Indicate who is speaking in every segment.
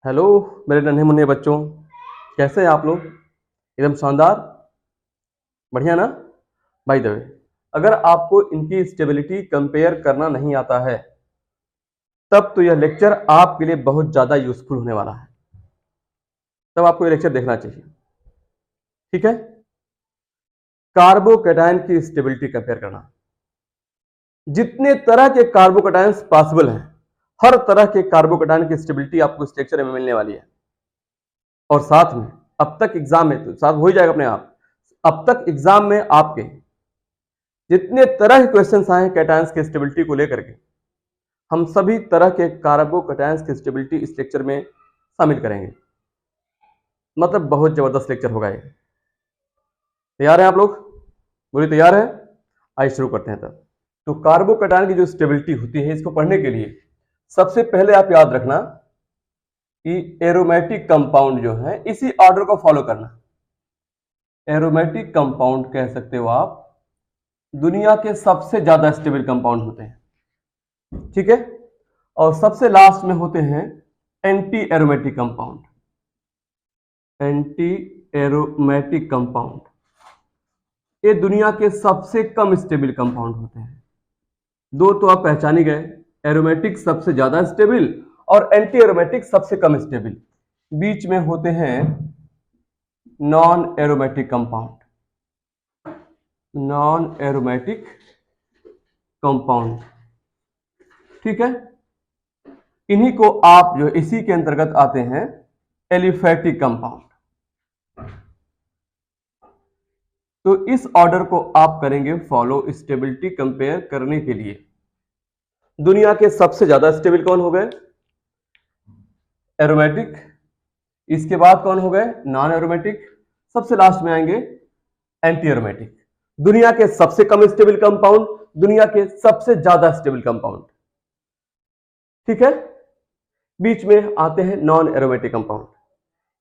Speaker 1: Hello मेरे नन्हे मुन्ने बच्चों, कैसे हैं आप लोग? एकदम शानदार, बढ़िया ना? बाय द वे, अगर आपको इनकी स्टेबिलिटी कंपेयर करना नहीं आता है तब तो यह लेक्चर आपके लिए बहुत ज्यादा यूजफुल होने वाला है। तब आपको यह लेक्चर देखना चाहिए। ठीक है, कार्बोकैटायन की स्टेबिलिटी कंपेयर करना। जितने तरह के कार्बोकैटायंस पॉसिबल हैं, हर तरह के कार्बोकैटायन की स्टेबिलिटी आपको इस लेक्चर में मिलने वाली है। और साथ में अब तक एग्जाम में तो साथ हो ही जाएगा अपने आप। अब तक एग्जाम में आपके जितने तरह के क्वेश्चंस आए हैं कैटायंस की स्टेबिलिटी को लेकर के, हम सभी तरह के कार्बोकैटायंस की स्टेबिलिटी इस लेक्चर में शामिल करेंगे। मतलब बहुत जबरदस्त लेक्चर होगा ये। तैयार हैं आप लोग? बोलिए तैयार है? आइए शुरू करते हैं तब। तो कार्बोकैटायन की जो स्टेबिलिटी होती है, इसको पढ़ने के लिए सबसे पहले आप याद रखना कि एरोमेटिक कंपाउंड जो है इसी ऑर्डर को फॉलो करना। एरोमेटिक कंपाउंड कह सकते हो आप, दुनिया के सबसे ज्यादा स्टेबल कंपाउंड होते हैं। ठीक है, और सबसे लास्ट में होते हैं anti aromatic compound. Anti aromatic compound ये दुनिया के सबसे कम स्टेबल कंपाउंड होते हैं। दो तो आप पहचान ही गए, एरोमेटिक सबसे ज्यादा स्टेबल और एंटी एरोमेटिक सबसे कम स्टेबल। बीच में होते हैं non aromatic compound. Non aromatic compound, ठीक है, इन्हीं को आप जो इसी के अंतर्गत आते हैं एलिफैटिक कंपाउंड। तो इस ऑर्डर को आप करेंगे फॉलो स्टेबिलिटी कंपेयर करने के लिए। दुनिया के सबसे ज्यादा स्टेबल कौन हो गए? एरोमेटिक। इसके बाद कौन हो गए? Non aromatic. सबसे लास्ट में आएंगे एंटी एरोमेटिक। दुनिया के सबसे कम स्टेबल कंपाउंड, दुनिया के सबसे ज्यादा स्टेबल कंपाउंड। ठीक है, बीच में आते हैं नॉन एरोमेटिक कंपाउंड।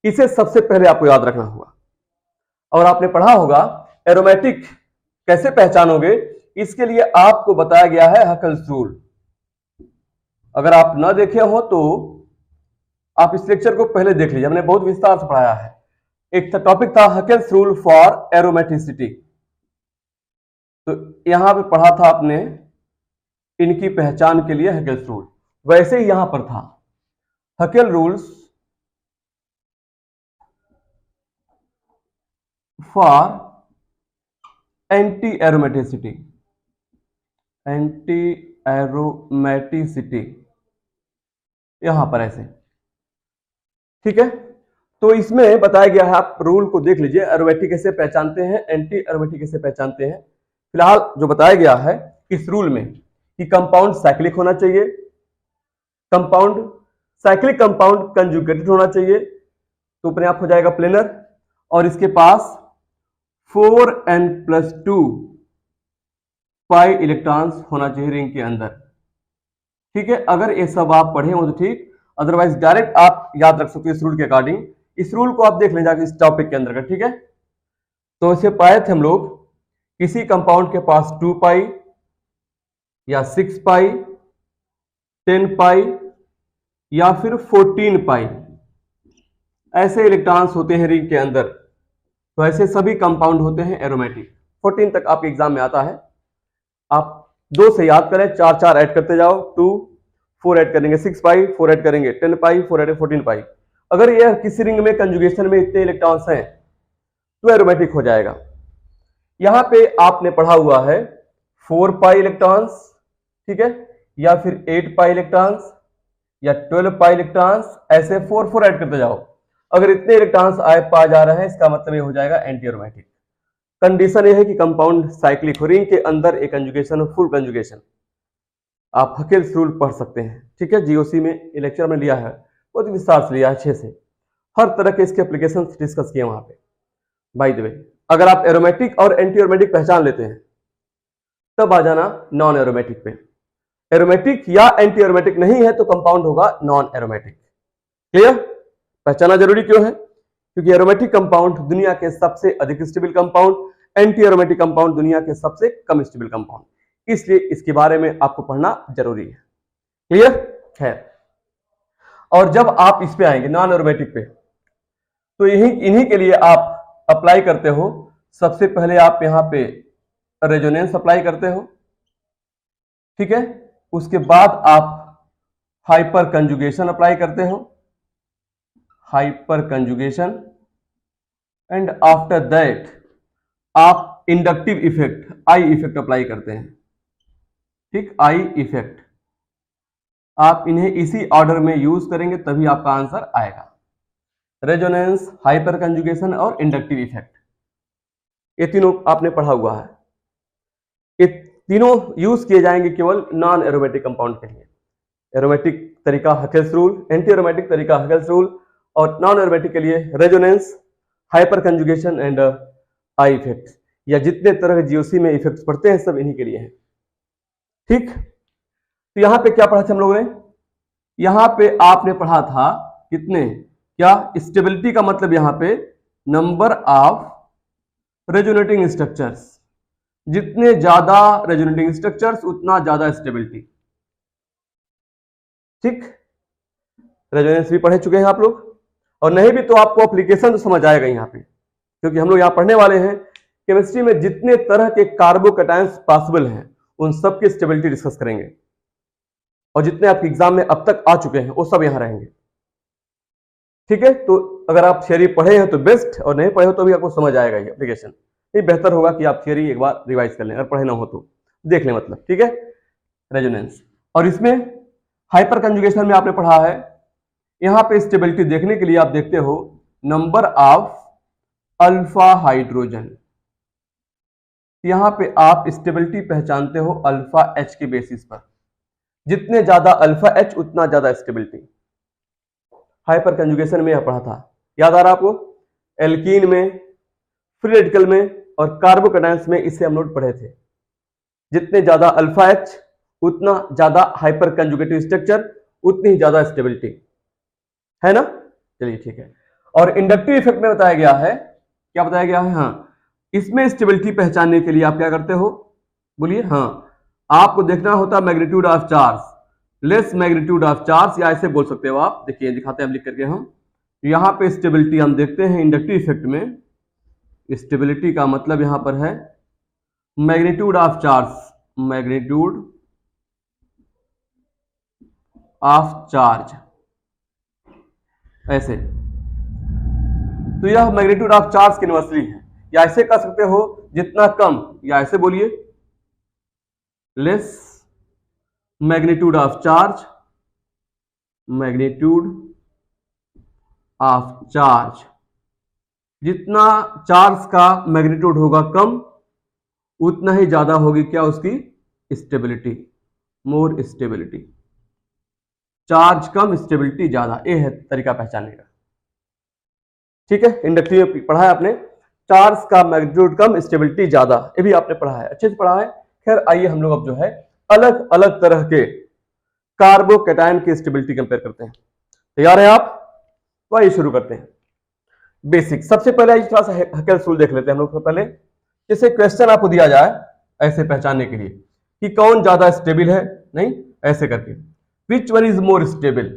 Speaker 1: इसे सबसे पहले आपको याद रखना होगा। और आपने पढ़ा होगा एरोमेटिक कैसे पहचानोगे, इसके लिए आपको बताया गया है हकेल्स रूल। अगर आप ना देखे हो तो आप इस लेक्चर को पहले देख लीजिए, हमने बहुत विस्तार से पढ़ाया है। एक टॉपिक था हकेल्स रूल फॉर एरोमेटिसिटी, तो यहां पे पढ़ा था आपने इनकी पहचान के लिए हकेल्स रूल। वैसे ही यहां पर था Hückel rules for anti aromaticity. Anti aromaticity यहां पर ऐसे, ठीक है। तो इसमें बताया गया है, आप रूल को देख लीजिए, एरोमेटिक कैसे पहचानते हैं, एंटी एरोमेटिक कैसे पहचानते हैं। फिलहाल जो बताया गया है इस रूल में कि कंपाउंड साइक्लिक होना चाहिए, कंपाउंड साइक्लिक कंपाउंड कंजुगेटेड होना चाहिए, तो अपने आप हो जाएगा प्लेनर, और इसके पास 4n+2 पाई इलेक्ट्रॉन्स होना चाहिए रिंग के अंदर। ठीक है, अगर ये सब आप पढ़े हो तो ठीक, अदरवाइज डायरेक्ट आप याद रख सकते हो इस रूल के अकॉर्डिंग। इस रूल को आप देख लें जाकर इस टॉपिक के अंदर का, ठीक है। तो इसे पाए थे हम लोग, किसी कंपाउंड के पास 2 पाई या 6 पाई, 10 पाई या फिर 14 पाई ऐसे इलेक्ट्रॉन्स होते हैं रिंग के अंदर, तो ऐसे सभी कंपाउंड होते हैं एरोमेटिक। 14 तक आपके एग्जाम में आता है। आप 2 से याद करें, 4 4 ऐड करते जाओ, 2 4 ऐड करेंगे 6 पाई, 4 ऐड करेंगे 10 पाई, 4 ऐड 14 पाई। अगर यह किसी रिंग में कंजुगेशन में इतने इलेक्ट्रॉन्स हैं तो एरोमेटिक हो जाएगा। यहां पे आपने पढ़ा हुआ है 4 पाई इलेक्ट्रॉन्स, ठीक है, या फिर 8 पाई इलेक्ट्रॉन्स या 12 पाई इलेक्ट्रॉन्स, ऐसे 4 4 ऐड करते जाओ। अगर इतने इलेक्ट्रॉन्स आए पा जा रहे हैं, इसका मतलब ये हो जाएगा एंटी एरोमेटिक। कंडीशन यह है कि कंपाउंड साइक्लिक हो, रिंग के अंदर एक कंजुगेशन हो, फुल कंजुगेशन। आप हकेल्स रूल पढ़ सकते हैं, ठीक है, जीओसी में लेक्चर में लिया है, बहुत विस्तार से लिया है, अच्छे से हर तरह के इसके एप्लीकेशन डिस्कस किए वहां पे। बाय द वे, अगर आप एरोमेटिक और एंटी एरोमेटिक पहचान लेते हैं तब आ जाना नॉन एरोमेटिक पे। एरोमेटिक या एंटी एरोमेटिक नहीं है तो कंपाउंड होगा नॉन एरोमेटिक। क्लियर? पहचाना जरूरी क्यों है? क्योंकि एरोमेटिक कंपाउंड दुनिया के सबसे अधिक stable compound, anti aromatic compound दुनिया के सबसे कम स्टेबल कंपाउंड, इसलिए इसके बारे में आपको पढ़ना जरूरी है। क्लियर है? और जब आप इस पे आएंगे नॉन एरोमेटिक पे, तो इन्हीं के लिए आप अप्लाई करते हो। सबसे पहले आप यहां पे रेजोनेंस अप्लाई करते हो, ठीक है। उसके बाद आप हाइपर कंजुगेशन अप्लाई करते हो, hyper conjugation, and after that आप inductive effect, I effect apply करते हैं, ठीक, आई इफेक्ट। आप इन्हें इसी ऑर्डर में यूज करेंगे तभी आपका आंसर आएगा। रेजोनेंस, हाइपर कंजुगेशन और इंडक्टिव इफेक्ट, ये तीनों आपने पढ़ा हुआ है। ये तीनों यूज किए जाएंगे केवल नॉन एरोमेटिक कंपाउंड के लिए। एरोमेटिक तरीका हकेल्स रूल, एंटी एरोमेटिक तरीका हकेल्स रूल, और नॉन एरोमेटिक के लिए resonance, hyper conjugation and I effect, या जितने तरह के जीओसी में इफेक्ट्स पढ़ते हैं सब इन्हीं के लिए हैं, ठीक। तो यहां पे क्या पढ़ा था हम लोगों ने? यहां पे आपने पढ़ा था कितने, क्या स्टेबिलिटी का मतलब यहां पे नंबर ऑफ रेजोनेटिंग स्ट्रक्चर्स, जितने ज्यादा रेजोनेटिंग स्ट्रक्चर्स उतना ज्यादा स्टेबिलिटी, ठीक। रेजोनेंस भी पढ़े चुके हैं आप लोग, और नहीं भी तो आपको एप्लीकेशन तो समझ आएगा यहाँ पे, क्योंकि हम लोग यहाँ पढ़ने वाले हैं केमिस्ट्री में जितने तरह के कार्बोकैटायंस पॉसिबल हैं उन सब की स्टेबिलिटी डिस्कस करेंगे, और जितने आपके एग्जाम में अब तक आ चुके हैं वो सब यहाँ रहेंगे, ठीक है। तो अगर आप थियरी पढ़े हैं तो बेस्ट, और नहीं पढ़े हो तो भी आपको समझ आएगा ये एप्लीकेशन। ये बेहतर होगा कि आप थियरी एक बार रिवाइज कर लें, अगर पढ़े ना हो तो देख लें, मतलब, ठीक है। रेजोनेंस, और इसमें हाइपर कंजुगेशन में आपने पढ़ा है, यहां पे स्टेबिलिटी देखने के लिए आप देखते हो नंबर ऑफ अल्फा हाइड्रोजन, यहां पे आप स्टेबिलिटी पहचानते हो अल्फा एच के बेसिस पर, जितने ज्यादा अल्फा एच उतना ज्यादा स्टेबिलिटी। हाइपर कंजुगेशन में यह पढ़ा था, याद आ रहा आपको? एल्कीन में, फ्री रेडिकल में और कार्बोकैटायंस में इसे हम लोग पढ़े थे। जितने ज्यादा अल्फा एच उतना ज्यादा हाइपर कंजुगेटिव स्ट्रक्चर, उतनी ही ज्यादा स्टेबिलिटी, है ना। चलिए ठीक है। और इंडक्टिव इफेक्ट में बताया गया है, क्या बताया गया है? हाँ, इसमें स्टेबिलिटी पहचानने के लिए आप क्या करते हो, बोलिए। हाँ, आपको देखना होता है magnitude of charge, less magnitude of charge, या ऐसे बोल सकते हो आप। देखिए दिखाते हैं हम लिख करके, हम यहां पे स्टेबिलिटी हम देखते हैं इंडक्टिव इफेक्ट में। स्टेबिलिटी का मतलब यहां पर है magnitude of charge, magnitude of charge, ऐसे। तो यह मैग्नीट्यूड ऑफ चार्ज की इन्वर्सली है, या ऐसे कह सकते हो जितना कम, या ऐसे बोलिए less magnitude of charge, magnitude of charge, जितना चार्ज का मैग्नीट्यूड होगा कम उतना ही ज्यादा होगी क्या उसकी स्टेबिलिटी, मोर स्टेबिलिटी। चार्ज कम स्टेबिलिटी ज्यादा, ये है तरीका पहचानने का, ठीक है। इंडक्टिव में पढ़ा है आपने, चार्ज का मैग्नीट्यूड कम स्टेबिलिटी ज्यादा, ये भी आपने पढ़ा है, अच्छे से पढ़ा है। खैर आइए हम लोग अब जो है अलग अलग तरह के कार्बोकैटायन की स्टेबिलिटी कंपेयर करते हैं। तैयार हैं आप? तो आइए शुरू करते हैं। बेसिक, सबसे पहले थोड़ा सा हेकेल्स रूल देख लेते हैं हम लोग। पहले जैसे क्वेश्चन आपको दिया जाए ऐसे पहचानने के लिए कि कौन ज्यादा स्टेबल है, नहीं ऐसे करके, which one is more stable,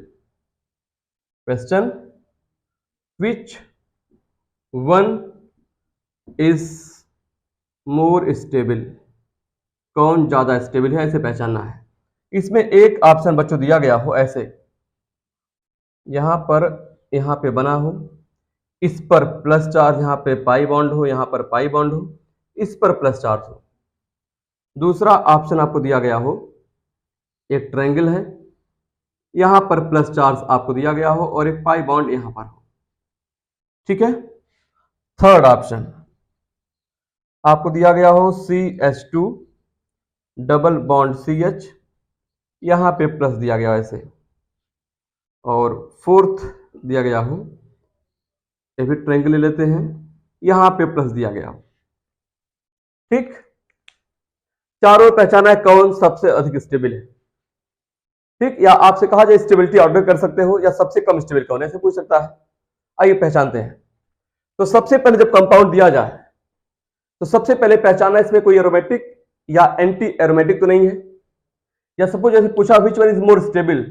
Speaker 1: question which one is more stable, कौन ज्यादा स्टेबल है, ऐसे पहचानना है। इसमें एक ऑप्शन बच्चों दिया गया हो ऐसे, यहां पे बना हो, इस पर प्लस चार्ज, यहां पे पाई बॉन्ड हो, यहां पर पाई बॉन्ड हो, इस पर प्लस चार्ज हो। दूसरा ऑप्शन आपको दिया गया हो, एक ट्रायंगल है, यहां पर प्लस चार्ज आपको दिया गया हो और एक पाई बॉन्ड यहां पर हो, ठीक है। थर्ड ऑप्शन आपको दिया गया हो CH2 डबल बॉन्ड CH, यहां पे प्लस दिया गया ऐसे, और फोर्थ दिया गया हो, ये भी ट्रायंगल ले लेते हैं, यहां पे प्लस दिया गया हो, ठीक। चारों पहचाना है कौन सबसे अधिक स्टेबल है, ठीक। या आपसे कहा जाए स्टेबिलिटी ऑर्डर कर सकते हो, या सबसे कम स्टेबल कौन है, ऐसे पूछ सकता है। आइए पहचानते हैं। तो सबसे पहले जब कंपाउंड दिया जाए तो सबसे पहले पहचानना इसमें कोई एरोमेटिक या एंटी एरोमेटिक तो नहीं है। या सपोज जैसे पूछा which one is more stable,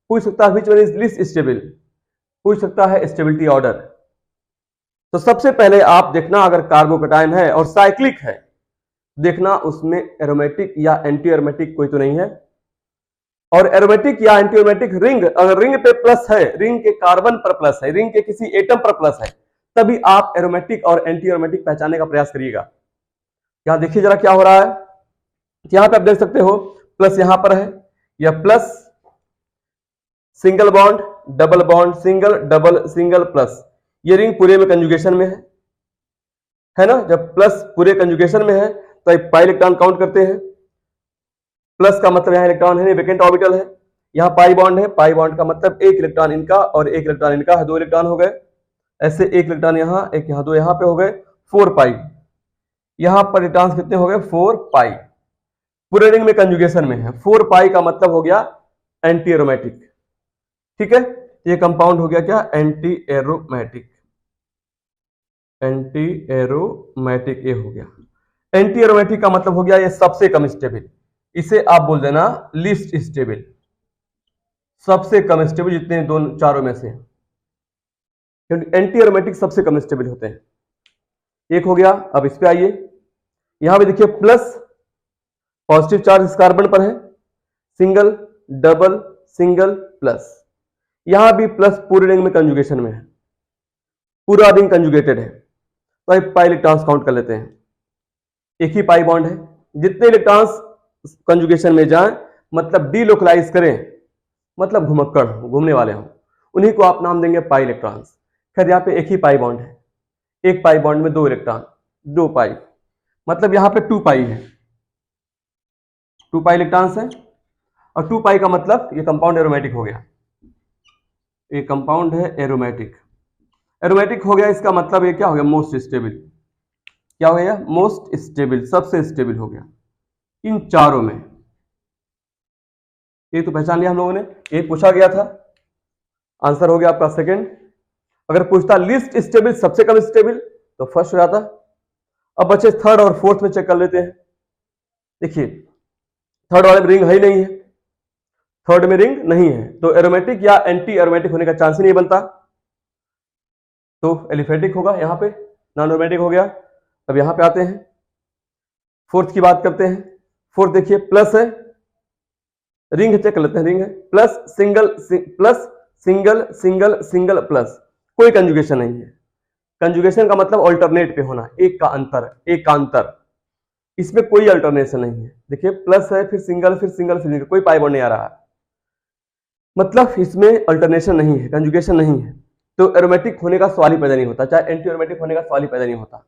Speaker 1: पूछ सकता है which one is least stable, पूछ सकता है स्टेबिलिटी ऑर्डर। तो सबसे पहले आप देखना अगर कार्बोकेटाइन है और साइक्लिक है, देखना उसमें एरोमेटिक या एंटी एरोमेटिक कोई तो नहीं है। और एरोमेटिक या एंटी एरोमेटिक रिंग, अगर रिंग पे प्लस है, रिंग के कार्बन पर प्लस है, रिंग के किसी एटम पर प्लस है, तभी आप एरोमेटिक और एंटी एरोमेटिक पहचानने का प्रयास करिएगा। यहां देखिए जरा क्या हो रहा है। यहां पे आप देख सकते हो प्लस यहां पर है, या plus single bond double bond single double single plus, ये रिंग पूरे में कंजुगेशन में है ना। जब प्लस पूरे कंजुगेशन में है तो एक पाई इलेक्ट्रॉन काउंट करते हैं। प्लस का मतलब यहाँ इलेक्ट्रॉन है नहीं, वेकेंट ऑर्बिटल है। यहाँ पाई बॉन्ड है, पाई बॉन्ड का मतलब एक इलेक्ट्रॉन इनका और एक इलेक्ट्रॉन इनका है, 2 इलेक्ट्रॉन हो गए। ऐसे एक इलेक्ट्रॉन यहाँ, एक यहाँ, 2 यहाँ पे हो गए, 4 पाई। यहाँ पर इलेक्ट्रॉन कितने हो गए? 4 पाई। पूरे रिंग में कंजुगेशन में है। 4 पाई का मतलब हो गया एंटी एरोमेटिक। ठीक है, ये कंपाउंड हो गया क्या? Anti aromatic. एंटी एरोमेटिक ये हो गया। एंटी एरोमेटिक का मतलब हो गया ये सबसे कम स्टेबल, इसे आप बोल देना लीस्ट स्टेबल, सबसे कम स्टेबल जितने दोनों चारों में से, क्योंकि एंटी एरोमेटिक सबसे कम स्टेबल होते हैं। एक हो गया। अब इस पे आइए, यहां भी देखिए प्लस पॉजिटिव चार्ज इस कार्बन पर है, सिंगल डबल सिंगल प्लस। यहां भी प्लस पूरे रिंग में कंजुगेशन में है, पूरा रिंग कंजुगेटेड है। तो एक पाई इलेक्ट्रॉन्स काउंट कर लेते हैं। एक ही पाई बॉन्ड है, जितने इलेक्ट्रॉन्स कंजुगेशन में जाएं मतलब डीलोकलाइज करें, मतलब घुमक्कड़ घूमने वाले हों, उन्हीं को आप नाम देंगे पाई इलेक्ट्रॉन्स। खैर यहाँ पे एक ही पाई बॉन्ड है, एक पाई बॉन्ड में 2 इलेक्ट्रॉन, 2 पाई, मतलब यहाँ पे 2 पाई है, 2 पाई इलेक्ट्रॉन्स है। और 2 पाई का मतलब ये कंपाउंड एरोमेटिक हो गया, ये कंपाउंड है एरोमेटिक। एरोमेटिक हो गया, इसका मतलब ये क्या हो गया? Most stable. क्या हो गया? मोस्ट स्टेबल, सबसे स्टेबल हो गया इन चारों में। ये तो पहचान लिया हम लोगों ने, ये पूछा गया था, आंसर हो गया आपका सेकंड। अगर पूछता लिस्ट स्टेबल सबसे कम स्टेबल तो फर्स्ट हो जाता। अब बच्चे थर्ड और फोर्थ में चेक कर लेते हैं। देखिए थर्ड वाले में रिंग है ही नहीं है, थर्ड में रिंग नहीं है, तो एरोमेटिक या एंटी एरोमेटिक होने का चांस ही नहीं बनता, तो एलिफेटिक होगा। यहां पे नॉन एरोमेटिक हो गया। अब यहां पे आते हैं, फोर्थ की बात करते हैं। फोर्थ देखिए प्लस है, रिंग चेक कर लेते हैं, रिंग है, plus single plus single single single plus, कोई कंजुगेशन नहीं है। कंजुगेशन का मतलब ऑल्टरनेट पे होना, एक का अंतर, एक का अंतर, इसमें कोई अल्टरनेशन नहीं है। देखिए प्लस है, फिर सिंगल, फिर सिंगल, फिर सिंगल, कोई पाई बॉन्ड नहीं आ रहा है, मतलब इसमें अल्टरनेशन नहीं है, कंजुगेशन नहीं है, तो एरोमेटिक होने का सवाल ही पैदा नहीं होता, चाहे एंटी एरोमेटिक होने का सवाल ही पैदा नहीं होता।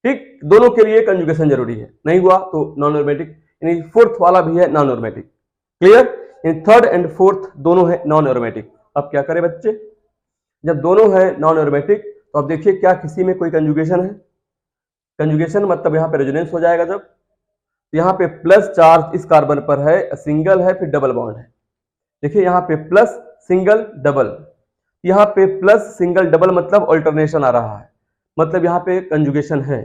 Speaker 1: ठीक, दोनों के लिए कंजुगेशन जरूरी है, नहीं हुआ तो नॉन एरोमेटिक, यानी फोर्थ वाला भी है non aromatic. Clear? Third and fourth दोनों है नॉन एरोमेटिक। अब क्या करें बच्चे, जब दोनों है नॉन एरोमेटिक तो अब देखिए क्या किसी में कोई कंजुगेशन है? कंजुगेशन मतलब यहाँ पे रेजोनेंस हो जाएगा। जब यहाँ पे प्लस चार्ज इस कार्बन पर है, सिंगल है, फिर डबल बॉन्ड है। देखिए यहाँ पे प्लस सिंगल डबल, यहाँ पे प्लस सिंगल डबल मतलब अल्टरनेशन आ रहा है, मतलब यहाँ पे कंजुगेशन है,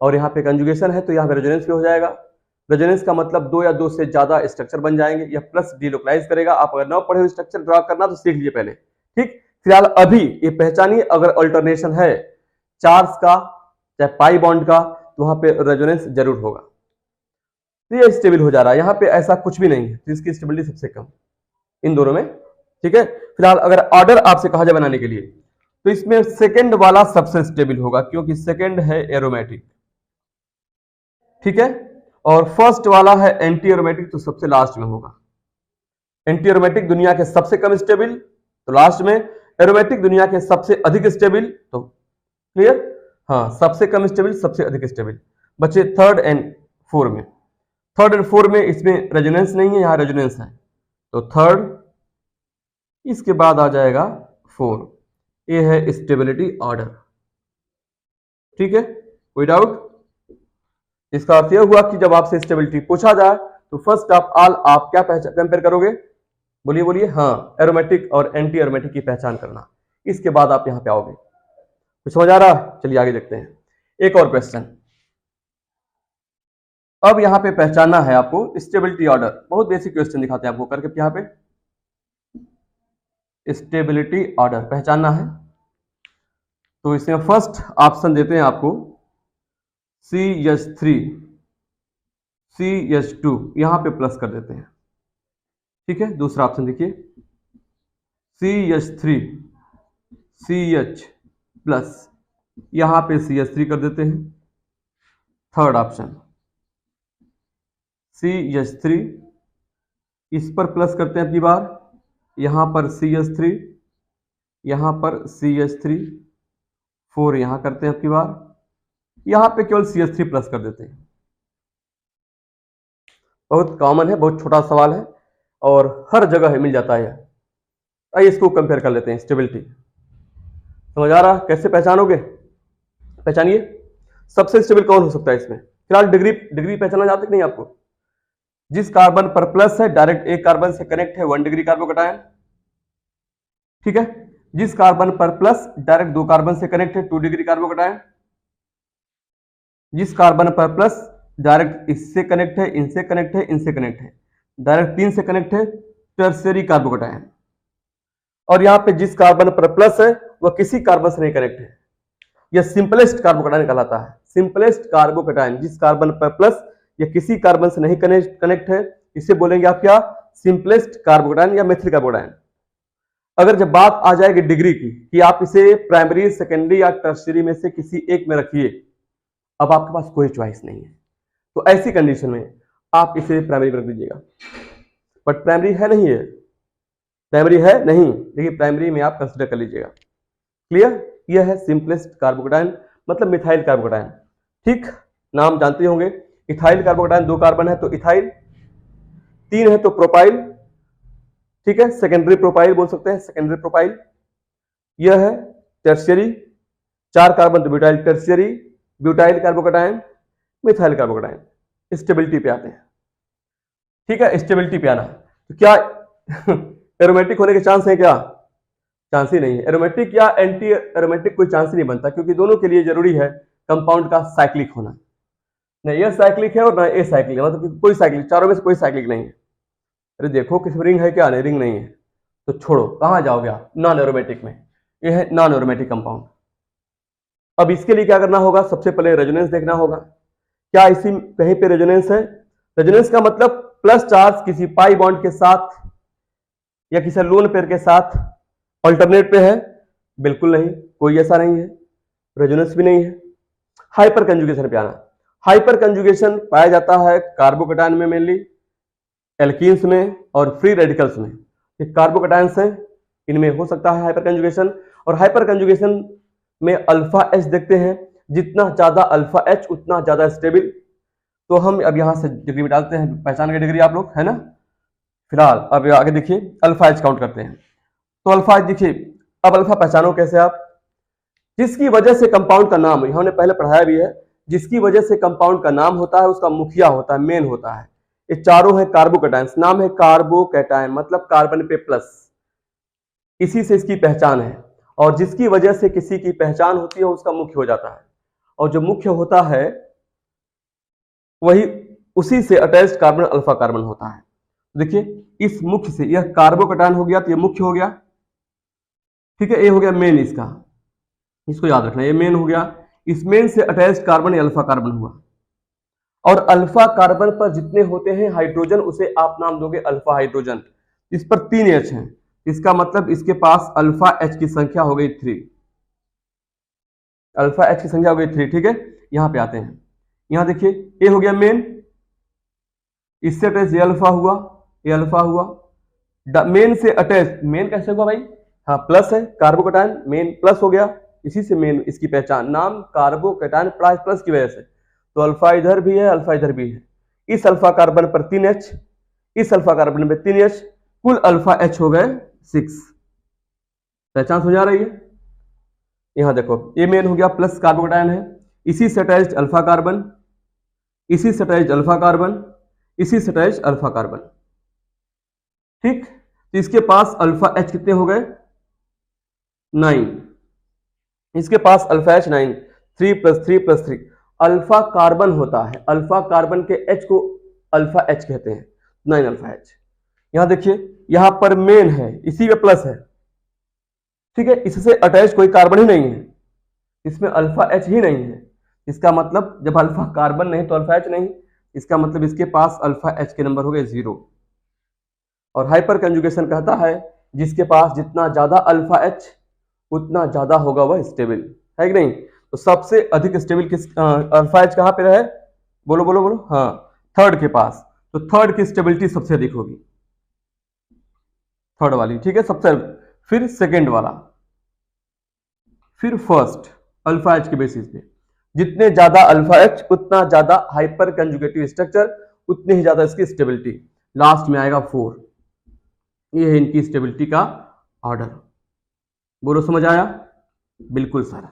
Speaker 1: और यहाँ पे कंजुगेशन है तो यहाँ पे रेजोनेंस भी हो जाएगा। रेजोनेंस का मतलब 2 या 2 से ज्यादा स्ट्रक्चर बन जाएंगे, या प्लस डीलोकलाइज करेगा। आप अगर न पढ़े हुए स्ट्रक्चर ड्रा करना तो सीख लीजिए पहले। ठीक, फिलहाल अभी ये पहचानिए, अगर अल्टरनेशन है चार्ज का चाहे पाई बॉन्ड का तो वहां पे रेजोनेंस जरूर होगा, तो ये स्टेबल हो जा रहा है। यहाँ पे ऐसा कुछ भी नहीं है, तो इसकी स्टेबिलिटी सबसे कम इन दोनों में। ठीक है, फिलहाल अगर ऑर्डर आपसे कहा जाए बनाने के लिए तो इसमें सेकंड वाला सबसे स्टेबल होगा, क्योंकि सेकंड है एरोमेटिक। ठीक है, और फर्स्ट वाला है एंटी एरोमेटिक, तो सबसे लास्ट में होगा। एंटी एरोमेटिक दुनिया के सबसे कम स्टेबल तो लास्ट में, एरोमेटिक दुनिया के सबसे अधिक स्टेबल तो क्लियर, हाँ सबसे कम स्टेबल सबसे अधिक स्टेबल। बच्चे थर्ड एंड फोर में, थर्ड एंड फोर में इसमें रेजोनेंस नहीं है, यहां रेजोनेंस है, तो थर्ड, इसके बाद आ जाएगा 4, ये है स्टेबिलिटी ऑर्डर। ठीक है, कोई डाउट? इसका अर्थ यह हुआ कि जब आपसे स्टेबिलिटी पूछा जाए तो फर्स्ट ऑफ ऑल आप क्या कंपेयर करोगे? बोलिए बोलिए। हाँ, एरोमेटिक और एंटी एरोमेटिक की पहचान करना, इसके बाद आप यहां पे आओगे। कुछ समझ आ रहा? चलिए आगे देखते हैं एक और क्वेश्चन। अब यहां पे पहचानना है आपको स्टेबिलिटी ऑर्डर, बहुत बेसिक क्वेश्चन दिखाते हैं आपको करके। यहां पे स्टेबिलिटी ऑर्डर पहचानना है। तो इसमें फर्स्ट ऑप्शन देते हैं आपको CH3 CH2, यहां पे प्लस कर देते हैं। ठीक है, दूसरा ऑप्शन देखिए CH3 CH प्लस, यहां पे CH3 कर देते हैं। थर्ड ऑप्शन CH3, इस पर प्लस करते हैं अपनी बार, यहां पर CH3, यहां पर CH3, 4 यहां करते हैं अपनी बार, यहां पे केवल CH3 प्लस कर देते हैं। बहुत कॉमन है, बहुत छोटा सवाल है और हर जगह मिल जाता है। आइए इसको कंपेयर कर लेते हैं। स्टेबिलिटी समझ आ रहा, कैसे पहचानोगे? पहचानिए सबसे स्टेबल कौन हो सकता है इसमें। फिलहाल डिग्री पहचाना जाता है कि नहीं आपको? जिस कार्बन पर प्लस है डायरेक्ट एक कार्बन से कनेक्ट है 1 डिग्री कार्बोकैटायन। ठीक है, जिस कार्बन पर प्लस डायरेक्ट 2 कार्बन से कनेक्ट है 2 डिग्री कार्बोकैटायन। जिस कार्बन पर प्लस डायरेक्ट इससे कनेक्ट है, इनसे कनेक्ट है, इनसे कनेक्ट है, डायरेक्ट 3 से कनेक्ट है, टर्शियरी कार्बोकैटायन। और यहां पे जिस कार्बन पर प्लस है वह किसी कार्बन से नहीं कनेक्ट है, यह सिंपलेस्ट कार्बोकैटायन कहलाता है। सिंपलेस्ट कार्बोकैटायन, जिस कार्बन पर प्लस या किसी कार्बन से नहीं कनेक्ट है, इसे बोलेंगे आप क्या? सिंपलेस्ट कार्बोकैटायन या मेथिल कार्बोकैटायन। अगर जब बात आ जाएगी डिग्री की कि आप इसे प्राइमरी, सेकेंडरी या टर्शियरी में से किसी एक में रखिए, अब आपके पास कोई चॉइस नहीं है, तो ऐसी कंडीशन में आप इसे प्राइमरी में रख दीजिएगा। बट प्राइमरी है नहीं, है प्राइमरी है नहीं, लेकिन प्राइमरी में आप कंसिडर कर लीजिएगा। क्लियर? यह है सिंपलेस्ट कार्बोकैटायन, मतलब मिथाइल कार्बोकैटायन। ठीक, नाम जानते होंगे। इथाइल कार्बोकैटायन 2 कार्बन है तो इथाइल, 3 है तो प्रोपाइल। ठीक है, सेकेंडरी प्रोपाइल बोल सकते हैं, सेकेंडरी प्रोपाइल। यह है टर्शियरी, 4 कार्बन तो butyl tertiary, butyl carbocation, methyl carbocation. Stability पे आते हैं। ठीक है, स्टेबिलिटी पे आना, तो क्या एरोमेटिक होने के चांस है? क्या चांस ही नहीं है। एरोमेटिक या एंटी एरोमेटिक कोई चांस ही नहीं बनता, क्योंकि दोनों के लिए जरूरी है कंपाउंड का साइक्लिक होना। न यह साइक्लिक है और ना ए साइक्लिक है, मतलब कोई साइक्लिक, चारों में से कोई साइक्लिक नहीं है। अरे देखो किस रिंग है, क्या नहीं रिंग नहीं है, तो छोड़ो, कहां जाओगे आप? नॉन एरोमेटिक में। यह है नॉन एरोमेटिक कंपाउंड। अब इसके लिए क्या करना होगा? सबसे पहले रेजोनेंस देखना होगा। क्या इसी कहीं पे रेजोनेंस है? रेजोनेंस का मतलब प्लस चार्ज किसी पाई बॉन्ड के साथ या किसी लोन पेयर के साथ अल्टरनेट पे है? बिल्कुल नहीं, कोई ऐसा नहीं है, रेजोनेंस भी नहीं है। हाइपर कंजुगेशन पे आना। हाइपर कंजुगेशन पाया जाता है कार्बोकैटायन में, मेनली एल्कीन्स में और फ्री रेडिकल्स में। ये कार्बोकैटायंस हैं, इनमें हो सकता है हाइपर कंजुगेशन। और हाइपर कंजुगेशन में अल्फा एच देखते हैं, जितना ज्यादा अल्फा एच उतना ज्यादा स्टेबल। तो हम अब यहां से डिग्री डालते हैं, पहचान के डिग्री आप लोग, है ना। फिलहाल अब आगे देखिए, अल्फा एच काउंट करते हैं। तो अल्फा एच देखिए, अब अल्फा पहचानो कैसे आप? जिसकी वजह से कंपाउंड का नाम, हमने पहले पढ़ाया भी है, जिसकी वजह से कंपाउंड का नाम होता है उसका मुखिया होता है, मेन होता है। ये चारों है कार्बोकैटायंस, नाम है कार्बोकैटायन, मतलब कार्बन पे प्लस, इसी से इसकी पहचान है। और जिसकी वजह से किसी की पहचान होती है उसका मुख्य हो जाता है, और जो मुख्य होता है वही उसी से अटैच्ड कार्बन अल्फा कार्बन होता है। देखिए इस मुख्य से, यह कार्बोकैटायन हो गया तो यह मुख्य हो गया। ठीक है, ये हो गया मेन इसका, इसको याद रखना, ये मेन हो गया। इस मेन से अटैच्ड कार्बन अल्फा कार्बन हुआ। और अल्फा कार्बन पर जितने होते हैं हाइड्रोजन, उसे आप नाम दोगे अल्फा हाइड्रोजन। इस पर 3 एच हैं, इसका मतलब इसके पास अल्फा एच की संख्या हो गई 3। अल्फा एच की संख्या हो गई 3। ठीक है, यहां पे आते हैं। यहां देखिए, ये हो गया मेन, इससे अटैच ये अल्फा हुआ, ये अल्फा हुआ। मेन से अटैच, मेन कैसे हुआ भाई? हाँ, प्लस है कार्बोकैटायन, मेन प्लस हो गया, इसी से मेन इसकी पहचान, नाम कार्बोकैटायन प्लस की वजह से। तो अल्फा इधर भी है, अल्फा इधर भी है। इस अल्फा कार्बन पर 3 एच, इस अल्फा कार्बन में 3 एच, कुल अल्फा एच हो गए 6। पहचान हो जा रही है? यहां देखो, ये मेन हो गया, प्लस कार्बोकैटायन है, इसी से अटैच्ड अल्फा कार्बन, इसी से अटैच्ड अल्फा कार्बन, इसी से अटैच्ड अल्फा कार्बन। ठीक, तो इसके पास अल्फा एच कितने हो गए? 9। इसके पास अल्फा एच 9, 3 + 3 + 3 अल्फा कार्बन होता है। अल्फा कार्बन के एच को अल्फा एच कहते हैं, 9 अल्फा एच। यहां देखिए, यहां पर मेन है, इसी में प्लस है, ठीक है, इससे अटैच कोई कार्बन ही नहीं है, इसमें अल्फा एच ही नहीं है। इसका मतलब जब अल्फा कार्बन नहीं तो अल्फा एच नहीं, इसका मतलब इसके पास अल्फा एच के नंबर हो गए 0। और हाइपर कंजुगेशन कहता है जिसके पास जितना ज्यादा अल्फा एच उतना ज्यादा होगा वह स्टेबल, है कि नहीं। तो सबसे अधिक स्टेबल किस अल्फा एच कहां पे है, बोलो बोलो बोलो, हाँ थर्ड के पास। तो थर्ड की स्टेबिलिटी सबसे अधिक होगी, थर्ड वाली, ठीक है सबसे, फिर सेकेंड वाला, फिर फर्स्ट। अल्फा एच के बेसिस पे जितने ज्यादा अल्फा एच उतना ज्यादा हाइपर कंजुगेटिव स्ट्रक्चर, उतनी ही ज्यादा इसकी स्टेबिलिटी। लास्ट में आएगा 4। ये है इनकी स्टेबिलिटी का ऑर्डर। बोलो समझ आया, बिल्कुल सर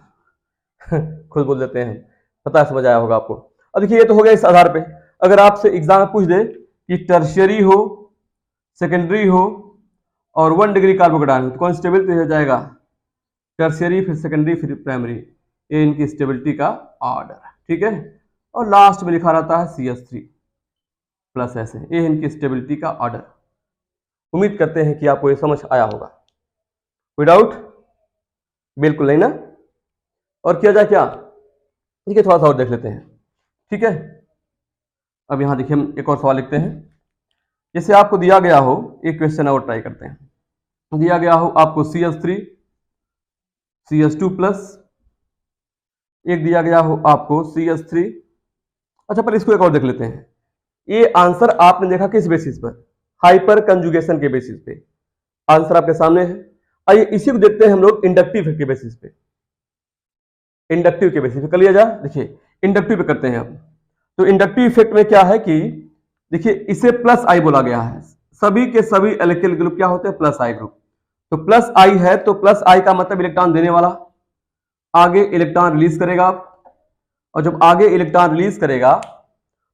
Speaker 1: खुद बोल देते हैं, पता है समझ आया होगा आपको। अब देखिए ये तो हो गया इस आधार पे। अगर आपसे एग्जाम में पूछ दे कि टर्शियरी हो, सेकेंडरी हो और 1 डिग्री कार्बोकेटायन तो कौन स्टेबल हो जाएगा, टर्शियरी फिर सेकेंडरी फिर प्राइमरी, ये इनकी स्टेबिलिटी का ऑर्डर, ठीक है। और लास्ट में लिखा रहता है CH3 प्लस ऐसे, ये इनकी स्टेबिलिटी का ऑर्डर। उम्मीद करते हैं कि आपको ये समझ आया होगा, कोई डाउट, बिल्कुल नहीं ना। और किया जाए क्या, ठीक है थोड़ा सा और देख लेते हैं, ठीक है। अब यहां देखिए हम एक और सवाल लिखते हैं। जैसे आपको दिया गया हो, एक क्वेश्चन और ट्राई करते हैं। दिया गया हो आपको CH3 CH2 प्लस, एक दिया गया हो आपको CH3। अच्छा पर इसको एक और देख लेते हैं। ये आंसर आपने देखा किस बेसिस पर, हाइपर कंजुगेशन के बेसिस पे। आंसर आपके सामने है। आइए इसी को देखते हैं हम लोग इंडक्टिव के बेसिस पे। इंडक्टिव के बेसिस पे कर लिया जाए। देखिए इंडक्टिव पे करते हैं हम। तो इंडक्टिव इफेक्ट में क्या है कि देखिए इसे प्लस आई बोला गया है, सभी के सभी एल्किल ग्रुप क्या होते हैं, प्लस आई ग्रुप। तो प्लस आई है तो प्लस आई का मतलब इलेक्ट्रॉन देने वाला, आगे इलेक्ट्रॉन रिलीज करेगा। और जब आगे इलेक्ट्रॉन रिलीज करेगा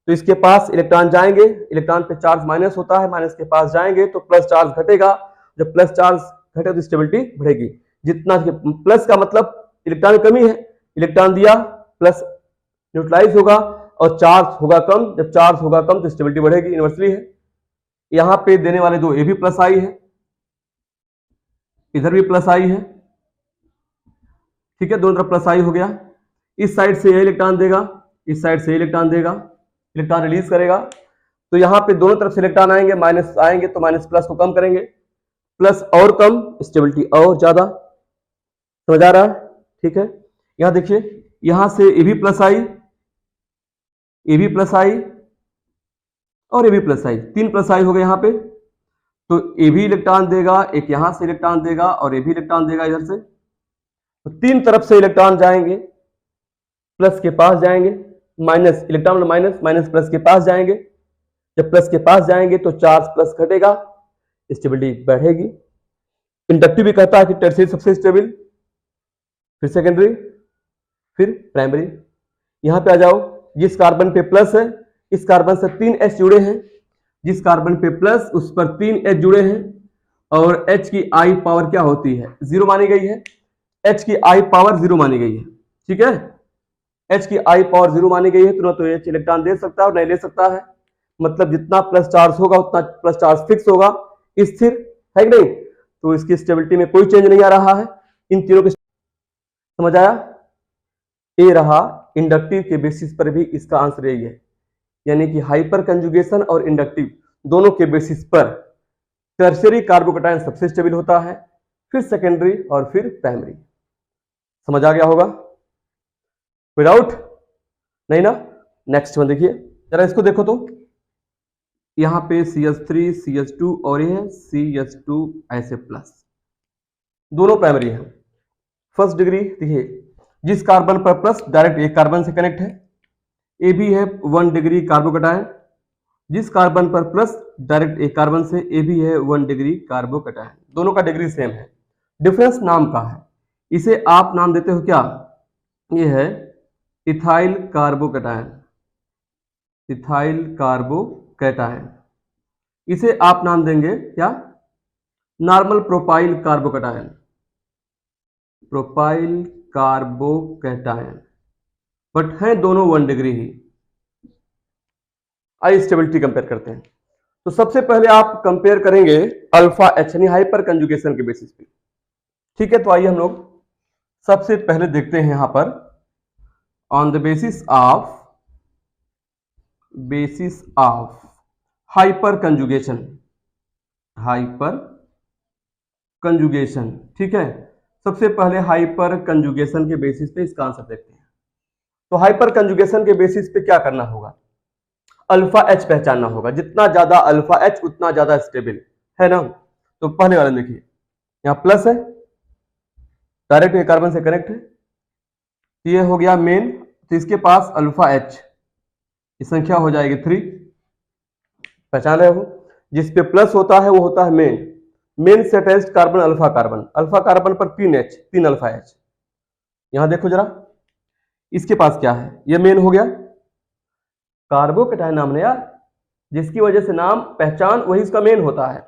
Speaker 1: तो इसके पास इलेक्ट्रॉन जाएंगे, इलेक्ट्रॉन पे चार्ज माइनस होता है, माइनस के पास जाएंगे तो प्लस चार्ज घटेगा। जब प्लस चार्ज घटे तो स्टेबिलिटी बढ़ेगी। जितना प्लस का मतलब इलेक्ट्रॉन में कमी है, इलेक्ट्रॉन दिया प्लस न्यूट्रलाइज होगा और चार्ज होगा कम, जब चार्ज होगा कम तो स्टेबिलिटी बढ़ेगी, यूनिवर्सली है। यहां पे देने वाले दो, ये भी प्लस आई है, इधर भी प्लस आई है, ठीक है, दोनों तरफ प्लस आई हो गया। इस साइड से ये इलेक्ट्रॉन देगा, इस साइड से इलेक्ट्रॉन देगा, इलेक्ट्रॉन रिलीज करेगा। तो यहां पे दोनों तरफ से इलेक्ट्रॉन आएंगे, माइनस आएंगे तो माइनस प्लस को कम करेंगे, प्लस और कम स्टेबिलिटी और ज्यादा। समझ आ रहा है, ठीक है। यहां देखिए यहां से ए भी प्लस आई, ए भी प्लस आई और ए भी प्लस आई, 3 प्लस आई हो गए यहां पे। तो ए भी इलेक्ट्रॉन देगा, एक यहां से इलेक्ट्रॉन देगा और ए भी इलेक्ट्रॉन देगा इधर से। तो 3 तरफ से इलेक्ट्रॉन जाएंगे, प्लस के पास जाएंगे, minus electron minus, minus plus के पास जाएंगे। जब प्लस के पास जाएंगे तो चार्ज प्लस घटेगा, स्टेबिलिटी बढ़ेगी। इंडक्टिव भी कहता है कि टर्शियरी सबसे स्टेबल, फिर सेकेंडरी, फिर प्राइमरी। यहां पे आ जाओ, जिस कार्बन पे प्लस है इस कार्बन से 3 H जुड़े हैं, जिस कार्बन पे प्लस उस पर 3 H जुड़े हैं और H की आई पावर क्या होती है, 0 मानी गई है। H की आई पावर 0 मानी गई है, ठीक है। H की आई पावर 0 मानी गई है तो ना तो H इलेक्ट्रॉन दे सकता है और नहीं ले सकता है। मतलब जितना प्लस चार्ज होगा उतना प्लस चार्ज फिक्स होगा, स्थिर है कि नहीं। तो इसकी स्टेबिलिटी में कोई चेंज नहीं आ रहा है। इन तीनों के समझ आया, ये रहा इंडक्टिव के बेसिस पर भी इसका आंसर यही है। यानी कि हाइपर कंजुगेशन और इंडक्टिव दोनों के बेसिस पर टर्शियरी कार्बोकेटायन सबसे स्टेबल होता है, फिर सेकेंडरी और फिर प्राइमरी। समझ आ गया होगा, कोई डाउट नहीं ना। नेक्स्ट वन देखिए जरा, इसको देखो तो यहां पे CH3 CH2 और ये CH2 ऐसे प्लस, दोनों प्राइमरी है। फर्स्ट डिग्री देखिए, जिस कार्बन पर प्लस डायरेक्ट एक कार्बन से कनेक्ट है, ए भी है 1 डिग्री कार्बोकेटायन। जिस कार्बन पर प्लस डायरेक्ट एक कार्बन से, ए भी है 1 डिग्री कार्बोकेटायन। दोनों का डिग्री सेम है, डिफरेंस नाम का है। इसे आप नाम देते हो क्या, ये है इथाइल कार्बोकेटायन, इथाइल कार्बोकेटायन। इसे आप नाम देंगे क्या, normal propyl carbocation, propyl carbocation. But हैं दोनों 1 डिग्री ही। आइए स्टेबिलिटी कंपेयर करते हैं। तो सबसे पहले आप कंपेयर करेंगे अल्फा एच यानी हाइपर कंजुगेशन के बेसिस पे, ठीक है, तो आइए हम लोग सबसे पहले देखते हैं यहां पर on the basis of hyper conjugation. ठीक है, सबसे पहले हाइपर कंजुगेशन के बेसिस पे इसका आंसर देखते हैं। तो हाइपर कंजुगेशन के बेसिस पे क्या करना होगा, अल्फा एच पहचानना होगा। जितना ज्यादा अल्फा एच उतना ज्यादा स्टेबल है ना। तो पहले वाले देखिए, यहाँ प्लस है, डायरेक्ट ये कार्बन से कनेक्ट है, ये हो गया मेन। तो इसके पास अल्फा एच की संख्या हो जाएगी 3, पहचान रहे हो। जिसपे प्लस होता है वो होता है मेन से अटैच्ड कार्बन अल्फा कार्बन पर 3 अल्फा एच। यहां देखो जरा, इसके पास क्या है, ये मेन हो गया, कार्बोकैटायन नाम है यार, जिसकी वजह से नाम पहचान वही इसका मेन होता है।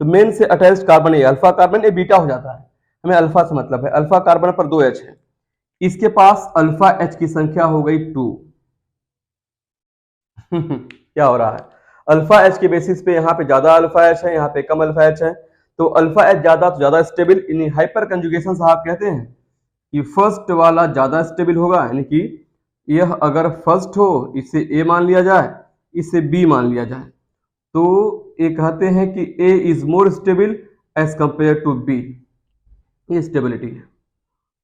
Speaker 1: तो मेन से अटैच्ड कार्बन ये अल्फा कार्बन, ये बीटा हो जाता है, हमें अल्फा से मतलब है। अल्फा कार्बन पर 2 एच है, इसके पास अल्फा एच की संख्या हो गई 2। क्या हो रहा है, अल्फा एच के बेसिस पे यहाँ पे ज्यादा अल्फा एच है, यहाँ पे कम अल्फा एच है। तो अल्फा एच ज्यादा तो ज्यादा स्टेबल। इन हाइपर कंजुगेशन से आप कहते हैं कि फर्स्ट वाला ज्यादा स्टेबल होगा, यानी कि यह अगर फर्स्ट हो इसे ए मान लिया जाए, इसे बी मान लिया जाए, तो ये कहते हैं कि A is more stable as compare to B. ये स्टेबिलिटी है,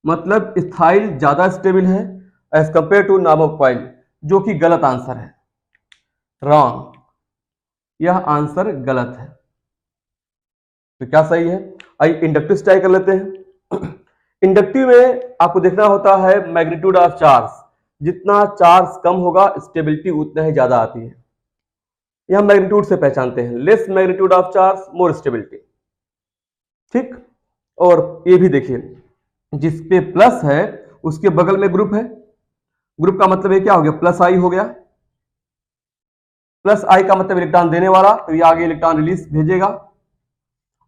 Speaker 1: मतलब इथाइल ज्यादा स्टेबल है एज कंपेयर टू नामोक्वाइल, जो कि गलत आंसर है, रॉन्ग। यह आंसर गलत है। तो क्या सही है, आइए इंडक्टिव ट्राई कर लेते हैं। इंडक्टिव में आपको देखना होता है मैग्नीट्यूड ऑफ चार्ज, जितना चार्ज कम होगा स्टेबिलिटी उतना ही ज्यादा आती है। यह मैग्नीट्यूड से पहचानते हैं, less magnitude of charge more stability. ठीक, और ये भी देखिए, जिसपे प्लस है उसके बगल में ग्रुप है, ग्रुप का मतलब ये क्या हो गया, प्लस आई हो गया। प्लस आई का मतलब इलेक्ट्रॉन देने वाला, तो ये आगे इलेक्ट्रॉन रिलीज भेजेगा,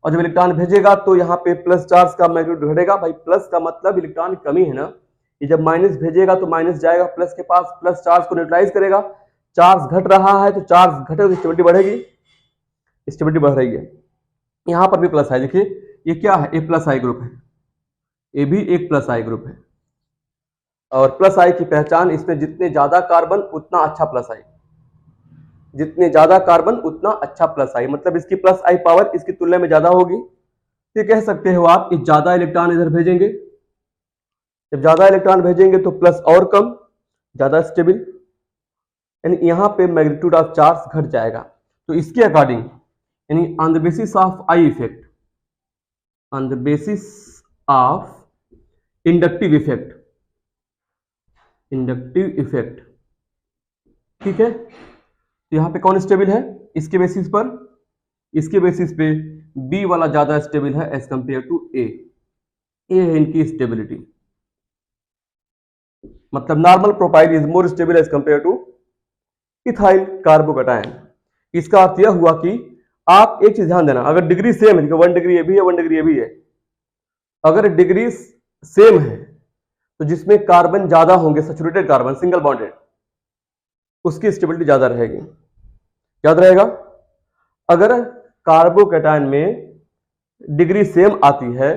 Speaker 1: और जब इलेक्ट्रॉन भेजेगा तो यहाँ पे प्लस चार्ज का मैग्नीट्यूड घटेगा। भाई प्लस का मतलब इलेक्ट्रॉन की कमी है ना, ये जब माइनस भेजेगा तो माइनस जाएगा प्लस के पास, प्लस चार्ज को न्यूट्रलाइज करेगा। चार्ज घट रहा है तो चार्ज घटेगा तो स्टेबिलिटी बढ़ेगी, स्टेबिलिटी बढ़ रही है। यहाँ पर भी प्लस है, देखिए ये क्या है, ए प्लस आई ग्रुप है, ये भी एक प्लस आई ग्रुप है। और प्लस आई की पहचान, इसमें जितने ज्यादा कार्बन उतना अच्छा प्लस आई, जितने ज्यादा कार्बन उतना अच्छा प्लस आई, मतलब इसकी प्लस आई पावर इसकी तुलना में ज्यादा होगी। ये कह सकते हो आप कि ज्यादा इलेक्ट्रॉन इधर भेजेंगे, जब ज्यादा इलेक्ट्रॉन भेजेंगे तो प्लस और कम, ज्यादा स्टेबल, यानी यहां पे मैग्नीट्यूड ऑफ चार्ज घट जाएगा। तो इसके अकॉर्डिंग, यानी on the basis of I effect, on the basis of inductive effect, ठीक है, तो यहां पे कौन स्टेबल है, इसके बेसिस पर, इसके बेसिस पे बी वाला ज्यादा स्टेबल है as compare to A. A है इनकी स्टेबिलिटी, मतलब normal propyl is more stable as compare to ethyl carbocation. इसका अर्थ यह हुआ कि आप एक चीज ध्यान देना, अगर डिग्री सेम है, 1 डिग्री ये भी है 1 डिग्री ये भी है, अगर डिग्री सेम है तो जिसमें कार्बन ज्यादा होंगे, सैचुरेटेड कार्बन सिंगल बॉन्डेड, उसकी स्टेबिलिटी ज्यादा रहेगी। याद रहेगा, अगर कार्बोकैटायन में डिग्री सेम आती है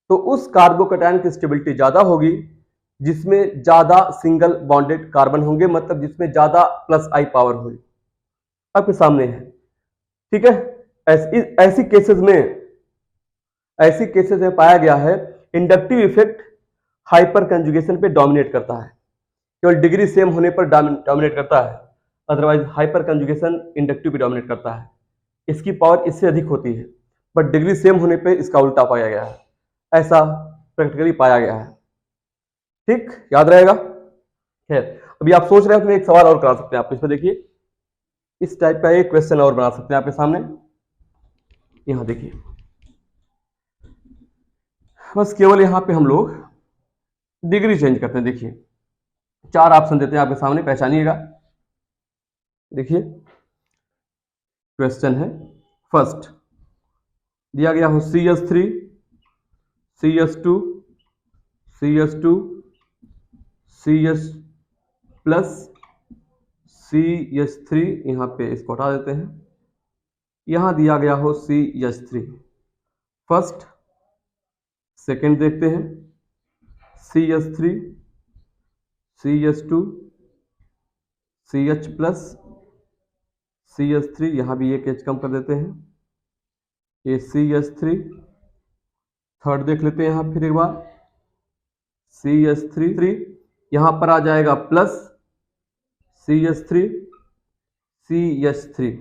Speaker 1: तो उस कार्बोकैटायन की स्टेबिलिटी ज्यादा होगी जिसमें ज्यादा सिंगल बॉन्डेड कार्बन होंगे, मतलब जिसमें ज्यादा प्लस आई पावर होगी। आपके सामने है, ठीक है। ऐसी केसेस में पाया गया है इंडक्टिव इफेक्ट हाइपर कंजुगेशन पे डोमिनेट करता है, केवल डिग्री सेम होने पर डोमिनेट करता है, अदरवाइज हाइपर कंजुगेशन इंडक्टिव पे डोमिनेट करता है। इसकी पावर इससे अधिक होती है, बट डिग्री सेम होने पे इसका उल्टा पाया गया है, ऐसा प्रैक्टिकली पाया गया है। ठीक, याद रहेगा। खैर, अभी आप सोच रहे हो कि एक सवाल और करा सकते हैं आप, इसमें देखिए, इस टाइप का एक क्वेश्चन और बना सकते हैं आपके सामने। यहां देखिए, बस केवल यहां पे हम लोग डिग्री चेंज करते हैं। देखिए 4 ऑप्शन देते हैं आपके सामने, पहचानिएगा। देखिए क्वेश्चन है, फर्स्ट दिया गया हो CH3, CH2, CH2, CH plus CH3, यहां पे इसको हटा देते हैं, यहां दिया गया हो CH3 फर्स्ट, सेकेंड देखते हैं CH3, CH2, CH plus, CH3, यहां भी एक H कम कर देते हैं, ये CH3। थर्ड देख लेते हैं यहां फिर एक बार, CH3, यहां पर आ जाएगा प्लस CH3, CH3।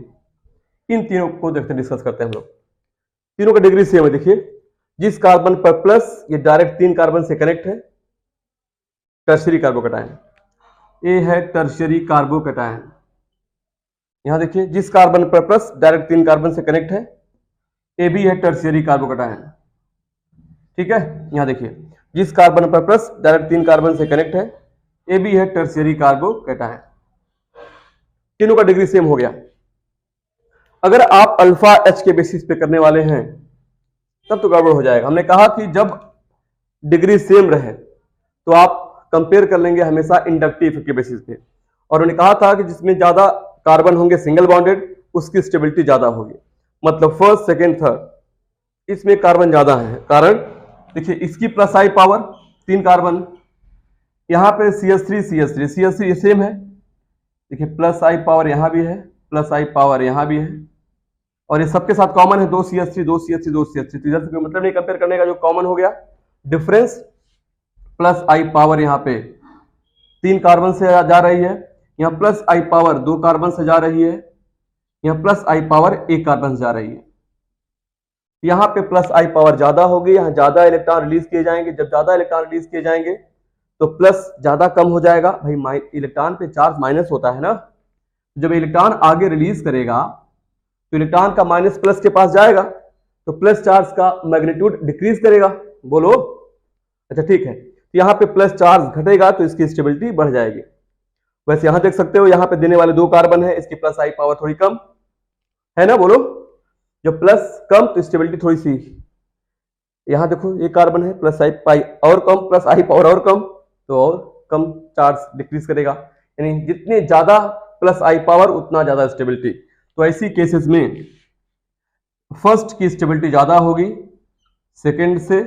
Speaker 1: इन तीनों को देखते हैं, डिस्कस करते हैं हम लोग। तीनों का डिग्री सेम है। देखिए, जिस कार्बन पर प्लस, ये डायरेक्ट 3 कार्बन से कनेक्ट है, टर्शियरी कार्बोकैटायन। ए है टर्शियरी कार्बोकैटायन। यहां देखिए, जिस कार्बन पर प्लस डायरेक्ट 3 कार्बन से कनेक्ट है, ए भी है टर्शियरी कार्बोकैटायन। ठीक है, यहां देखिए, जिस कार्बन पर प्लस डायरेक्ट 3 कार्बन से कनेक्ट है, ए भी है टर्शियरी कार्बोकैटायन। तीनों का डिग्री सेम हो गया। अगर आप अल्फा एच के बेसिस पे करने वाले हैं तब तो गड़बड़ हो जाएगा। हमने कहा कि जब डिग्री सेम रहे तो आप कंपेयर कर लेंगे हमेशा इंडक्टिव के बेसिस पे, और उन्होंने कहा था कि जिसमें ज्यादा कार्बन होंगे सिंगल बॉन्डेड, उसकी स्टेबिलिटी ज्यादा होगी। मतलब फर्स्ट, सेकेंड, थर्ड, इसमें कार्बन ज्यादा है। कारण देखिए, इसकी प्लस आई पावर 3 कार्बन, यहां पे CH3 सेम है। देखिए, प्लस आई पावर यहां भी है, प्लस आई पावर यहां भी है, और ये सबके साथ कॉमन है 2 CH3, 2 CH3, 2 CH3। तो इधर से कोई मतलब नहीं कंपेयर करने का, जो कॉमन हो गया डिफरेंस। प्लस आई पावर यहाँ पे 3 कार्बन से जा रही है, यहाँ प्लस आई पावर 2 कार्बन से जा रही है, यहाँ प्लस आई पावर 1 कार्बन से जा रही है। यहाँ पे प्लस आई पावर ज्यादा होगी, यहाँ ज्यादा इलेक्ट्रॉन रिलीज किए जाएंगे। जब ज्यादा इलेक्ट्रॉन रिलीज किए जाएंगे तो प्लस ज्यादा कम हो जाएगा। भाई इलेक्ट्रॉन पे चार्ज माइनस होता है ना, जब इलेक्ट्रॉन आगे रिलीज करेगा तो इलेक्ट्रॉन का माइनस प्लस के पास जाएगा, तो प्लस चार्ज का मैग्नीट्यूड डिक्रीज करेगा। बोलो, अच्छा ठीक है। यहाँ पे प्लस चार्ज घटेगा तो इसकी स्टेबिलिटी बढ़ जाएगी। वैसे यहां देख सकते हो, यहाँ पे देने वाले 2 कार्बन है, इसकी प्लस आई पावर थोड़ी कम है ना। बोलो, जब प्लस कम तो स्टेबिलिटी थोड़ी सी। यहां देखो, एक कार्बन है, प्लस आई पाई और कम, प्लस आई पावर और कम, तो और कम चार्ज डिक्रीज करेगा। यानी जितने ज्यादा प्लस आई पावर उतना ज्यादा स्टेबिलिटी। तो ऐसी केसेस में फर्स्ट की स्टेबिलिटी ज्यादा होगी सेकंड से,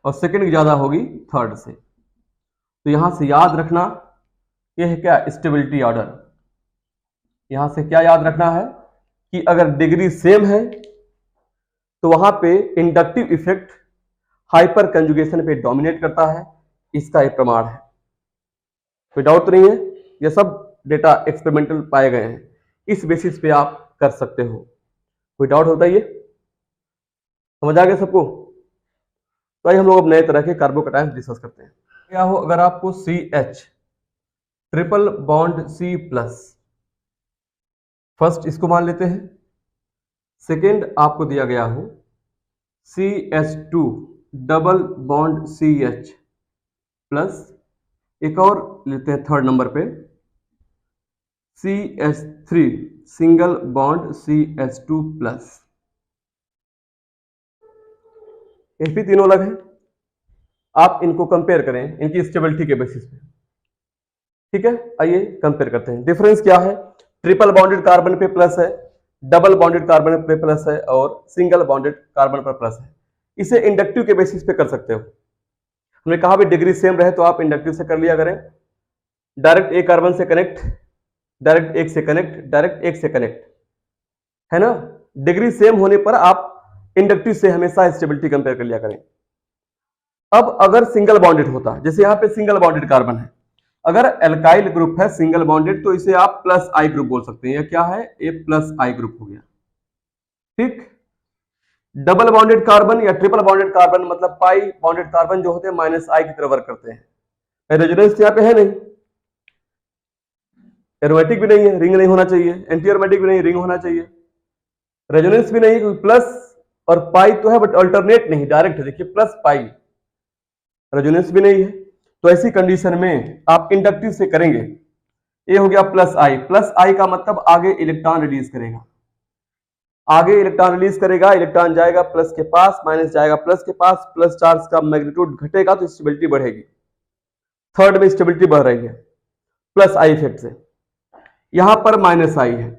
Speaker 1: और सेकंड की ज्यादा होगी थर्ड से। तो यहां से याद रखना, यह है क्या, स्टेबिलिटी ऑर्डर। यहां से क्या याद रखना है कि अगर डिग्री सेम है तो वहां पे इंडक्टिव इफेक्ट हाइपर कंजुगेशन पे डोमिनेट करता है। इसका एक प्रमाण है, कोई डाउट तो नहीं है। ये सब डेटा एक्सपेरिमेंटल पाए गए हैं, इस बेसिस पे आप कर सकते हो। कोई डाउट होता है, ये समझ आ गया सबको? तो आइए हम लोग अब नए तरह के कार्बोकैटायन डिस्कस करते हैं। क्या हो अगर आपको CH triple bond C plus, first इसको मान लेते हैं। सेकेंड आपको दिया गया हो CH2 double bond CH plus, एक और लेते हैं थर्ड नंबर पे CH3 single bond CH2 plus. ये भी तीनों अलग हैं, आप इनको कंपेयर करें इनकी स्टेबिलिटी के बेसिस पे। ठीक है, आइए कंपेयर करते हैं। डिफरेंस क्या है? ट्रिपल बॉन्डेड कार्बन पे प्लस है, डबल बॉन्डेड कार्बन पे प्लस है, और सिंगल बॉन्डेड कार्बन पर प्लस है। इसे इंडक्टिव के बेसिस पे कर सकते हो। हमने कहा भी डिग्री सेम रहे तो आप इंडक्टिव से कर लिया करें। डायरेक्ट एक कार्बन से कनेक्ट, डायरेक्ट एक से कनेक्ट, डायरेक्ट एक से कनेक्ट, है ना। डिग्री सेम होने पर आप इंडक्टिव से हमेशा स्टेबिलिटी कंपेयर कर लिया करें। अब अगर सिंगल बॉन्डेड होता, जैसे यहां पे सिंगल बॉन्डेड कार्बन है, अगर एल्काइल ग्रुप है सिंगल बॉन्डेड, तो इसे आप प्लस आई ग्रुप बोल सकते हैं। यह क्या है? ए प्लस आई ग्रुप हो गया। ठीक, डबल बॉन्डेड कार्बन या ट्रिपल बॉन्डेड कार्बन, मतलब पाई बॉन्डेड कार्बन जो होते हैं माइनस आई की तरह वर्क करते हैं। रेजोनेंस यहाँ पे है नहीं, एरोमेटिक भी नहीं है, रिंग नहीं होना चाहिए, एंटी एरोमेटिक भी नहीं, रिंग होना चाहिए, रेजोनेंस भी नहीं, प्लस और पाई तो है बट अल्टरनेट नहीं, डायरेक्ट है। देखिए प्लस पाई, रेजोनेंस भी नहीं है। तो ऐसी कंडीशन में आप इंडक्टिव से करेंगे। ये हो गया प्लस आई। प्लस आई का मतलब आगे इलेक्ट्रॉन रिलीज करेगा, आगे इलेक्ट्रॉन रिलीज करेगा, इलेक्ट्रॉन जाएगा प्लस के पास, माइनस जाएगा प्लस के पास, प्लस चार्ज का मैग्नीट्यूड घटेगा तो स्टेबिलिटी बढ़ेगी। थर्ड में स्टेबिलिटी बढ़ रही है प्लस आई इफेक्ट से। यहां पर माइनस आई है,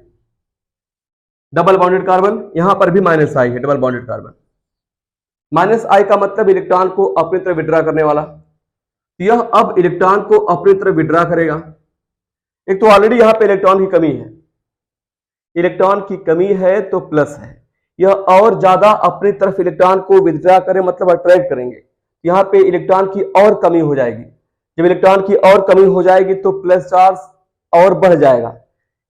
Speaker 1: डबल बॉन्डेड कार्बन, यहां पर भी माइनस आई है, डबल बॉन्डेड कार्बन। माइनस आई का मतलब इलेक्ट्रॉन को अपनी तरफ विड्रा करने वाला। यह अब इलेक्ट्रॉन को अपनी तरफ विड्रा करेगा। एक तो ऑलरेडी यहां पे इलेक्ट्रॉन की कमी है, इलेक्ट्रॉन की कमी है तो प्लस है, यह और ज्यादा अपनी तरफ इलेक्ट्रॉन को विड्रा करे मतलब अट्रैक्ट करेंगे। यहां पे इलेक्ट्रॉन की और कमी हो जाएगी। जब इलेक्ट्रॉन की और कमी हो जाएगी तो प्लस चार्ज और बढ़ जाएगा।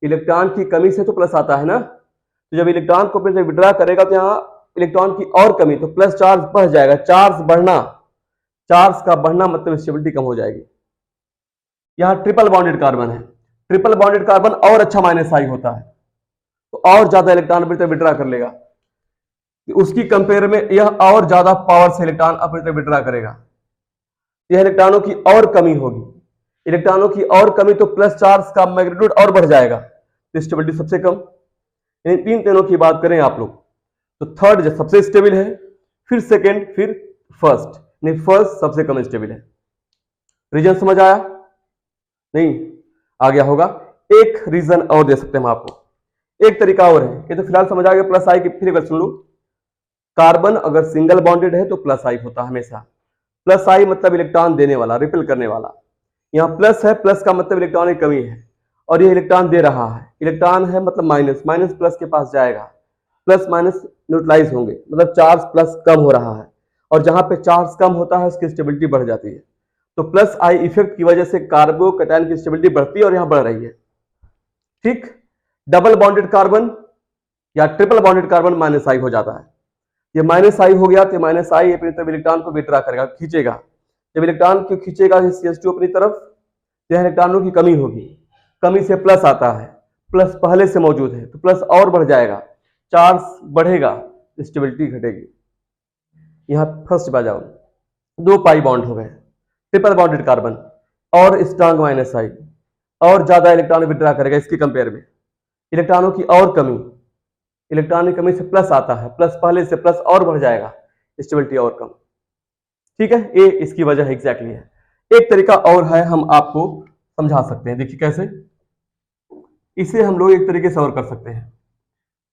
Speaker 1: इलेक्ट्रॉन की कमी से तो प्लस आता है ना, तो जब इलेक्ट्रॉन को अपनी तरफ विड्रा करेगा तो यहाँ इलेक्ट्रॉन की और कमी, तो प्लस चार्ज बढ़ जाएगा। चार्ज बढ़ना, चार्ज का बढ़ना मतलब स्टेबिलिटी कम हो जाएगी। यहां ट्रिपल बॉन्डेड कार्बन है, ट्रिपल बॉन्डेड कार्बन और अच्छा माइनस आई होता है, तो और ज्यादा इलेक्ट्रॉन अपनी तरफ विड्रा कर लेगा। उसकी कंपेयर में यह और ज्यादा पावर से इलेक्ट्रॉन अपनी तरफ विड्रा करेगा। यह इलेक्ट्रॉनों की और कमी होगी, इलेक्ट्रॉनों की और कमी तो प्लस चार्ज का मैग्नीट्यूड और बढ़ जाएगा, तो स्टेबिलिटी सबसे कम। इन तीन तीनों की बात करें आप लोग तो थर्ड जो सबसे स्टेबल है, फिर सेकेंड, फिर फर्स्ट, नहीं फर्स्ट सबसे कम स्टेबल है। रीजन समझ आया? नहीं आ गया होगा। एक रीजन और दे सकते हैं हम आपको, एक तरीका और है। ये तो फिलहाल समझ आ गया प्लस आई की, फिर एक बार सुन लो। कार्बन अगर सिंगल बॉन्डेड है तो प्लस आई होता है हमेशा। प्लस आई मतलब इलेक्ट्रॉन देने वाला, रिपेल करने वाला। यहाँ प्लस है, प्लस का मतलब इलेक्ट्रॉन की कमी है और ये इलेक्ट्रॉन दे रहा है। इलेक्ट्रॉन है मतलब माइनस, माइनस प्लस के पास जाएगा, प्लस माइनस न्यूट्रलाइज होंगे, मतलब चार्ज प्लस कम हो रहा है, और जहां पे चार्ज कम होता है उसकी स्टेबिलिटी बढ़ जाती है। तो प्लस आई इफेक्ट की वजह से कार्बोकैटायन की स्टेबिलिटी बढ़ती है और यहां बढ़ रही है। ठीक, डबल बॉन्डेड कार्बन या ट्रिपल बॉन्डेड कार्बन माइनस आई हो जाता है। ये माइनस आई हो गया तो माइनस आई अपनी तरफ इलेक्ट्रॉन को विड्रा करेगा, खींचेगा। जब इलेक्ट्रॉन को खींचेगा CH2 अपनी तरफ, तो इलेक्ट्रॉनों की कमी होगी, कमी से प्लस आता है, प्लस पहले से मौजूद है तो प्लस और बढ़ जाएगा, चार्ज बढ़ेगा, स्टेबिलिटी घटेगी। यहां फर्स्ट पे जाओ, दो पाई बॉन्ड हो गए, ट्रिपल बॉन्डेड कार्बन और स्ट्रांग माइनस आई, और ज्यादा इलेक्ट्रॉन विड्रा करेगा इसकी कंपेयर में। इलेक्ट्रॉनों की और कमी, इलेक्ट्रॉन की कमी से प्लस आता है, प्लस पहले से प्लस और बढ़ जाएगा, स्टेबिलिटी और कम। ठीक है, ये इसकी वजह एग्जैक्टली है। एक तरीका और है, हम आपको समझा सकते हैं, देखिए कैसे। इसे हम लोग एक तरीके से और कर सकते हैं।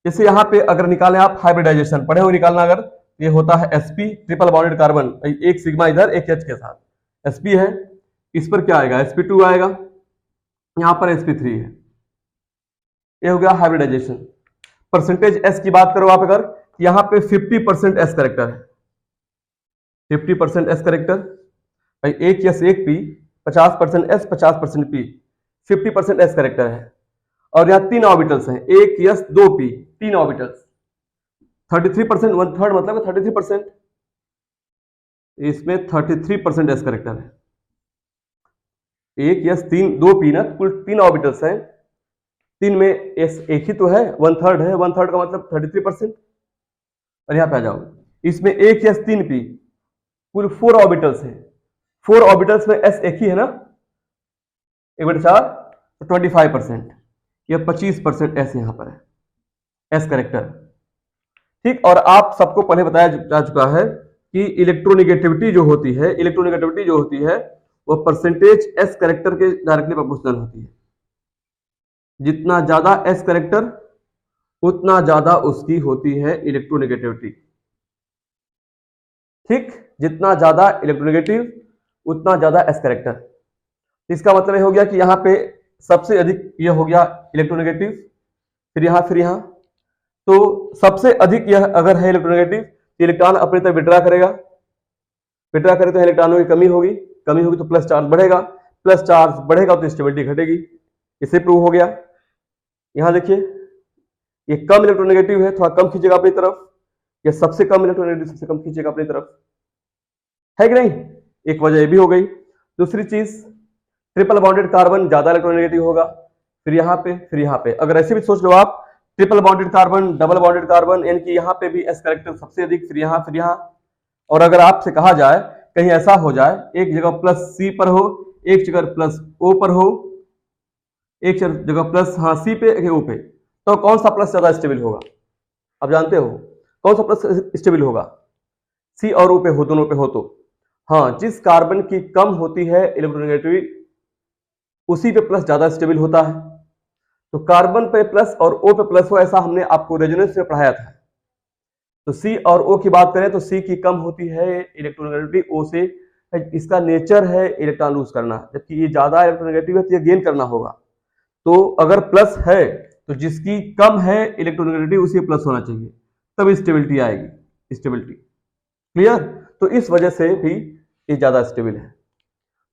Speaker 1: जैसे यहाँ पे अगर निकालें आप हाइब्रिडाइजेशन पढ़े हो निकालना, अगर ये होता है sp ट्रिपल बॉन्डेड कार्बन, एक सिग्मा इधर एक H के साथ, sp है, इस पर क्या आएगा sp2 आएगा, यहां पर sp3 है। ये हो गया हाइब्रिडाइजेशन। परसेंटेज s की बात करो आप अगर, यहां पे 50% s करेक्टर है, 50% s करेक्टर, भाई एक यस एक p, 50% s 50% p, 50% s character है। और यहाँ तीन ऑर्बिटल्स हैं, एक यस दो p, तीन ऑर्बिटल्स, 33%, वन थर्ड मतलब 33%, इसमें 33% एस करेक्टर है। एक यस तीन दो पी ना, कुल तीन ऑर्बिटल्स हैं, तीन में एस एक ही तो है, वन थर्ड है, वन थर्ड का मतलब 33%। और यहाँ पे आ जाओ, इसमें एक यस तीन पी, कुल फोर ऑर्बिटल्स हैं, फोर ऑर्बिटल्स में एस एक ही है ना, एक बटे चार, तो 25%, यह 25% एस यहाँ पर है, एस करेक्टर। ठीक, और आप सबको पहले बताया जा चुका है कि इलेक्ट्रोनिगेटिविटी जो होती है, इलेक्ट्रोनिगेटिविटी जो होती है वो परसेंटेज एस करेक्टर के डायरेक्टली प्रोपोर्शनल होती है। जितना ज्यादा एस करेक्टर उतना ज्यादा उसकी होती है इलेक्ट्रोनिगेटिविटी। ठीक, जितना ज्यादा इलेक्ट्रोनिगेटिव उतना ज्यादा एस करेक्टर। इसका मतलब ये हो गया कि यहाँ पे सबसे अधिक यह हो गया इलेक्ट्रोनिगेटिव, फिर यहाँ, तो सबसे अधिक यह अगर है इलेक्ट्रोनेगेटिव, इलेक्ट्रॉन अपनी तरफ विड्रा करेगा, विड्रा करे तो इलेक्ट्रॉनों की कमी होगी, कमी होगी तो प्लस चार्ज बढ़ेगा, प्लस चार्ज बढ़ेगा तो स्टेबिलिटी घटेगी। इसे प्रूव हो गया। यहां देखिए ये कम इलेक्ट्रोनेगेटिव है, थोड़ा कम खींचेगा अपनी तरफ, ये सबसे कम इलेक्ट्रोनेगेटिव सबसे कम खींचेगा अपनी तरफ, है कि नहीं? एक वजह ये भी हो गई। दूसरी चीज, ट्रिपल बॉन्डेड कार्बन ज्यादा इलेक्ट्रोनेगेटिव होगा, फिर यहाँ पे, अगर ऐसे भी सोच लो आप, triple bonded carbon, double bonded carbon, यानी कि यहाँ पे भी एस करेक्टर सबसे अधिक, फिर यहाँ। और अगर आपसे कहा जाए कहीं ऐसा हो जाए एक जगह प्लस सी पर हो, एक जगह प्लस ओ पर हो, एक जगह प्लस हाँ सी पे एक ओ पे, तो कौन सा प्लस ज्यादा स्टेबल होगा? आप जानते हो कौन सा प्लस स्टेबल होगा? सी और ओ पे हो, दोनों पे हो तो हाँ, जिस कार्बन की कम होती है इलेक्ट्रोनेगेटिविटी उसी पे प्लस ज्यादा स्टेबल होता है। तो कार्बन पे प्लस और ओ पे प्लस हो, ऐसा हमने आपको रेजोनेंस में पढ़ाया था। तो सी और ओ की बात करें तो सी की कम होती है इलेक्ट्रोनेगेटिविटी ओ से, इसका नेचर है इलेक्ट्रॉन लूज करना, जबकि ये ज्यादा इलेक्ट्रोनेगेटिव है तो ये गेन करना होगा। तो अगर प्लस है तो जिसकी कम है इलेक्ट्रोनेगेटिविटी उसी प्लस होना चाहिए, तब स्टेबिलिटी आएगी, स्टेबिलिटी। क्लियर? तो इस वजह से भी ये ज्यादा स्टेबल है।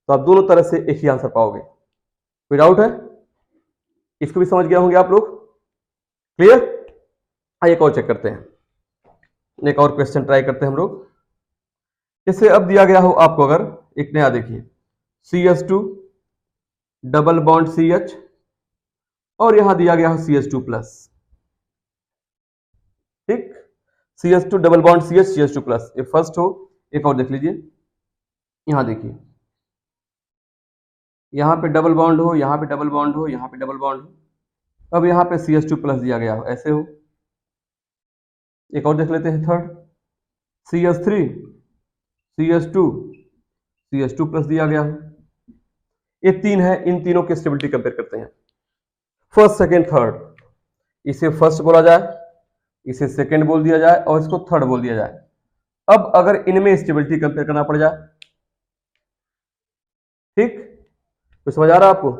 Speaker 1: तो आप दोनों तरह से एक ही आंसर पाओगे। कोई डाउट है? इसको भी समझ गए होंगे आप लोग। क्लियर? आइए एक और चेक करते हैं, एक और क्वेश्चन ट्राई करते हैं हम लोग। जैसे अब दिया गया हो आपको, अगर एक नया देखिए, CH2 डबल बॉन्ड CH और यहां दिया गया हो CH2 प्लस, ठीक, CH2 double bond CH CH2 plus, ये फर्स्ट हो। एक और देख लीजिए, यहां देखिए, यहां पे डबल बॉन्ड हो, यहां पे डबल बॉन्ड हो, यहां पे डबल बॉन्ड हो, अब यहां पे CH2 प्लस दिया गया हो, ऐसे हो। एक और देख लेते हैं, third, CH3 CH2 CH2 plus दिया गया हो। ये तीन है, इन तीनों की स्टेबिलिटी कंपेयर करते हैं, फर्स्ट सेकेंड थर्ड। इसे फर्स्ट बोला जाए, इसे सेकेंड बोल दिया जाए और इसको थर्ड बोल दिया जाए। अब अगर इनमें स्टेबिलिटी कंपेयर करना पड़ जाए, ठीक, तो समझ आ रहा है आपको?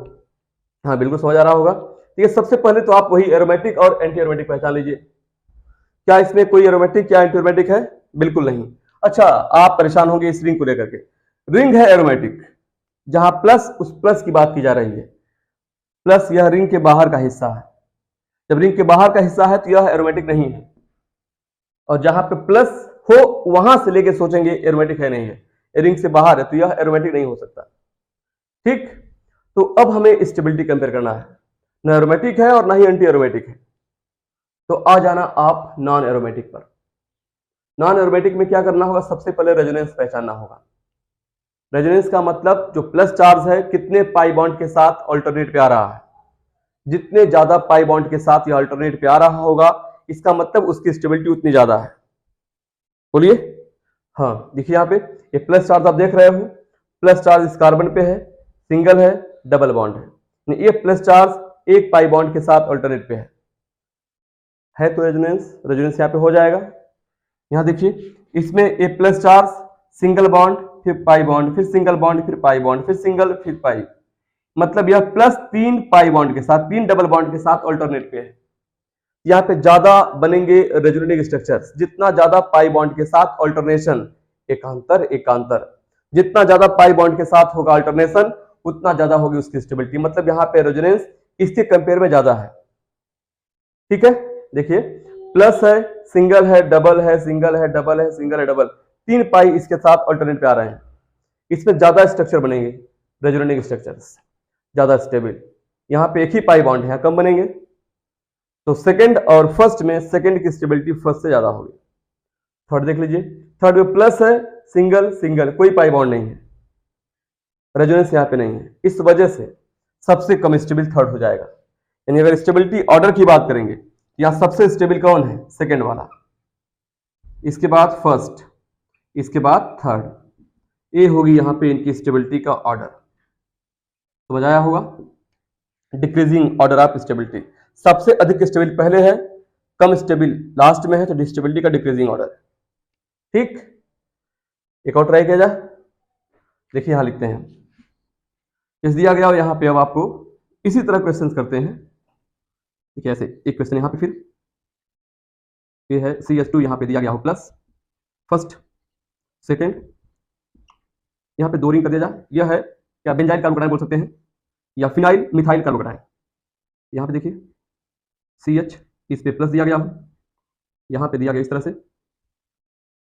Speaker 1: हाँ बिल्कुल समझ आ रहा होगा। ठीक है, सबसे पहले तो आप वही एरोमेटिक और एंटी एरोमेटिक पहचान लीजिए। क्या इसमें कोई एरोमेटिक क्या एंटी एरोमेटिक है? बिल्कुल नहीं। अच्छा, आप परेशान होंगे इस रिंग को लेकर के। रिंग है एरोमेटिक, जहां प्लस, उस प्लस की बात की जा रही है। प्लस यह रिंग के बाहर का हिस्सा है, जब रिंग के बाहर का हिस्सा है तो यह एरोमेटिक नहीं है, और जहां पे प्लस हो वहां से लेके सोचेंगे एरोमेटिक है नहीं है, रिंग से बाहर है तो यह एरोमेटिक नहीं हो सकता। ठीक, तो अब हमें स्टेबिलिटी कंपेयर करना है, ना एरोमेटिक है और ना ही एंटी एरोमेटिक है। तो आ जाना आप नॉन एरोमेटिक पर। नॉन एरोमेटिक में क्या करना होगा? सबसे पहले रेजोनेंस पहचानना होगा। रेजोनेंस का मतलब जो प्लस चार्ज है कितने पाई बॉन्ड के साथ अल्टरनेट पे आ रहा है। जितने ज्यादा पाई बॉन्ड के साथ यह अल्टरनेट पे आ रहा होगा, इसका मतलब उसकी स्टेबिलिटी उतनी ज्यादा है। बोलिए। हाँ देखिए यहाँ पे ये प्लस चार्ज आप देख रहे हो, प्लस चार्ज इस कार्बन पे है, सिंगल है, डबल बॉन्ड है। ये प्लस चार्ज एक पाई बॉन्ड के साथ अल्टरनेट पे है तो रेजोनेंस, रेजोनेंस यहाँ पे हो जाएगा। यहाँ देखिए, इसमें ए प्लस चार्ज, सिंगल बॉन्ड, फिर पाई बॉन्ड, फिर सिंगल बॉन्ड, फिर पाई बॉन्ड, फिर सिंगल, फिर पाई, मतलब यह प्लस 3 पाई बॉन्ड के साथ, 3 डबल बॉन्ड के साथ अल्टरनेट पे है। यहाँ पे ज्यादा बनेंगे रेजोनेटिंग स्ट्रक्चर्स, जितना ज्यादा पाई बॉन्ड के साथ अल्टरनेशन, एकांतर एकांतर, जितना ज्यादा पाई बॉन्ड के साथ होगा अल्टरनेशन उतना ज्यादा होगी उसकी स्टेबिलिटी, मतलब यहाँ पे रेजोनेंस इसके कंपेयर में ज्यादा है। ठीक है, देखिए प्लस है, सिंगल है, डबल है, सिंगल है, डबल है, सिंगल है, डबल, 3 पाई इसके साथ अल्टरनेट पे आ रहे हैं, इसमें ज्यादा स्ट्रक्चर बनेंगे, रेजोनेटिंग स्ट्रक्चर्स ज्यादा स्टेबल। यहाँ पे एक ही पाई बॉन्ड है, यहाँ कम बनेंगे। तो सेकंड और फर्स्ट में सेकंड की स्टेबिलिटी फर्स्ट से ज्यादा होगी। थर्ड देख लीजिए, थर्ड में प्लस है, सिंगल सिंगल, कोई पाई बॉन्ड नहीं है, रेजोनेंस यहाँ पे नहीं है, इस वजह से सबसे कम स्टेबल थर्ड हो जाएगा। यानी अगर स्टेबिलिटी ऑर्डर की बात करेंगे, यहाँ सबसे स्टेबल कौन है? सेकंड वाला, इसके बाद फर्स्ट, इसके बाद थर्ड, ये होगी यहाँ पे इनकी स्टेबिलिटी का ऑर्डर। समझ आया होगा? डिक्रीजिंग ऑर्डर ऑफ स्टेबिलिटी, सबसे अधिक स्टेबल पहले है, कम स्टेबल लास्ट में है, तो स्टेबिलिटी का डिक्रीजिंग ऑर्डर। ठीक, एक और ट्राई किया जाए। देखिए यहां लिखते हैं, इस दिया गया, यहां पे अब आपको इसी तरह क्वेश्चंस करते हैं। ठीक है, ऐसे एक क्वेश्चन यहां पे, फिर ये है CH2, यहां पे दिया गया हो प्लस, फर्स्ट सेकंड, यहां पे 2 रिंग कर दिया जाए, यह है क्या बेंजाइल कार्बोकेटायन बोल सकते हैं, या फिनाइल मिथाइल कार्बोकेटायन। यहां पे देखिए CH, इस पे प्लस दिया गया हो, यहां पे दिया गया इस तरह से,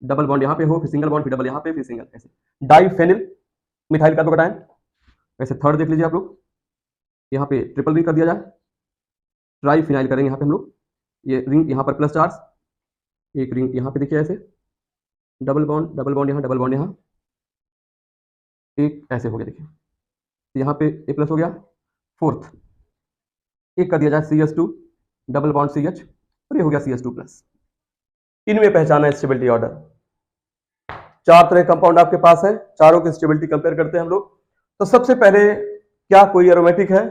Speaker 1: डबल बॉन्ड यहां पे हो, फिर सिंगल बॉन्ड, फिर डबल यहां पे, फिर सिंगल, ऐसे डाइफेनिल मिथाइल कार्बोकेटायन। वैसे थर्ड देख लीजिए आप लोग, यहाँ पे ट्रिपल रिंग कर दिया जाए, ट्राई फिनाइल करेंगे यहाँ पे हम लोग, ये रिंग यहाँ पर प्लस चार्ज, एक रिंग यहाँ पे देखिए ऐसे, डबल बॉन्ड यहाँ, डबल बॉन्ड यहाँ, एक ऐसे हो गया। देखिए यहाँ पे ए प्लस हो गया, फोर्थ एक कर दिया जाए CH2 डबल बॉन्ड CH, और ये हो गया CH2 प्लस। इनमें पहचाना है स्टेबिलिटी ऑर्डर। 4 तरह कंपाउंड आपके पास है, चारों की स्टेबिलिटी कंपेयर करते हैं हम लोग। तो सबसे पहले, क्या कोई एरोमेटिक है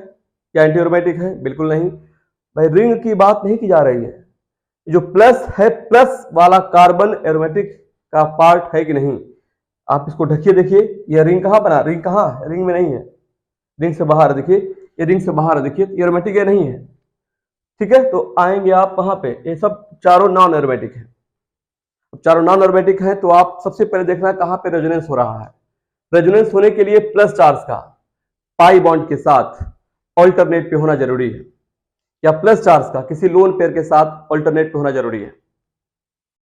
Speaker 1: या एंटी एरोमेटिक है? बिल्कुल नहीं भाई, रिंग की बात नहीं की जा रही है, जो प्लस है, प्लस वाला कार्बन एरोमेटिक का पार्ट है कि नहीं, आप इसको ढकिए। देखिए ये रिंग कहाँ बना, रिंग कहाँ है, रिंग में नहीं है, रिंग से बाहर है। देखिए ये रिंग से बाहर है, देखिए एरोमेटिक ये नहीं है। ठीक है, तो आएंगे आप वहां पे, ये सब चारों नॉन एरोमेटिक है। चारों नॉन एरोमेटिक है तो आप सबसे पहले देखना है कहां पे रेजोनेंस हो रहा है। रेजोनेंस होने के लिए प्लस चार्ज का पाई बॉन्ड के साथ ऑल्टरनेट पे होना जरूरी है, या प्लस चार्ज का किसी लोन पेयर के साथ ऑल्टरनेट पे होना जरूरी है।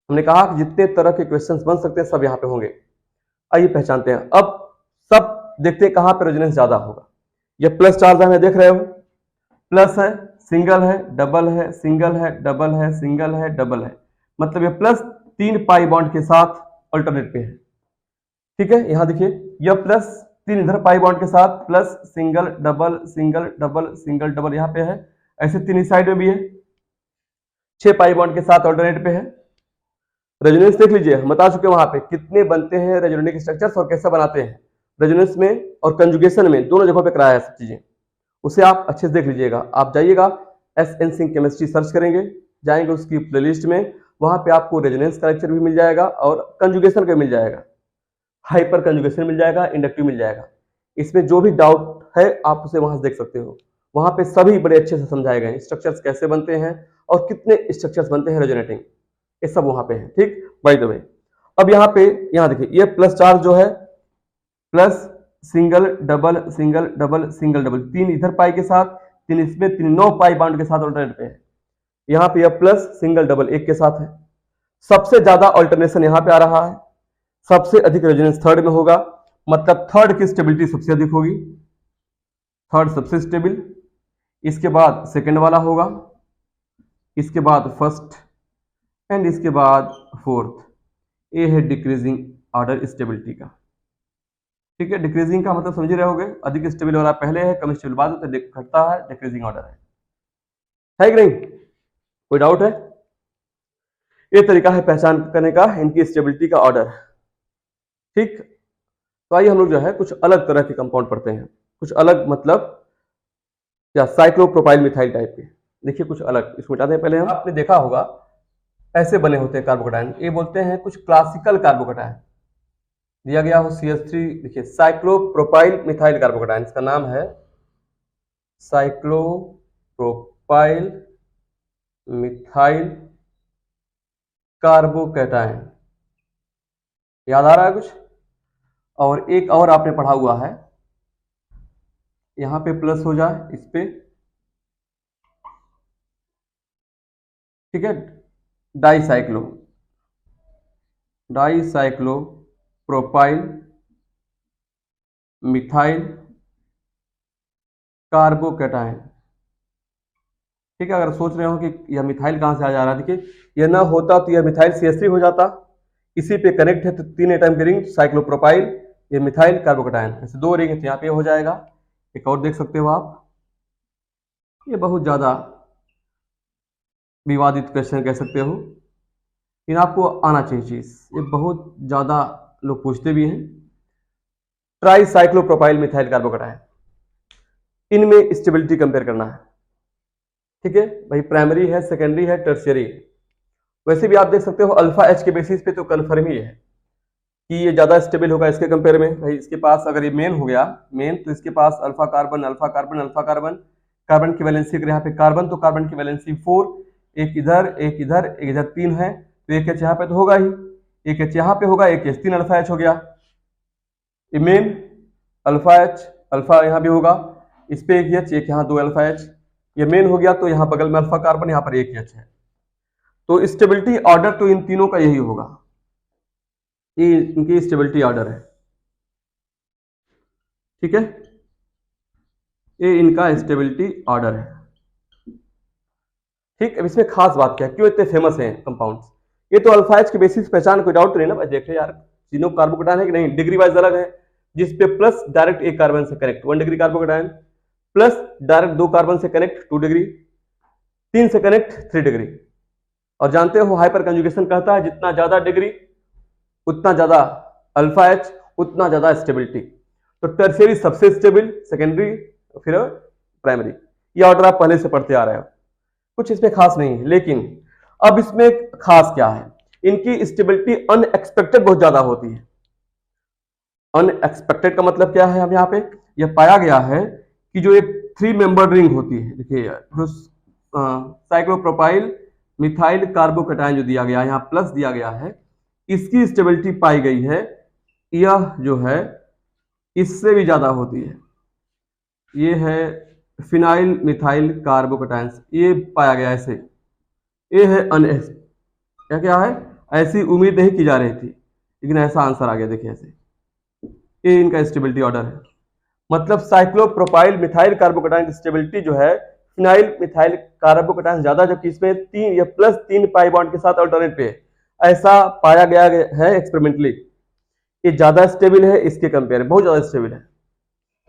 Speaker 1: हमने कहा कि जितने तरह के क्वेश्चंस बन सकते हैं सब यहाँ पे होंगे। आइए पहचानते हैं अब, सब देखते हैं कहां पे रेजोनेंस ज्यादा होगा। ये प्लस चार्ज है, देख रहे हो, प्लस है, सिंगल है, डबल है, सिंगल है, डबल है, सिंगल है, डबल है, मतलब ये प्लस 3 पाई बॉन्ड के साथ अल्टरनेट पे है। ठीक है, यहां देखिए यह प्लस 3 इधर पाई बॉन्ड के साथ, plus single double single double single double यहां पे है, ऐसे 3 इस साइड में भी है, 6 पाई बॉन्ड के साथ अल्टरनेट पे है। रेजोनेंस देख लीजिए, हम बता चुके वहां पे कितने बनते हैं रेजोनेटिक स्ट्रक्चर्स और कैसे बनाते हैं। रेजोनेंस में और कंजुगेशन में दोनों जगहों पे कराया है सब चीजें, उसे आप अच्छे से देख लीजिएगा। आप जाइएगा SN सिंह केमिस्ट्री सर्च करेंगे, जाएंगे उसकी प्लेलिस्ट में, वहां पे आपको रेजोनेंस का लेक्चर भी मिल जाएगा और कंजुगेशन का मिल जाएगा, हाइपर कंजुगेशन मिल जाएगा, इंडक्टिव मिल जाएगा। इसमें जो भी डाउट है आप उसे वहां से देख सकते हो, वहां पे सभी बड़े अच्छे से समझाए गए स्ट्रक्चर्स कैसे बनते हैं और कितने स्ट्रक्चर्स बनते हैं रेजोनेटिंग, ये सब वहां पे है। ठीक, बाय द वे अब यहाँ पे, यहाँ देखिए ये प्लस चार्ज जो है, plus single double single double single double, 3 इधर पाई के साथ, 3 इसमें, 3 9 पाई बाउंड के साथ अल्टरनेट पे है। यहाँ पे यह प्लस सिंगल डबल एक के साथ है। सबसे ज्यादा अल्टरनेशन यहाँ पे आ रहा है, सबसे अधिक रेजोनेंस थर्ड में होगा, मतलब थर्ड की स्टेबिलिटी सबसे अधिक होगी, थर्ड सबसे स्टेबल, इसके बाद सेकंड वाला होगा, इसके बाद फर्स्ट एंड इसके बाद फोर्थ। ये है डिक्रीजिंग ऑर्डर स्टेबिलिटी का। ठीक है, डिक्रीजिंग का मतलब समझ रहे होगे, अधिक स्टेबल वाला पहले है, कम स्टेबल बाद में, तो घटता है, डिक्रीजिंग ऑर्डर है कि नहीं, कोई डाउट है? ये तरीका है पहचान करने का इनकी स्टेबिलिटी का ऑर्डर। ठीक, तो आइए हम लोग जो है कुछ अलग तरह के कंपाउंड पढ़ते हैं, कुछ अलग मतलब क्या, साइक्लोप्रोपाइल मिथाइल टाइप के। देखिए कुछ अलग, इसको बताते हैं पहले हम। आपने देखा होगा ऐसे बने होते हैं कार्बोकेटायन, ये बोलते हैं कुछ क्लासिकल कार्बोकेटायन, दिया गया हो CH3, देखिए साइक्लोप्रोपाइल मिथाइल कार्बोकेटायन, इसका नाम है साइक्लोप्रोपाइल मिथाइल कार्बोकेटायन। याद आ रहा है कुछ? और एक और आपने पढ़ा हुआ है, यहां पे प्लस हो जाए इस पे, ठीक है, डाईसाइक्लो प्रोपाइल मिथाइल कार्बोकेटायन। ठीक है, अगर सोच रहे हो कि यह मिथाइल कहां से आ जा रहा है, देखिए यह ना होता तो यह मिथाइल CH3 हो जाता, इसी पे कनेक्ट है तो 3 एटम की रिंग साइक्लोप्रोपाइल, ये मिथाइल कार्बोकेटायन, ऐसे 2 रिंग है तो यहाँ पे हो जाएगा। एक और देख सकते हो आप, ये बहुत ज्यादा विवादित क्वेश्चन कह सकते हो, इन आपको आना चाहिए चीज, ये बहुत ज्यादा लोग पूछते भी हैं। ट्राईसाइक्लोप्रोपाइल मिथाइल कार्बोकेटायन, इनमें स्टेबिलिटी कंपेयर करना है। ठीक है भाई, प्राइमरी है, सेकेंडरी है, टर्शियरी है। वैसे भी आप देख सकते हो अल्फा H के बेसिस पे तो कन्फर्म ही है कि ये ज्यादा स्टेबल होगा इसके कंपेयर में। भाई इसके पास अगर ये मेन हो गया, मेन, तो इसके पास alpha carbon alpha carbon alpha carbon, carbon की वैलेंसी अगर यहाँ पे कार्बन तो कार्बन की वैलेंसी 4, एक इधर एक इधर एक इधर 3 है, तो एक H यहाँ पे तो होगा ही, एक H यहाँ पे होगा, एक H, 3 अल्फा H हो गया। ये मेन अल्फा H, अल्फा यहाँ भी होगा, इस पे एक H, एक यहाँ 2 अल्फा H, ये मेन हो गया, तो यहाँ बगल में अल्फा कार्बन, यहाँ पर एक H है। तो स्टेबिलिटी ऑर्डर तो इन तीनों का यही होगा, ये इनकी स्टेबिलिटी ऑर्डर है। ठीक है, ये इनका स्टेबिलिटी ऑर्डर है। ठीक, अब इसमें खास बात क्या है, क्यों इतने फेमस हैं कंपाउंड्स? ये तो अल्फा H के बेसिस पहचान, कोई डाउट नहीं ना भाई, देख रहे यार तीनों कार्बोकेटायन है कि नहीं, डिग्री वाइज अलग है, जिस पे प्लस डायरेक्ट एक कार्बन से connect 1 degree carbocation, plus direct 2 carbon से कनेक्ट 2 डिग्री, 3 से कनेक्ट 3 डिग्री। और जानते हो हाइपर कंजुगेशन कहता है जितना ज्यादा डिग्री उतना ज्यादा अल्फा H, उतना ज्यादा स्टेबिलिटी। तो टर्शियरी सबसे स्टेबल, सेकेंडरी, फिर प्राइमरी। ये ऑर्डर आप पहले से पढ़ते आ रहे हो, कुछ इसमें खास नहीं है। लेकिन अब इसमें खास क्या है, इनकी स्टेबिलिटी अनएक्सपेक्टेड बहुत ज्यादा होती है। अनएक्सपेक्टेड का मतलब क्या है, हम यहाँ पे यह पाया गया है कि जो एक 3 मेंबर रिंग होती है, देखिए जो साइक्लोप्रोपाइल मिथाइल कार्बोकेटाइन जो दिया गया है, यहाँ प्लस दिया गया है, इसकी स्टेबिलिटी पाई गई है, यह जो है इससे भी ज्यादा होती है। ये है फिनाइल मिथाइल कार्बोकेटाइंस, ये पाया गया ऐसे। ये है क्या क्या है, ऐसी उम्मीद नहीं की जा रही थी लेकिन ऐसा आंसर आ गया, देखिए ऐसे। ये इनका स्टेबिलिटी ऑर्डर है, मतलब साइक्लोप्रोपाइल मिथाइल कार्बोकेटाइन की स्टेबिलिटी जो है फिनाइल मिथाइल कार्बोकेटाइन ज्यादा, जबकि इसमें 3 या +3 पाई बॉन्ड के साथ अल्टरनेट पे ऐसा पाया गया है एक्सपेरिमेंटली। ये ज्यादा स्टेबल है इसके कंपेयर, बहुत ज्यादा स्टेबल है।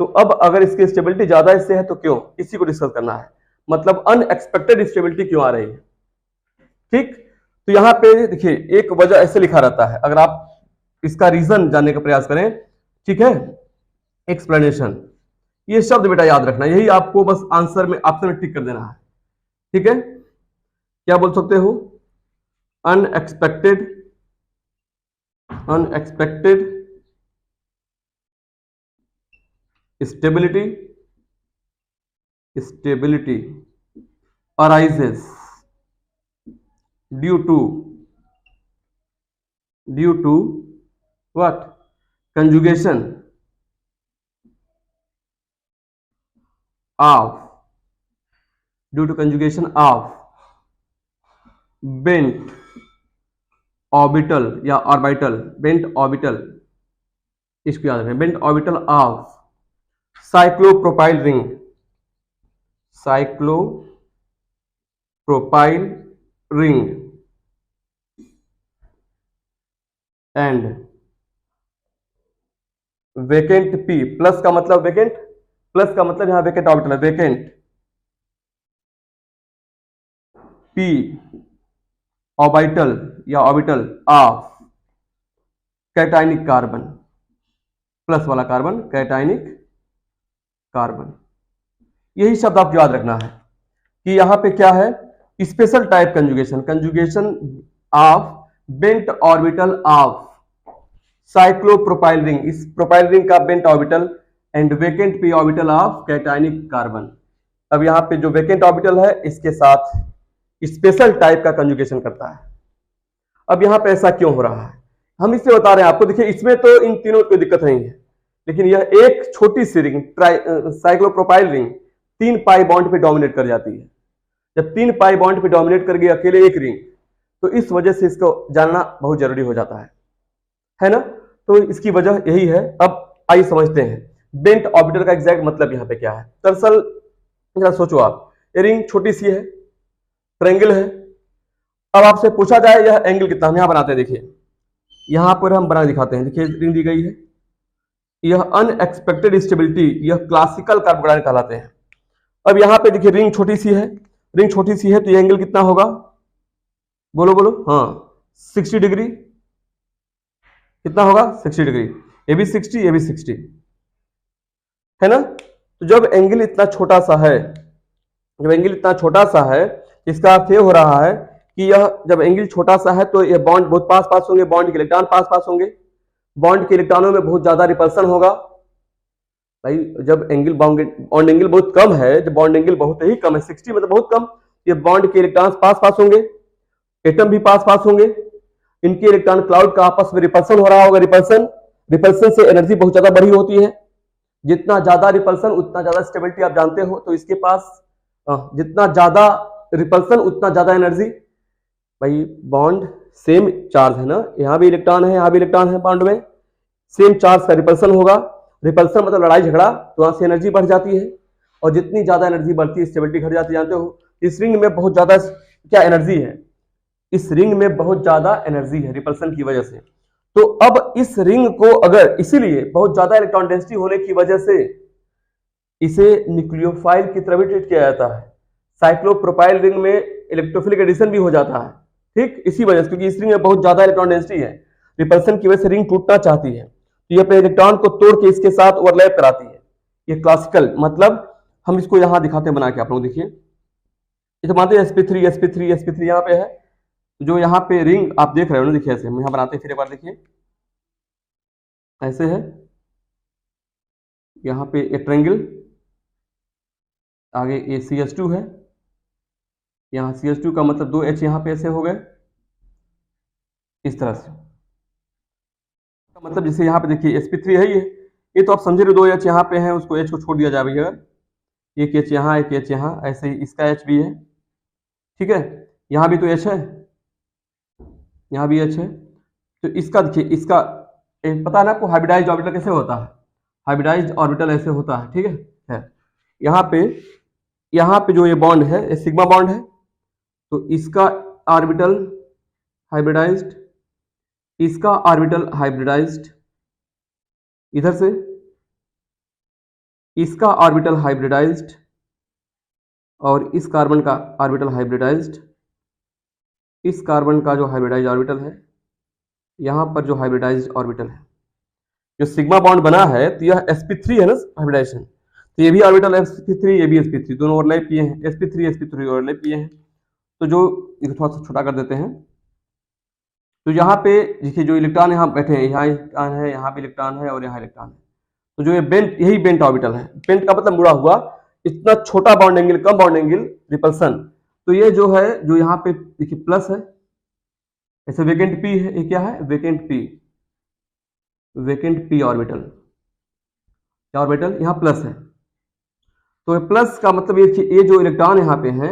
Speaker 1: तो अब अगर इसकी स्टेबिलिटी ज्यादा इससे है तो क्यों, इसी को डिस्कस करना है, मतलब अनएक्सपेक्टेड स्टेबिलिटी क्यों आ रही है। ठीक, तो यहां पे देखिए एक वजह ऐसे लिखा रहता है, अगर आप इसका रीजन जानने का प्रयास करें, ठीक है, एक्सप्लेनेशन, ये शब्द बेटा याद रखना, यही आपको बस आंसर में ऑप्शन में टिक कर देना है। ठीक है, क्या बोल सकते हो, unexpected stability arises due to what, conjugation of bent orbital या ऑर्बिटल, बेंट ऑर्बिटल, इसको याद रखें, bent orbital of cyclopropyl ring and vacant P, plus का मतलब वेकेंट, प्लस का मतलब यहां वेकेंट ऑर्बिटल है, वेकेंट पी ऑर्बिटल या orbital of cationic carbon, plus वाला कार्बन कैटाइनिक कार्बन। यही शब्द आपको याद रखना है कि यहां पे क्या है, special type conjugation of bent orbital of cyclopropyl ring, इस प्रोपाइल रिंग का bent orbital and vacant P orbital of cationic carbon. अब यहां पे जो वेकेंट ऑर्बिटल है इसके साथ स्पेशल टाइप का कंजुगेशन करता है। अब यहां पे ऐसा क्यों हो रहा है, हम इसलिए बता रहे हैं आपको, देखिए इसमें तो इन तीनों कोई दिक्कत नहीं है, लेकिन यह एक छोटी सी ring cyclopropyl ring 3 pi bond पे डोमिनेट कर जाती है। जब 3 पाई बॉन्ड पे डोमिनेट कर गई अकेले एक रिंग, तो इस वजह से इसको जानना बहुत जरूरी हो जाता है ना। तो इसकी वजह यही है। अब आइए समझते हैं बेंट ऑर्बिटल का एग्जैक्ट मतलब यहाँ पे क्या है। दरअसल जरा सोचो आप, ये रिंग छोटी सी है, ट्रायंगल है। अब आपसे पूछा जाए यह एंगल कितना, हम यहां बनाते हैं, देखिए यहां पर हम बना दिखाते हैं, देखिए रिंग दी गई है, यह अनएक्सपेक्टेड स्टेबिलिटी, यह क्लासिकल कार्बोकेटाइन कहलाते हैं। अब यहां पे देखिए रिंग छोटी सी है, रिंग छोटी सी है तो ये एंगल कितना होगा, बोलो बोलो, हाँ 60 डिग्री, कितना होगा 60 डिग्री, ये भी 60 ये भी 60 है ना। तो जब एंगल इतना छोटा सा है, जब एंगल इतना छोटा सा है, इसका अर्थ ये हो रहा है कि यह जब एंगल छोटा सा है तो ये बॉन्ड बहुत पास पास होंगे, बॉन्ड के इलेक्ट्रॉन पास पास होंगे, बॉन्ड के इलेक्ट्रॉनों में बहुत ज्यादा रिपल्सन होगा। भाई जब एंगल बॉन्ड एंगल बहुत कम है, जब बॉन्ड एंगल बहुत ही कम है, 60 मतलब बहुत कम, ये बॉन्ड के इलेक्ट्रॉन पास पास होंगे, एटम भी पास पास होंगे, इनके इलेक्ट्रॉन क्लाउड का आपस में रिपल्सन हो रहा होगा, रिपल्सन से एनर्जी बहुत ज्यादा बढ़ी होती है। जितना ज्यादा रिपल्सन उतना ज्यादा स्टेबिलिटी, आप जानते हो। तो इसके पास जितना ज्यादा रिपल्सन उतना ज्यादा एनर्जी। भाई बॉन्ड सेम चार्ज है ना, यहाँ भी इलेक्ट्रॉन है यहाँ भी इलेक्ट्रॉन है, बॉन्ड में सेम चार्ज का रिपल्सन होगा। रिपल्सन मतलब लड़ाई झगड़ा, तो वहां से एनर्जी बढ़ जाती है, और जितनी ज्यादा एनर्जी बढ़ती है स्टेबिलिटी घट जाती है। जानते हो इस रिंग में बहुत ज्यादा क्या एनर्जी है, इस रिंग में बहुत ज्यादा एनर्जी है रिपल्सन की वजह से। तो अब इस रिंग को अगर, इसीलिए बहुत ज्यादा इलेक्ट्रॉन डेंसिटी होने की वजह से इसे न्यूक्लियोफाइल की तरह भी ट्रीट किया जाता है। साइक्लोप्रोपाइल रिंग में इलेक्ट्रोफिलिक एडिशन भी हो जाता है, ठीक इसी वजह से, क्योंकि इस रिंग में बहुत ज्यादा इलेक्ट्रॉन डेंसिटी है, रिपल्सन की वजह से रिंग टूटना चाहती है, तो ये अपने इलेक्ट्रॉन को तोड़ के इसके साथ ओवरलैप कराती है। ये क्लासिकल मतलब, हम इसको यहां दिखाते हैं बना के, आप लोग देखिए, ये तो मानते हैं sp3 sp3 sp3 यहाँ पे है, जो यहाँ पे रिंग आप देख रहे हो ना, देखिए ऐसे हम यहाँ बनाते हैं, फिर एक बार देखिए ऐसे है, यहाँ पे एक ट्रायंगल, आगे ये CH2 है, यहाँ CH2 का मतलब 2 H यहाँ पे ऐसे हो गए इस तरह से, मतलब जैसे यहाँ पे देखिए sp3 है ये तो आप समझे रहे, 2 H यहाँ पे है, उसको H को छोड़ दिया जाए भैया, एक H यहाँ एक H यहाँ, ऐसे ही इसका H भी है, ठीक है, यहाँ भी तो H है, यहाँ भी H है, तो इसका देखिए, इसका पता है ना आपको हाइब्रिडाइज्ड ऑर्बिटल कैसे होता है, हाइब्रिडाइज्ड ऑर्बिटल ऐसे होता है, ठीक है। यहाँ पे जो ये बॉन्ड है, ये सिग्मा बॉन्ड है, तो इसका ऑर्बिटल हाइब्रिडाइज्ड, इसका ऑर्बिटल हाइब्रिडाइज्ड, इधर से इसका ऑर्बिटल हाइब्रिडाइज्ड, और इस कार्बन का ऑर्बिटल हाइब्रिडाइज्ड, इस कार्बन का जो हाइब्रिडाइज्ड ऑर्बिटल है, यहाँ पर जो हाइब्रिडाइज्ड ऑर्बिटल है, जो सिग्मा बॉन्ड बना है, तो यह sp3 है ना हाइब्रिडाइजेशन, तो ये भी ऑर्बिटल sp3, ये भी sp3, दोनों ओवरलैप किए हैं, sp3 ओवरलैप किए हैं, तो जो थोड़ा सा छोटा कर देते हैं, तो यहाँ पे देखिए जो इलेक्ट्रॉन यहाँ बैठे हैं, यहाँ इलेक्ट्रॉन है, यहाँ भी इलेक्ट्रॉन है, और यहाँ इलेक्ट्रॉन है, तो जो ये बेंट, यही बेंट ऑर्बिटल है, बेंट का मतलब मुड़ा हुआ, इतना छोटा बॉन्ड एंगल, कम बॉन्ड एंगल, रिपल्सन, तो ये जो है, जो यहाँ पे देखिए प्लस है, ऐसे वेकेंट p है, ये क्या है, वेकेंट p ऑर्बिटल, क्या ऑर्बिटल यहाँ प्लस है, तो प्लस का मतलब ये जो इलेक्ट्रॉन यहाँ पे है,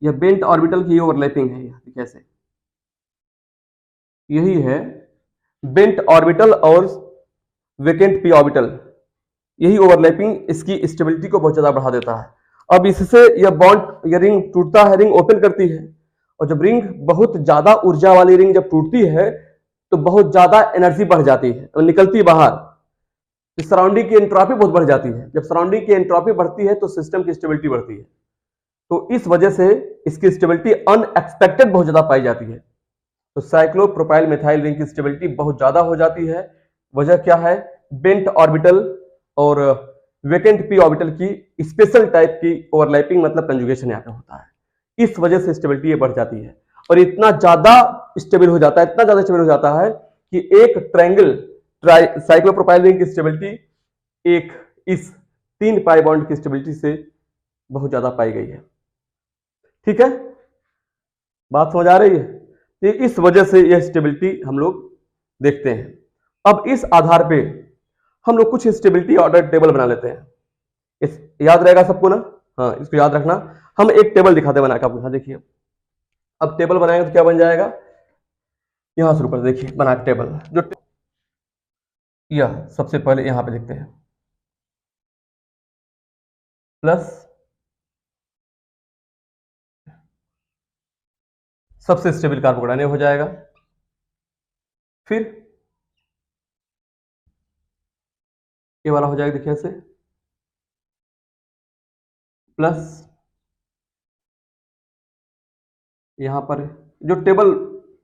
Speaker 1: यह बेंट ऑर्बिटल की ओवरलैपिंग है, कैसे, यही है बेंट ऑर्बिटल और वेकेंट p ऑर्बिटल, यही ओवरलैपिंग इसकी स्टेबिलिटी को बहुत ज्यादा बढ़ा देता है। अब इससे यह बॉन्ड, यह रिंग टूटता है, रिंग ओपन करती है, और जब रिंग बहुत ज्यादा ऊर्जा वाली रिंग जब टूटती है, तो बहुत ज्यादा एनर्जी बढ़ जाती है और निकलती है बाहर, तो सराउंडिंग की एंट्रोपी बहुत बढ़ जाती है, जब सराउंडिंग की एंट्रोपी बढ़ती है तो सिस्टम की स्टेबिलिटी बढ़ती है, तो इस वजह से इसकी स्टेबिलिटी अनएक्सपेक्टेड बहुत ज्यादा पाई जाती है, तो साइक्लोप्रोपाइल मेथाइल रिंग की स्टेबिलिटी बहुत ज्यादा हो जाती है। वजह क्या है, बेंट ऑर्बिटल और वेकेंट p ऑर्बिटल की स्पेशल टाइप की ओवरलैपिंग, मतलब कंजुगेशन यहाँ पे होता है, इस वजह से स्टेबिलिटी ये बढ़ जाती है, और इतना ज्यादा स्टेबल हो जाता है, इतना ज्यादा स्टेबल हो जाता है कि एक ट्रायंगल साइक्लोप्रोपाइल रिंग की स्टेबिलिटी एक इस 3 पाई बॉन्ड की स्टेबिलिटी से बहुत ज्यादा पाई गई है, ठीक है, बात समझ आ रही है, तो इस वजह से यह स्टेबिलिटी हम लोग देखते हैं। अब इस आधार पे हम लोग कुछ स्टेबिलिटी ऑर्डर टेबल बना लेते हैं, इस याद रहेगा सबको ना, हाँ इसको याद रखना, हम एक टेबल दिखाते हैं बनाकर, आपको देखिए, अब टेबल बनाएंगे तो क्या बन जाएगा, यहां शुरू कर, देखिए बना टेबल, जो यह सबसे पहले यहां पे देखते हैं, प्लस सबसे स्टेबल कार्बोनाइल हो जाएगा, फिर ये वाला हो जाएगा, देखिए ऐसे, प्लस यहां पर जो टेबल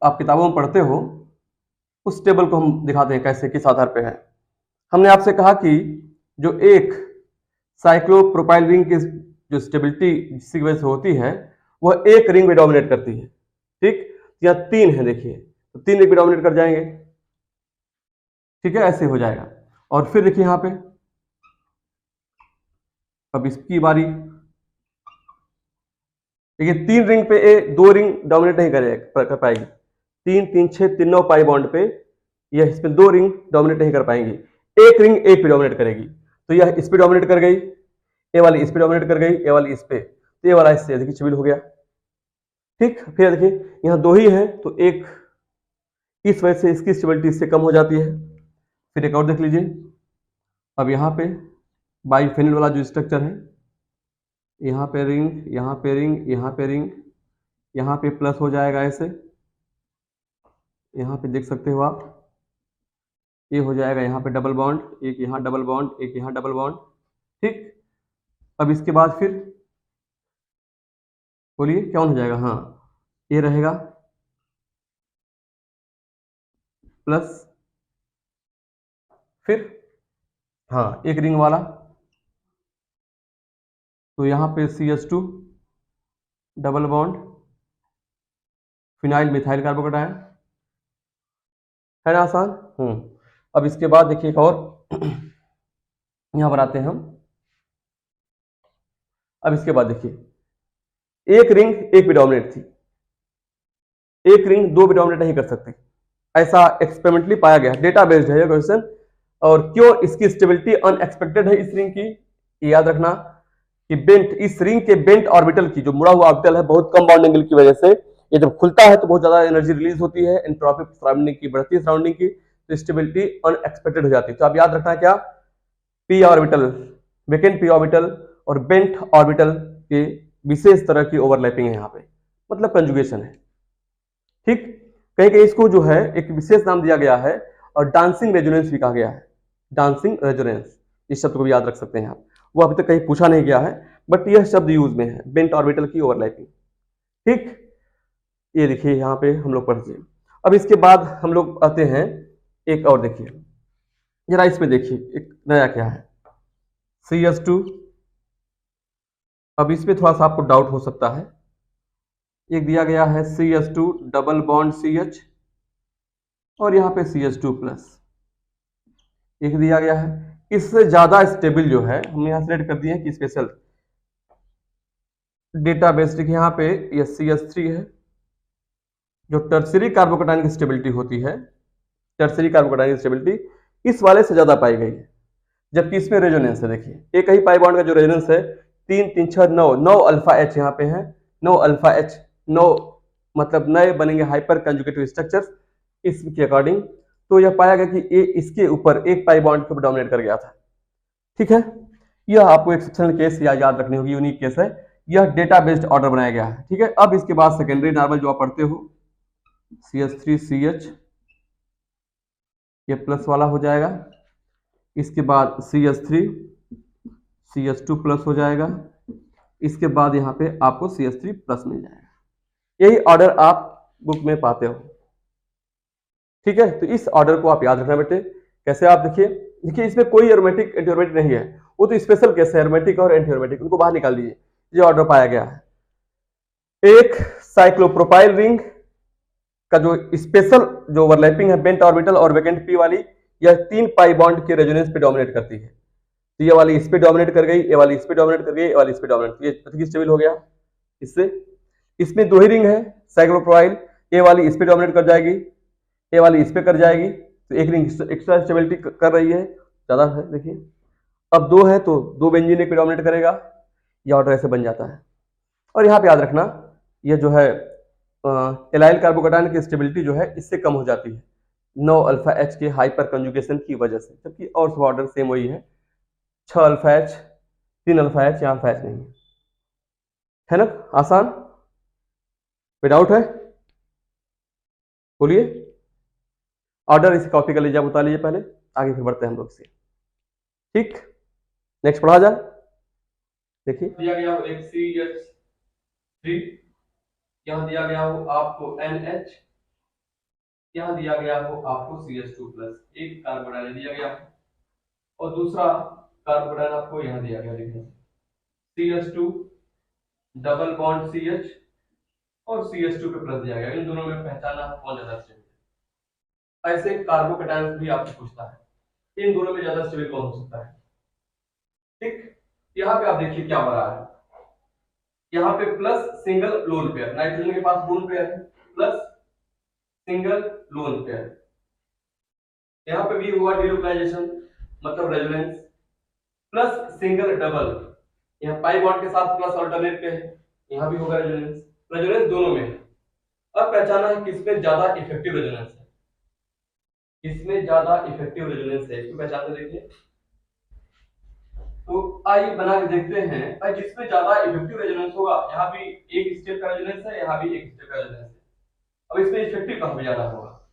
Speaker 1: आप किताबों में पढ़ते हो, उस टेबल को हम दिखाते हैं कैसे, किस आधार पे है। हमने आपसे कहा कि जो एक साइक्लोप्रोपाइल रिंग की जो स्टेबिलिटी जिसकी वजह से होती है, वह एक रिंग में डोमिनेट करती है, ठीक, या 3 है, देखिए तो 3 रिंग में डोमिनेट कर जाएंगे, ठीक है, ऐसे हो जाएगा। और फिर देखिए यहां पे, अब इसकी बारी, देखिए 3 रिंग पे 2 रिंग डोमिनेट नहीं कर पाएगी, 3 3 6 तीनों पाई बॉन्ड पे यह इसमें 2 रिंग डोमिनेट नहीं कर पाएंगी, एक रिंग एक पे डोमिनेट करेगी, तो यह इस पे डोमिनेट कर गई, ये वाली इस पे डोमिनेट कर गई, ये वाली इस पे, तो ये वाला इससे अधिक स्टेबल हो गया, ठीक। फिर देखिए यहाँ 2 ही है, तो एक इस वजह से इसकी स्टेबिलिटी इससे कम हो जाती है। फिर एक और देख लीजिए, अब यहाँ पे बाइफेनिल वाला जो स्ट्रक्चर है, यहाँ पे रिंग, यहाँ पे रिंग, यहाँ पे रिंग, यहाँ पे प्लस हो जाएगा ऐसे, यहाँ पे देख सकते हो आप, ये हो जाएगा यहाँ पे डबल बॉन्ड, एक यहाँ डबल बॉन्ड, एक यहाँ डबल बॉन्ड, ठीक। अब इसके बाद फिर बोलिए क्या हो जाएगा, हाँ ये रहेगा प्लस, फिर हाँ एक रिंग वाला, तो यहाँ पे CH2 double bond, phenyl methyl carbocation, है ना आसान। अब इसके बाद देखिए एक और यहां पर आते हैं हम। अब इसके बाद देखिए एक रिंग एक पे डोमिनेट थी, एक रिंग दो पे डोमिनेट नहीं कर सकती, ऐसा एक्सपेरिमेंटली पाया गया, डेटा बेस्ड है ये क्वेश्चन। और क्यों इसकी स्टेबिलिटी अनएक्सपेक्टेड है इस रिंग की, ये याद रखना कि बेंट, इस रिंग के बेंट ऑर्बिटल की जो मुड़ा हुआ ऑर्बिटल है बहुत कम बॉन्ड एंगल की वजह से ये जब खुलता है तो बहुत ज्यादा एनर्जी रिलीज होती है, एंट्रोपी सराउंडिंग की बढ़ती है, सराउंडिंग की, तो स्टेबिलिटी अनएक्सपेक्टेड हो जाती है। तो आप याद रखना क्या, P orbital, vacant P orbital और बेंट ऑर्बिटल के विशेष तरह की ओवरलैपिंग है यहाँ पे, मतलब कंजुगेशन है। ठीक, कहीं कहीं इसको जो है एक विशेष नाम दिया गया है और डांसिंग रेजोनेंस भी कहा गया है, डांसिंग रेजोनेंस, इस शब्द को भी याद रख सकते हैं आप। वो अभी तक कहीं पूछा नहीं गया है बट यह शब्द यूज में है, बेंट ऑर्बिटल की ओवरलैपिंग। ठीक, ये देखिए यहाँ पे हम लोग पढ़ते हैं। अब इसके बाद हम लोग आते हैं एक और, देखिए जरा इसमें देखिए एक नया क्या है, CS2। अब इसमें थोड़ा सा आपको डाउट हो सकता है, एक दिया गया है CS2 डबल बॉन्ड CH और यहाँ पे CH2 प्लस एक दिया गया है। इससे ज्यादा स्टेबल जो है हम यहाँ सेलेक्ट कर दिए हैं कि स्पेशल डेटा बेस्ड यहाँ पे ये CH3 है, जो टर्सरी कार्बोकेटाइन की स्टेबिलिटी होती है, टर्सरी कार्बोकेटाइन की स्टेबिलिटी इस वाले से ज्यादा पाई गई है, जबकि इसमें रेजोनेंस है। देखिए एक ही पाई बॉन्ड का जो रेजोनेंस है 3 3 6 9 9 अल्फा H यहाँ पे है, 9 अल्फा H, 9 मतलब नए बनेंगे हाइपर कंजुगेटिव स्ट्रक्चर्स इसके अकॉर्डिंग। तो यह पाया गया कि ये इसके ऊपर एक पाई बॉन्ड को डोमिनेट कर गया था। ठीक है, यह आपको एक्सेप्शनल केस या याद रखनी होगी, यूनिक केस है, यह डेटा बेस्ड ऑर्डर बनाया गया है। ठीक है, अब इसके बाद सेकेंडरी नॉर्मल जो आप पढ़ते हो CH3CH ये प्लस वाला हो जाएगा, इसके बाद CH3 CH2 प्लस हो जाएगा, इसके बाद यहाँ पे आपको CH3 प्लस मिल जाएगा। यही ऑर्डर आप बुक में पाते हो। ठीक है, तो इस ऑर्डर को आप याद रखना बेटे। कैसे, आप देखिए इसमें कोई एरोमेटिक एंटीएरोमेटिक नहीं है, वो तो स्पेशल केस है, एरोमेटिक और एंटीएरोमेटिक उनको बाहर निकाल दीजिए। ये ऑर्डर पाया गया है, एक साइक्लोप्रोपाइल रिंग का जो स्पेशल जो ओवरलैपिंग है बेंट ऑर्बिटल और वेकेंट पी वाली, यह 3 पाई बॉन्ड के रेजोनेंस पे डोमिनेट करती है। तो ये वाली इस पे डोमिनेट कर गई, ये वाली इस पे डोमिनेट कर गई, ये वाली इस पे डोमिनेट, ये स्टेबल हो गया इससे। इसमें दो ही रिंग है साइक्लोप्रोपाइल, ये वाली इस पे डोमिनेट कर जाएगी, ये वाली इस पे कर जाएगी, तो एक रिंग एक्स्ट्रा स्टेबिलिटी कर रही है, ज्यादा है। देखिए अब दो है तो दो बेंजीन एक पे डोमिनेट करेगा, यह ऑर्डर ऐसे बन जाता है। और यहाँ पे याद रखना ये जो है एलाइल कार्बोकेटाइन की स्टेबिलिटी जो है इससे कम हो जाती है 9 अल्फा H के हाइपर कंजुगेशन की वजह से, जबकि और सब ऑर्डर सेम वही है, 6 अल्फा H, 3 अल्फा H, यहाँ अल्फा H नहीं है ना। आसान, कोई डाउट है बोलिए। ऑर्डर इसे कॉपी कर लीजिए, बता लीजिए पहले, आगे फिर बढ़ते हैं हम लोग से। ठीक, नेक्स्ट पढ़ा जाए। देखिए दिया गया हो एक CH3, यहाँ दिया गया हो आपको NH, यहाँ दिया गया हो आपको CH2 प्लस, एक कार्बोडाइन दिया गया और दूसरा कार्बोडाइन आपको यहाँ दिया गया, देखिए CH2 डबल बॉन्ड CH और CH2 पे प्लस दिया गया। इन दोनों में पहचाना कौन ज्यादा स्टेबल है। ऐसे कार्बोकेटाइन भी आपसे पूछता है इन दोनों में ज्यादा स्टेबल कौन हो सकता है। ठीक, यहाँ पे आप देखिए क्या हो रहा है, यहाँ पे plus single lone pair, nitrogen के पास लोन पेयर है, प्लस सिंगल लोन पेयर, यहाँ पे भी हुआ डिलोकलाइजेशन मतलब रेजोनेंस, प्लस सिंगल डबल, यहाँ पाई बॉन्ड के साथ प्लस अल्टरनेट पे है, यहाँ भी होगा रेजोनेंस, रेजोनेंस दोनों में है। अब पहचाना है किसमें ज्यादा इफेक्टिव रेजोनेंस है, किसमें ज्यादा इफेक्टिव रेजोनेंस है, इसको पहचानते देखिए। तो आइए बना के देखते हैं, भाई जिसमें ज्यादा इफेक्टिव रेजोनेंस होगा, यहाँ भी एक स्टेप का रेजोनेंस है, यहाँ भी एक स्टेप का रेजोनेंस है। अब इसमें इफेक्टिव कहाँ पे ज्यादा होगा,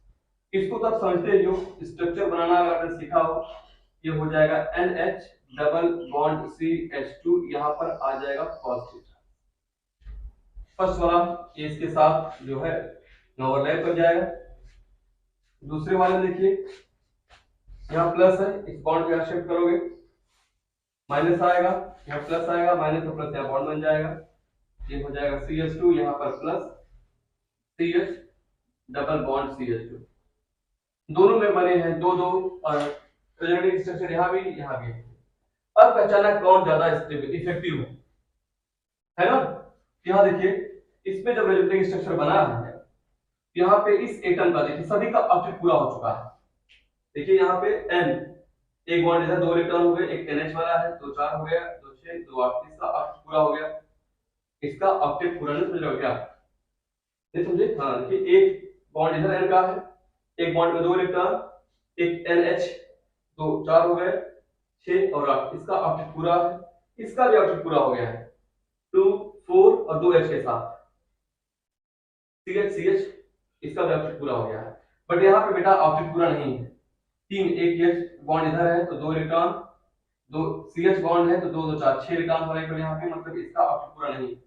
Speaker 1: इसको तो आप समझते हो, स्ट्रक्चर बनाना अगर आपने सीखा हो, ये हो जाएगा NH डबल बॉन्ड CH2, यहाँ पर आ जाएगा पॉजिटिव, फर्स्ट वाला इसके साथ जो है ओवरलैप कर जाएगा। दूसरे वाले देखिए यहाँ प्लस है, इस बॉन्ड को शिफ्ट करोगे माइनस आएगा, यहाँ प्लस आएगा, माइनस और प्लस यहाँ बॉन्ड बन जाएगा, ये हो जाएगा CH2 यहाँ पर plus CH double bond CH2, दोनों में बने हैं दो दो रेजोनेटिंग स्ट्रक्चर, यहाँ भी यहाँ भी। अब पहचाना कौन ज्यादा स्टेबल इफेक्टिव है ना। यहाँ देखिए, इसमें जब रेजोनेटिंग स्ट्रक्चर बना है, यहाँ पे इस एटम का देखिए सभी का ऑक्टेट पूरा हो चुका है। देखिए यहाँ पे N, एक बॉन्ड इधर 2 इलेक्ट्रॉन हो गए, एक NH वाला है, 2 4 हो गया, 2 6 2 8, इसका ऑक्टेट पूरा हो गया। इसका ऑक्टेट पूरा नहीं समझ रहे हो क्या? नहीं समझे? हाँ देखिए, एक बॉन्ड इधर N का है, एक बॉन्ड में 2 इलेक्ट्रॉन, एक NH, 2 4 हो गए, 6 और 8, इसका ऑक्टेट पूरा है। इसका भी ऑक्टेट पूरा हो गया है, 2 4 और 2 H के साथ, CH इसका भी ऑक्टेट पूरा हो गया है। बट यहाँ पे बेटा ऑक्टेट पूरा नहीं है, तीन, एक H बॉन्ड इधर है तो 2 इलेक्ट्रॉन, 2 CH बॉन्ड है तो 2 2 4 6 इलेक्ट्रॉन हो रहे हैं यहाँ पे, मतलब इसका ऑक्टेट पूरा नहीं है।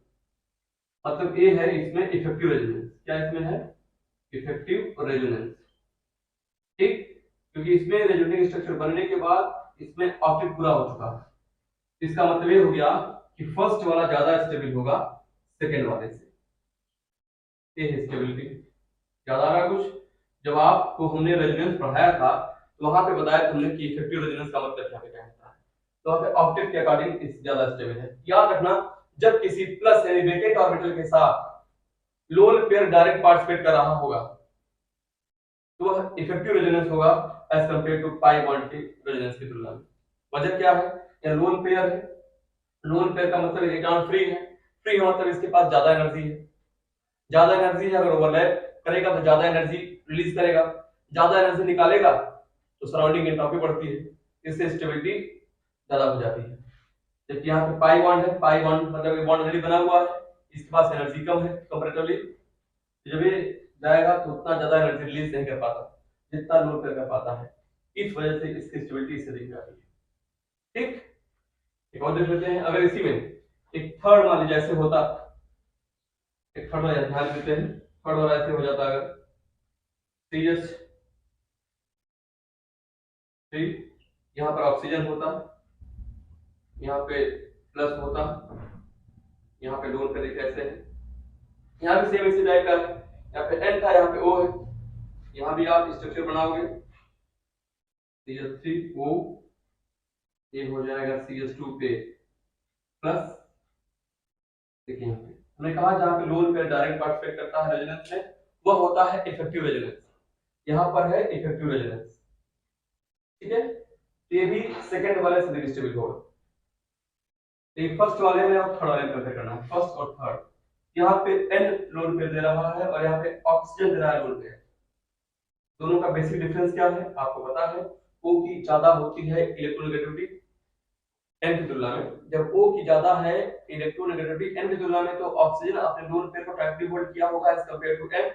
Speaker 1: मतलब ये है इसमें इफेक्टिव रेजोनेंस। क्या इसमें है? इफेक्टिव रेजोनेंस, ठीक, क्योंकि इसमें रेजोनेटिंग स्ट्रक्चर बनने के बाद इसमें ऑक्टेट पूरा हो चुका है। इसका मतलब ये हो गया कि फर्स्ट वाला ज्यादा स्टेबल होगा सेकेंड वाले से। ये है स्टेबिलिटी। याद आ रहा कुछ? जब आपको हमने रेजोनेंस पढ़ाया था तो वहां पे बताया था हमने कि इफेक्टिव रेजोनेंस का मतलब क्या होता है। तो वहां पे ऑक्टेट के अकॉर्डिंग इस ज्यादा स्टेबल है। याद रखना, जब किसी प्लस यानी वेकेंट ऑर्बिटल के साथ लोन पेयर डायरेक्ट पार्टिसिपेट कर रहा होगा तो वह इफेक्टिव रेजोनेंस होगा as compare to pi bond के रेजोनेंस की तुलना में। वजह क्या है? यह लोन पेयर है। लोन पेयर का मतलब इलेक्ट्रॉन फ्री है, फ्री का मतलब इसके पास ज्यादा एनर्जी है। ज्यादा एनर्जी है, अगर ओवरलैप करेगा तो ज्यादा एनर्जी रिलीज करेगा, ज्यादा एनर्जी निकालेगा तो सराउंडिंग एंट्रोपी बढ़ती है, इससे स्टेबिलिटी ज्यादा हो जाती है। जबकि यहाँ पे पाई बॉन्ड है, पाई बॉन्ड मतलब ये बॉन्ड ऑलरेडी बना हुआ है, इसके पास एनर्जी कम है कंपैरेटिवली, जब ये जाएगा तो उतना ज्यादा एनर्जी रिलीज नहीं कर पाता जितना लोड कर पाता है। इस वजह से इसकी स्टेबिलिटी इससे दिख जाती है। ठीक, एक और देख लेते हैं। अगर इसी में एक थर्ड मान लीजिए ऐसे होता, एक थर्ड वाला ध्यान देते हैं, थर्ड वाला ऐसे हो जाता अगर CH, ठीक, यहाँ पर ऑक्सीजन होता, यहाँ पे प्लस होता, यहाँ पे लोन पे देखिए ऐसे है, यहाँ भी सेम इसी टाइप का है, यहाँ पे N था, यहाँ पे O है, यहाँ भी आप स्ट्रक्चर बनाओगे CH3O, ये हो जाएगा CH2 पे प्लस। देखिए यहाँ पे हमने कहा जहाँ पे लोन पे डायरेक्ट पार्टिसिपेट करता है रेजोनेंस में वह होता है इफेक्टिव रेजोनेंस, यहाँ पर है इफेक्टिव रेजोनेंस, ठीक है। ये भी सेकंड वाले से डिस्ट्रीब्यूट होगा, एक फर्स्ट वाले में और थर्ड वाले में कंपेयर करना है, फर्स्ट और थर्ड। यहाँ पे N लोन पेयर दे रहा है और यहाँ पे ऑक्सीजन दे रहा है लोन पेयर। दोनों का बेसिक डिफरेंस क्या है आपको पता है? O की ज्यादा होती है इलेक्ट्रोनेगेटिविटी N की तुलना में। जब O की ज्यादा है इलेक्ट्रोनेगेटिविटी N की तुलना में तो ऑक्सीजन अपने लोन पेयर को टाइटली होल्ड किया होगा एज कंपेयर टू N,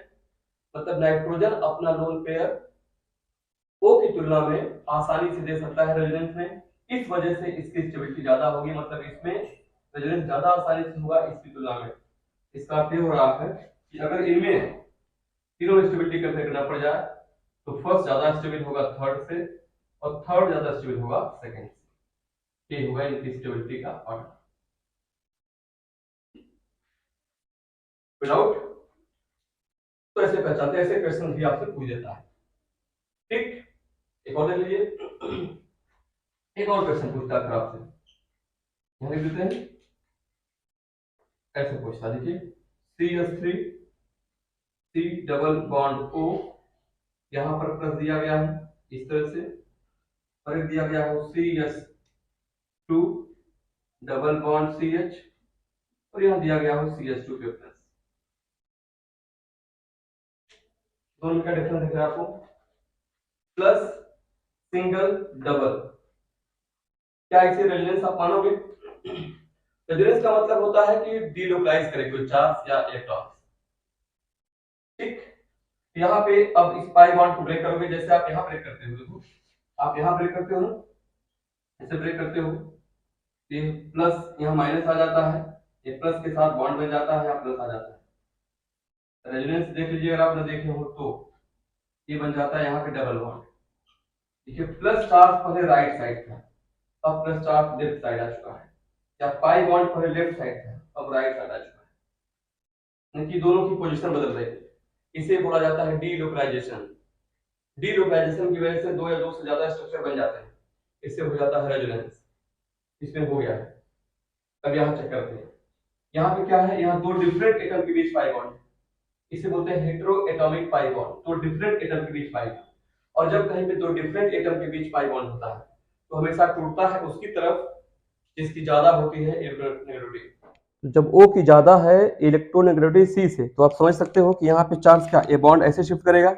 Speaker 1: मतलब नाइट्रोजन अपना लोन पेयर O की तुलना में आसानी से दे सकता है रेजोनेंस में, इस वजह से इसकी स्टेबिलिटी ज्यादा होगी, मतलब इसमें रेजोनेंस ज्यादा आसानी से होगा इसकी तुलना में। इसका अर्थ ये हो रहा है कि अगर इनमें तीनों स्टेबिलिटी कंपेयर करना पड़ जाए तो फर्स्ट ज्यादा स्टेबल होगा थर्ड से और थर्ड ज्यादा स्टेबल होगा सेकंड से। ये होगा इनकी स्टेबिलिटी का ऑर्डर। विदाउट तो ऐसे पहचानते, ऐसे क्वेश्चन भी आपसे पूछ देता है, ठीक। एक और ले लीजिए, एक और क्वेश्चन पूछता है आपसे, यहाँ लिख देते हैं, ऐसे पूछता देखिए CH3 C double bond O, यहाँ पर प्लस दिया गया है इस तरह से, और एक दिया गया हो CH2 डबल बॉन्ड CH और यहाँ दिया गया हो CH2 पे प्लस। दोनों का डिफरेंस दिख रहा है आपको, प्लस सिंगल डबल, क्या इसे रेजोनेंस आप मानोगे? रेजोनेंस का मतलब होता है कि डीलोकलाइज करे कोई चार्ज या इलेक्ट्रॉन, ठीक। यहाँ पे अब इस पाई बॉन्ड को ब्रेक करोगे, जैसे आप यहाँ ब्रेक करते हो, देखो आप यहाँ ब्रेक करते हो ना, ऐसे ब्रेक करते हो, ये प्लस यहाँ माइनस आ जाता है, ये प्लस के साथ बॉन्ड बन जाता है, यहाँ प्लस आ जाता है। रेजोनेंस देख लीजिए अगर आपने देखे हो तो ये बन जाता है यहाँ पे डबल बॉन्ड। देखिए प्लस चार्ज पहले राइट साइड था, अब प्लस चार्ज लेफ्ट साइड आ चुका है, या पाई बॉन्ड पहले लेफ्ट साइड था, अब राइट साइड आ चुका है, इनकी दोनों की पोजीशन बदल रही है। इसे बोला जाता है डीलोकलाइजेशन। डीलोकलाइजेशन की वजह से दो या दो से ज्यादा स्ट्रक्चर बन जाते हैं, इससे हो जाता है रेजोनेंस। इसमें हो गया है। अब यहाँ चेक करते हैं, यहाँ पे क्या है, यहाँ दो डिफरेंट एटम के बीच पाई बॉन्ड, इसे बोलते हैं हेटेरो एटॉमिक पाई बॉन्ड, दो डिफरेंट एटम के बीच पाई। और जब कहीं पे दो डिफरेंट एटम के बीच पाई बॉन्ड होता है तो हमेशा टूटता है उसकी तरफ जिसकी ज्यादा होती है इलेक्ट्रोनेगेटिविटी। जब O की ज्यादा है इलेक्ट्रोनेगेटिविटी C से, तो आप समझ सकते हो कि यहाँ पे चार्ज का ए बॉन्ड ऐसे शिफ्ट करेगा,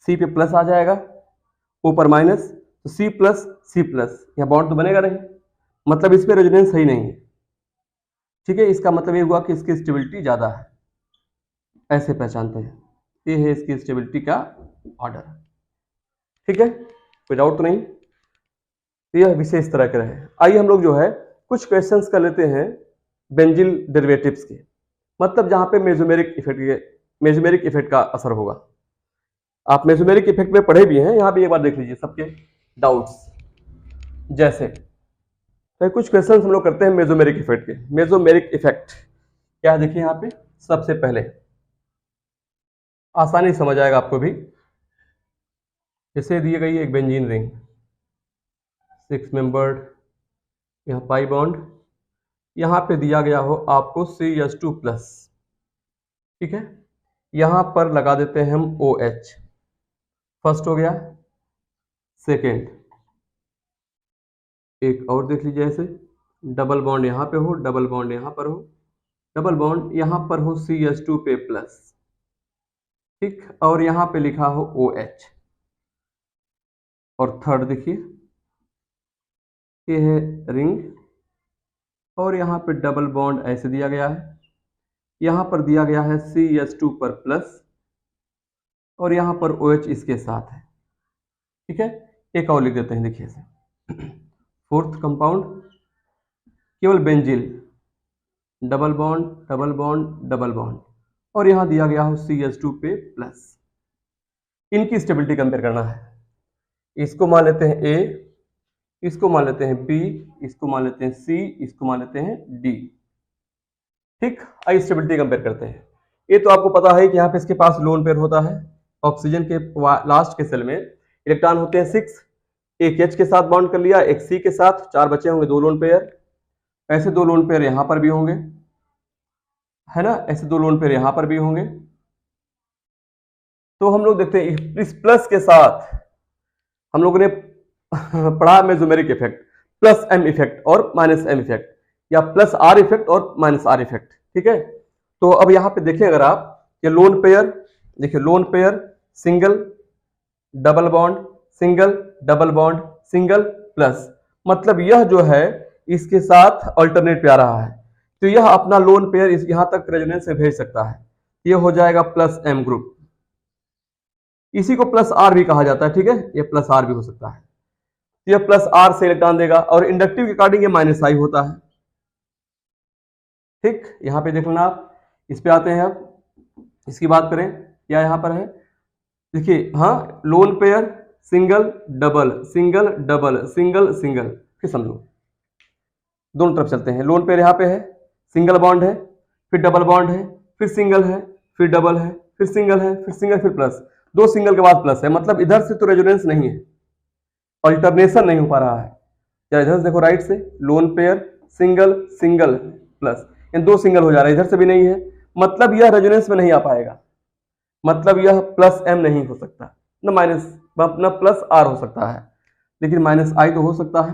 Speaker 1: C पे प्लस आ जाएगा, O पर माइनस, तो C प्लस C प्लस, यहाँ बॉन्ड तो बनेगा नहीं, मतलब इस पे रेजोनेंस सही नहीं है। ठीक है, इसका मतलब ये हुआ कि इसकी स्टेबिलिटी ज्यादा है, ऐसे पहचानते हैं। ये है इसकी स्टेबिलिटी का ऑर्डर। ठीक है, कोई डाउट तो नहीं? यह विशेष तरह के रहे। आइए हम लोग जो है कुछ क्वेश्चंस कर लेते हैं बेंजिल डेरिवेटिव्स के, मतलब जहां पे मेसोमेरिक इफेक्ट का असर होगा। आप मेसोमेरिक इफेक्ट में पढ़े भी हैं, यहां भी एक बार देख लीजिए सबके डाउट्स। जैसे तो कुछ क्वेश्चन हम लोग करते हैं मेसोमेरिक इफेक्ट के। मेसोमेरिक इफेक्ट क्या है, देखिए यहाँ पे सबसे पहले आसानी समझ आएगा आपको भी। जैसे दी गई एक बेंजीन रिंग 6 मेंबर्ड, यहाँ पाई बॉन्ड, यहाँ पे दिया गया हो आपको CH2 प्लस। ठीक है, यहाँ पर लगा देते हैं हम OH, फर्स्ट हो गया। सेकेंड, एक और देख लीजिए, ऐसे डबल बॉन्ड यहाँ पे हो, डबल बॉन्ड यहाँ पर हो, डबल बॉन्ड यहाँ पर हो CH2 पे प्लस। ठीक, और यहाँ पे लिखा हो OH। और थर्ड देखिए, ये है रिंग, और यहाँ पे डबल बॉन्ड ऐसे दिया गया है, यहाँ पर दिया गया है CH2 पर प्लस, और यहाँ पर OH इसके साथ है। ठीक है, एक और लिख देते हैं, देखिए ऐसे फोर्थ कंपाउंड केवल benzyl, double bond double bond double bond, और यहाँ दिया गया हो CH2 पे प्लस। इनकी स्टेबिलिटी कंपेयर करना है। इसको मान लेते हैं A, इसको मान लेते हैं B, इसको मान लेते हैं C, इसको मान लेते हैं D। ठीक, आइए स्टेबिलिटी कंपेयर करते हैं। ये तो आपको पता है कि यहाँ पे इसके पास लोन पेयर होता है। ऑक्सीजन के लास्ट के सेल में इलेक्ट्रॉन होते हैं 6, एक H के साथ बॉन्ड कर लिया, एक C के साथ, 4 बचे होंगे 2 लोन पेयर। ऐसे 2 लोन पेयर यहाँ पर भी होंगे, है ना, ऐसे 2 लोन पेयर यहाँ पर भी होंगे। तो हम लोग देखते हैं इस प्लस के साथ हम लोगों ने पढ़ा mesomeric effect, plus M effect और माइनस M इफेक्ट, या प्लस R इफेक्ट और माइनस R इफेक्ट। ठीक है, तो अब यहाँ पे देखें अगर आप, ये लोन पेयर, देखिए loan pair, single double bond, single double bond, single plus, मतलब यह जो है इसके साथ अल्टरनेट पे आ रहा है, तो यह अपना लोन पेयर इस यहां तक रेजोनेंस से भेज सकता है, यह हो जाएगा प्लस M ग्रुप। इसी को प्लस R भी कहा जाता है। ठीक है, यह प्लस R भी हो सकता है, यह प्लस R से इलेक्ट्रॉन देगा, और इंडक्टिव के अकॉर्डिंग ये माइनस I होता है। ठीक, यहाँ पे देख लेना आप, इस पे आते हैं। अब इसकी बात करें, क्या यहाँ पर है, देखिए हाँ, loan pair single double single double single single, फिर समझो दोनों तरफ चलते हैं। लोन पेयर यहाँ पे है, सिंगल बॉन्ड है, फिर डबल बॉन्ड है, फिर सिंगल है, फिर डबल है, फिर सिंगल है, फिर सिंगल, फिर प्लस, 2 सिंगल के बाद प्लस है, मतलब इधर से तो रेजोनेंस नहीं है, अल्टरनेशन नहीं हो पा रहा है। या इधर से देखो राइट से, lone pair single single plus, इन 2 सिंगल हो जा रहा है, इधर से भी नहीं है, मतलब यह रेजोनेंस में नहीं आ पाएगा, मतलब यह प्लस M नहीं हो सकता, न माइनस, न प्लस R हो सकता है, लेकिन माइनस I तो हो सकता है।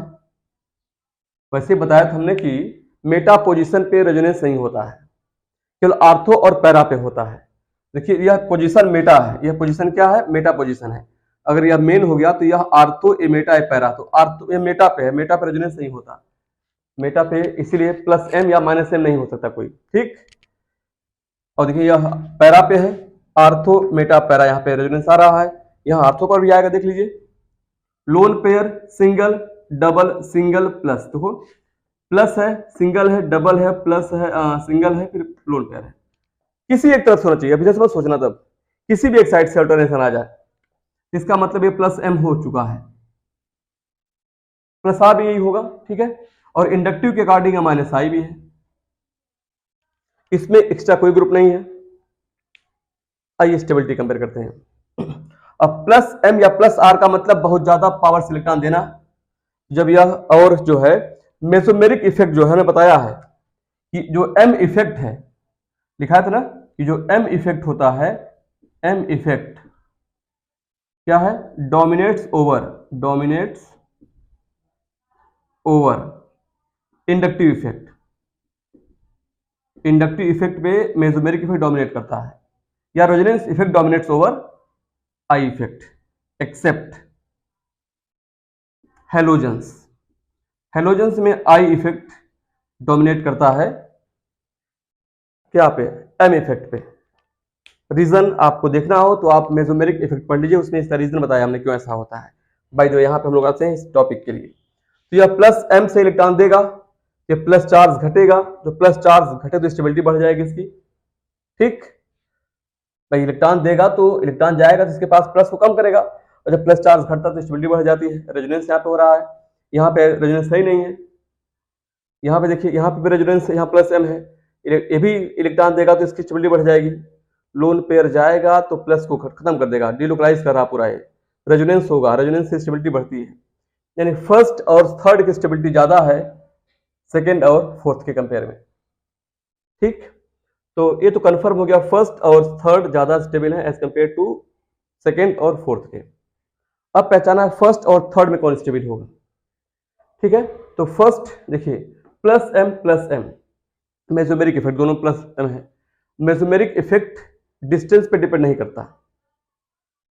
Speaker 1: वैसे बताया था हमने कि मेटा पोजीशन पे रेजोनेंस नहीं होता है, केवल आर्थो और पैरा पे होता है। देखिए यह पोजीशन मेटा है, यह पोजीशन क्या है, मेटा पोजीशन है। अगर यह मेन हो गया तो यह आर्थो, ए मेटा, ए पैरा, तो आर्थो ये मेटा पे है, मेटा पे रेजोनेंस नहीं होता, मेटा पे, इसीलिए प्लस M या माइनस M नहीं हो सकता कोई। ठीक, और देखिए यह पैरा पे है, आर्थो मेटा पैरा, यहाँ पे रेजोनेंस आ रहा है, यहाँ आर्थो पर भी आएगा, देख लीजिए। Loan pair single double single plus, देखो प्लस है, सिंगल है, डबल है, प्लस है, सिंगल है, फिर लोन पेयर है, किसी एक तरफ होना चाहिए, अभी जैसे मत सोचना, तब किसी भी एक साइड से अल्टरनेशन आ जाए, इसका मतलब ये प्लस M हो चुका है, प्लस R भी यही होगा। ठीक है, और इंडक्टिव के अकॉर्डिंग माइनस I भी है, इसमें एक्स्ट्रा कोई ग्रुप नहीं है। आइए स्टेबिलिटी कंपेयर करते हैं। अब प्लस एम या प्लस आर का मतलब बहुत ज्यादा पावर से इलेक्ट्रॉन देना, जब यह और जो है मेसोमेरिक इफेक्ट जो है ना बताया है कि जो एम इफेक्ट है, लिखा था ना कि जो एम इफेक्ट होता है, एम इफेक्ट क्या है, dominates over inductive effect. Inductive effect पे मेसोमेरिक इफेक्ट डोमिनेट करता है, या resonance effect dominates over I effect, except halogens. Halogens में आई इफेक्ट डोमिनेट करता है क्या पे, एम इफेक्ट पे। रीजन आपको देखना हो तो आप मेसोमेरिक इफेक्ट पढ़ लीजिए, उसमें इसका रीजन बताया हमने क्यों ऐसा होता है। बाय द वे यहाँ पे हम लोग आते हैं इस टॉपिक के लिए। तो यह प्लस एम से इलेक्ट्रॉन देगा, ये प्लस चार्ज घटेगा, जो प्लस चार्ज घटे तो स्टेबिलिटी बढ़ जाएगी इसकी। ठीक, भाई इलेक्ट्रॉन देगा तो इलेक्ट्रॉन जाएगा तो इसके पास प्लस को कम करेगा, और जब प्लस चार्ज घटता तो स्टेबिलिटी बढ़ जाती है। रेजोनेंस यहाँ पे हो रहा है, यहाँ पे रेजोनेंस सही नहीं है, यहाँ पे देखिए यहाँ पे भी रेजोनेंस है, यहाँ प्लस एम है, ये भी इलेक्ट्रॉन देगा तो इसकी स्टेबिलिटी बढ़ जाएगी। लोन पेयर जाएगा तो प्लस को खत्म कर देगा, डिलोकलाइज कर रहा पूरा ये, रेजोनेंस होगा, रेजोनेंस से स्टेबिलिटी बढ़ती है। यानी फर्स्ट और थर्ड की स्टेबिलिटी ज्यादा है सेकेंड और फोर्थ के कंपेयर में। ठीक, तो ये तो कंफर्म हो गया, फर्स्ट और थर्ड ज्यादा स्टेबल है एज कंपेयर टू सेकेंड और फोर्थ के। अब पहचाना है फर्स्ट और थर्ड में कौन स्टेबल होगा। ठीक है, तो फर्स्ट देखिए प्लस एम मेसोमेरिक इफेक्ट, दोनों प्लस एम है। मेसोमेरिक इफेक्ट डिस्टेंस पे डिपेंड नहीं करता,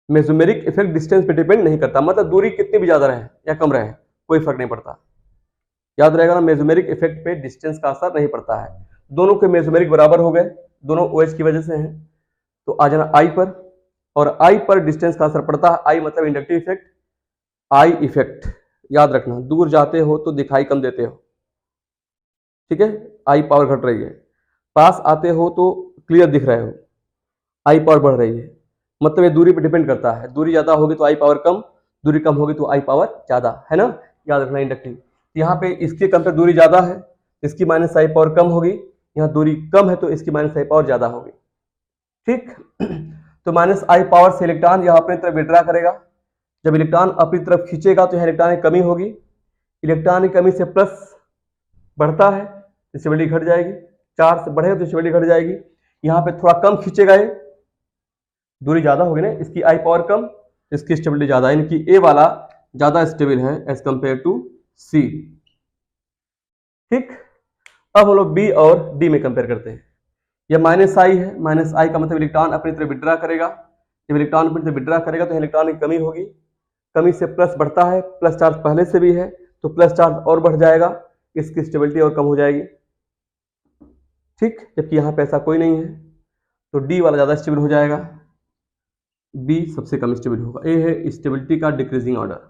Speaker 1: मेसोमेरिक इफेक्ट डिस्टेंस पे डिपेंड नहीं करता, मतलब दूरी कितनी भी ज्यादा रहे या कम रहे कोई फर्क नहीं पड़ता। याद रहेगा ना, मेसोमेरिक इफेक्ट पे डिस्टेंस का असर नहीं पड़ता है। दोनों के मेसोमेरिक बराबर हो गए, दोनों OH की वजह से हैं, तो आ जाना आई पर, और आई पर डिस्टेंस का असर पड़ता है। आई मतलब इंडक्टिव इफेक्ट, आई इफेक्ट याद रखना, दूर जाते हो तो दिखाई कम देते हो। ठीक है, आई पावर घट रही है, पास आते हो तो क्लियर दिख रहे हो, आई पावर बढ़ रही है, मतलब ये दूरी पर डिपेंड करता है। दूरी ज्यादा होगी तो आई पावर कम, दूरी कम होगी तो आई पावर ज्यादा, है ना, याद रखना इंडक्टिव। यहाँ पे इसके कंपेयर दूरी ज्यादा है, इसकी माइनस आई पावर कम होगी, यहाँ दूरी कम है तो इसकी माइनस आई पावर ज्यादा होगी। ठीक, तो माइनस आई पावर से इलेक्ट्रॉन यह अपनी तरफ विड्रा करेगा, जब इलेक्ट्रॉन अपनी तरफ खींचेगा तो यहाँ इलेक्ट्रॉन की कमी होगी, इलेक्ट्रॉन की कमी से प्लस बढ़ता है तो स्टेबिलिटी घट जाएगी, चार्ज बढ़ेगा तो स्टेबिलिटी घट जाएगी। यहाँ पे थोड़ा कम खींचेगा, ये दूरी ज्यादा होगी ना, इसकी आई पावर कम, इसकी स्टेबिलिटी ज्यादा, यानी कि ए वाला ज्यादा स्टेबल है एज कंपेयर टू सी। ठीक, अब हम लोग बी और डी में कंपेयर करते हैं। यह माइनस आई है, माइनस आई का मतलब इलेक्ट्रॉन अपनी तरफ विड्रा करेगा, जब इलेक्ट्रॉन अपनी तरफ विड्रा करेगा तो इलेक्ट्रॉन की कमी होगी, कमी से प्लस बढ़ता है, प्लस चार्ज पहले से भी है तो प्लस चार्ज और बढ़ जाएगा, इसकी स्टेबिलिटी और कम हो जाएगी। ठीक, जबकि यहाँ पे ऐसा कोई नहीं है तो डी वाला ज्यादा स्टेबल हो जाएगा, बी सबसे कम स्टेबल होगा। ए है स्टेबिलिटी का डिक्रीजिंग ऑर्डर।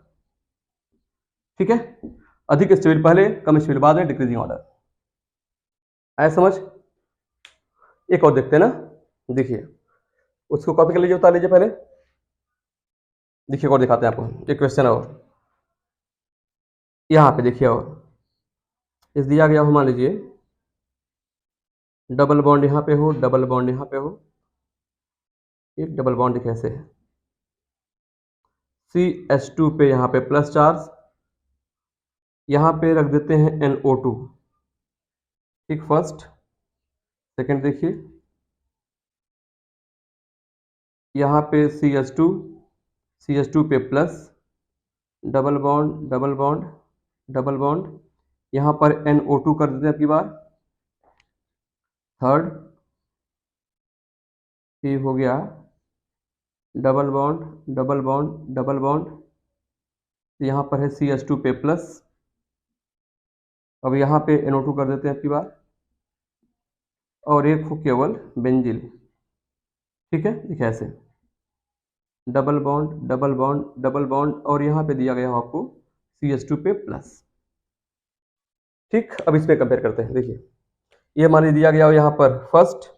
Speaker 1: ठीक है, अधिक स्टेबल पहले, कम स्टेबल बाद में, डिक्रीजिंग ऑर्डर। आया समझ? एक और देखते हैं ना, देखिए उसको कॉपी कर लीजिए, उतार लीजिए पहले, देखिए और दिखाते हैं आपको एक क्वेश्चन और यहाँ पे देखिए, और इस दिया गया हो, मान लीजिए डबल बॉन्ड यहाँ पे हो, डबल बॉन्ड यहाँ पे हो, एक डबल बॉन्ड कैसे है, CH2 पे यहाँ पे प्लस चार्ज, यहाँ पे रख देते हैं NO2। ठीक, फर्स्ट सेकंड देखिए, यहाँ पे CH2 पे plus, double bond double bond double bond, यहाँ पर NO2 कर देते हैं आपकी बार, थर्ड, ये हो गया double bond double bond double bond, यहाँ पर है CH2 पे प्लस, अब यहाँ पे NO2 कर देते हैं आपकी बार, और एक हो केवल बेंजिल। ठीक है, देखिए ऐसे double bond double bond double bond, और यहाँ पे दिया गया हो आपको CH2 पे प्लस। ठीक, अब इसमें कंपेयर करते हैं। देखिए ये मान दिया गया हो यहाँ पर फर्स्ट,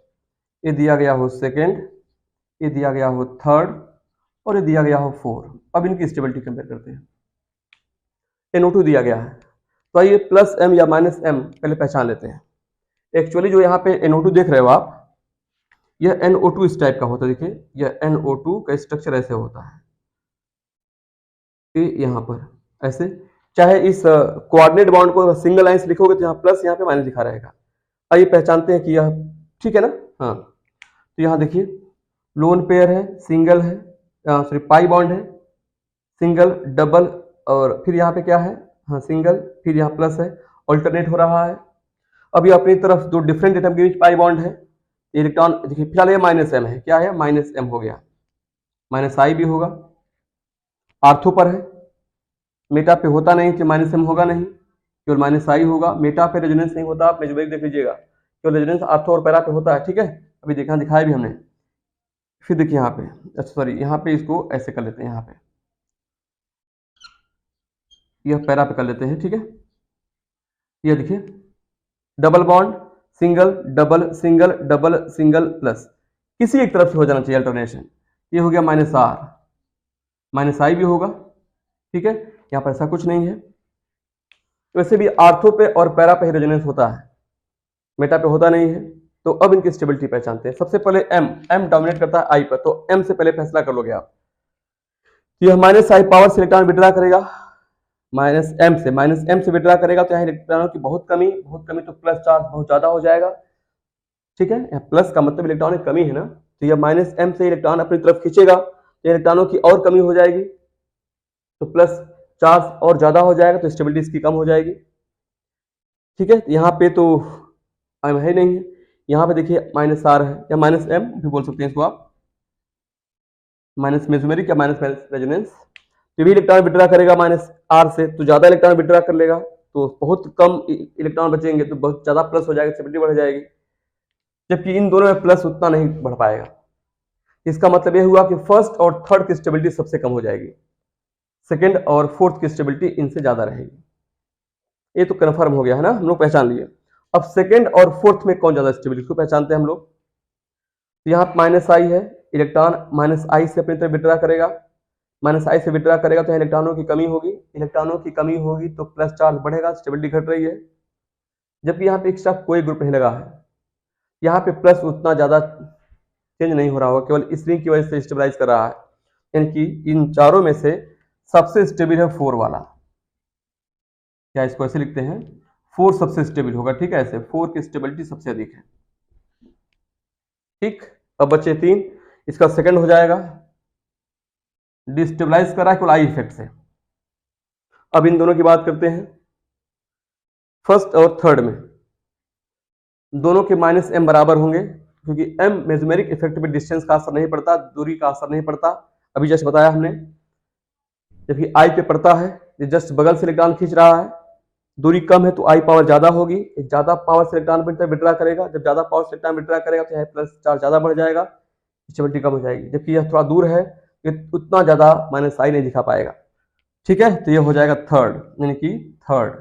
Speaker 1: ये दिया गया हो सेकेंड, ये दिया गया हो थर्ड, और ये दिया गया हो फोर। अब इनकी स्टेबिलिटी कंपेयर करते हैं। NO2 दिया गया है, तो आइए प्लस एम या माइनस एम पहले पहचान लेते हैं। एक्चुअली जो यहाँ पे NO2 देख रहे हो आप, यह NO2 इस टाइप का होता है, देखिए यह NO2 का स्ट्रक्चर ऐसे होता है, ये यहाँ पर ऐसे। चाहे इस कोऑर्डिनेट बॉन्ड को सिंगल लाइन से लिखोगे तो यहाँ प्लस, यहाँ पे माइनस लिखा रहेगा। आइए पहचानते हैं कि यह ठीक है ना। हाँ, तो यहाँ देखिए लोन पेयर है, सिंगल है, सॉरी पाई बॉन्ड है, सिंगल, डबल, और फिर यहाँ पे क्या है, हाँ सिंगल, फिर यहाँ प्लस है, ऑल्टरनेट हो रहा है। अब ये अपनी तरफ दो डिफरेंट एटम के बीच पाई बॉन्ड है, इलेक्ट्रॉन देखिए फिलहाल ये -m है, क्या है -m हो गया, -i भी होगा, आर्थो पर है, मेटा पे होता नहीं कि -m होगा नहीं, केवल -i होगा, मेटा पे रेजोनेंस नहीं होता, आप मेजोमेरिक देख लीजिएगा, केवल रेजोनेंस आर्थो और पैरा पे होता है, ठीक है। अभी देखा दिखाया भी हमने। फिर देखिए यहाँ पे, अच्छा सॉरी यहाँ पे इसको ऐसे कर लेते हैं, यहाँ पे यह पैरा पे कर लेते हैं, ठीक है। ये देखिए double bond, single double single double single plus, किसी एक तरफ से हो जाना चाहिए अल्टरनेशन। ये हो गया -r, -i भी होगा, ठीक है। यहाँ पर ऐसा कुछ नहीं है। वैसे भी आर्थो पे और पैरा पे ही रेजोनेंस होता है, मेटा पे होता नहीं है। तो अब इनकी स्टेबिलिटी पहचानते हैं। सबसे पहले m डोमिनेट करता है i पर, तो m से पहले फैसला कर लोगे आप। यह -i पावर से इलेक्ट्रॉन विड्रॉ करेगा, -m से विड्रॉ करेगा, तो यहाँ इलेक्ट्रॉनों की बहुत कमी तो प्लस चार्ज बहुत ज्यादा हो जाएगा, ठीक है। प्लस का मतलब इलेक्ट्रॉन की कमी है ना, तो यह -m से इलेक्ट्रॉन अपनी तरफ खींचेगा तो इलेक्ट्रॉनों की और कमी हो जाएगी, तो प्लस चार्ज और ज्यादा हो जाएगा, तो स्टेबिलिटी इसकी कम हो जाएगी, ठीक है। यहाँ पे तो है नहीं है, यहाँ पे देखिए -r है या -m भी बोल सकते हैं इसको आप, माइनस मेसोमेरिक या माइनस रेजोनेंस। तो भी इलेक्ट्रॉन विड्रॉ करेगा -r से, तो ज्यादा इलेक्ट्रॉन विड्रॉ कर लेगा, तो बहुत कम इलेक्ट्रॉन बचेंगे, तो बहुत ज्यादा प्लस हो जाएगा, स्टेबिलिटी बढ़ जाएगी। जबकि इन दोनों में प्लस उतना नहीं बढ़ पाएगा। इसका मतलब यह हुआ कि फर्स्ट और थर्ड की स्टेबिलिटी सबसे कम हो जाएगी, सेकेंड और फोर्थ की स्टेबिलिटी इनसे ज्यादा रहेगी। ये तो कन्फर्म हो गया है ना, हम लोग पहचान लिए। अब सेकेंड और फोर्थ में कौन ज्यादा स्टेबिलिटी को पहचानते हैं हम लोग। तो यहाँ -i है, इलेक्ट्रॉन -i से अपनी तरफ विड्रॉ करेगा, -i से विड्रॉ करेगा तो इलेक्ट्रॉनों की कमी होगी, इलेक्ट्रॉनों की कमी होगी तो प्लस चार्ज बढ़ेगा, स्टेबिलिटी घट रही है। जबकि यहाँ पे एक्स्ट्रा कोई ग्रुप नहीं लगा है, यहाँ पे प्लस उतना ज्यादा चेंज नहीं हो रहा होगा, केवल इस रिंग की वजह से स्टेबलाइज कर रहा है। यानी कि इन चारों में से सबसे स्टेबल है 4 वाला, क्या इसको ऐसे लिखते हैं, 4 सबसे स्टेबल होगा, ठीक है। ऐसे 4 की स्टेबिलिटी सबसे अधिक है, ठीक। अब बचे 3, इसका सेकंड हो जाएगा, डिस्टेबलाइज कर रहा है केवल आई इफेक्ट से। अब इन दोनों की बात करते हैं, फर्स्ट और थर्ड में दोनों के -m बराबर होंगे, क्योंकि m मेसोमेरिक इफेक्ट पे डिस्टेंस का असर नहीं पड़ता, दूरी का असर नहीं पड़ता, अभी जस्ट बताया हमने। जबकि i पे पड़ता है, ये जस्ट बगल से इलेक्ट्रॉन खींच रहा है, दूरी कम है तो I पावर ज्यादा होगी, ज्यादा पावर से इलेक्ट्रॉन विड्रॉ करेगा, जब ज्यादा पावर से इलेक्ट्रॉन विड्रॉ करेगा तो प्लस चार्ज ज्यादा बढ़ जाएगा, स्टेबिलिटी कम हो जाएगी। जबकि यह थोड़ा दूर है, ये उतना ज्यादा -i नहीं दिखा पाएगा, ठीक है। तो ये हो जाएगा थर्ड, यानी कि थर्ड,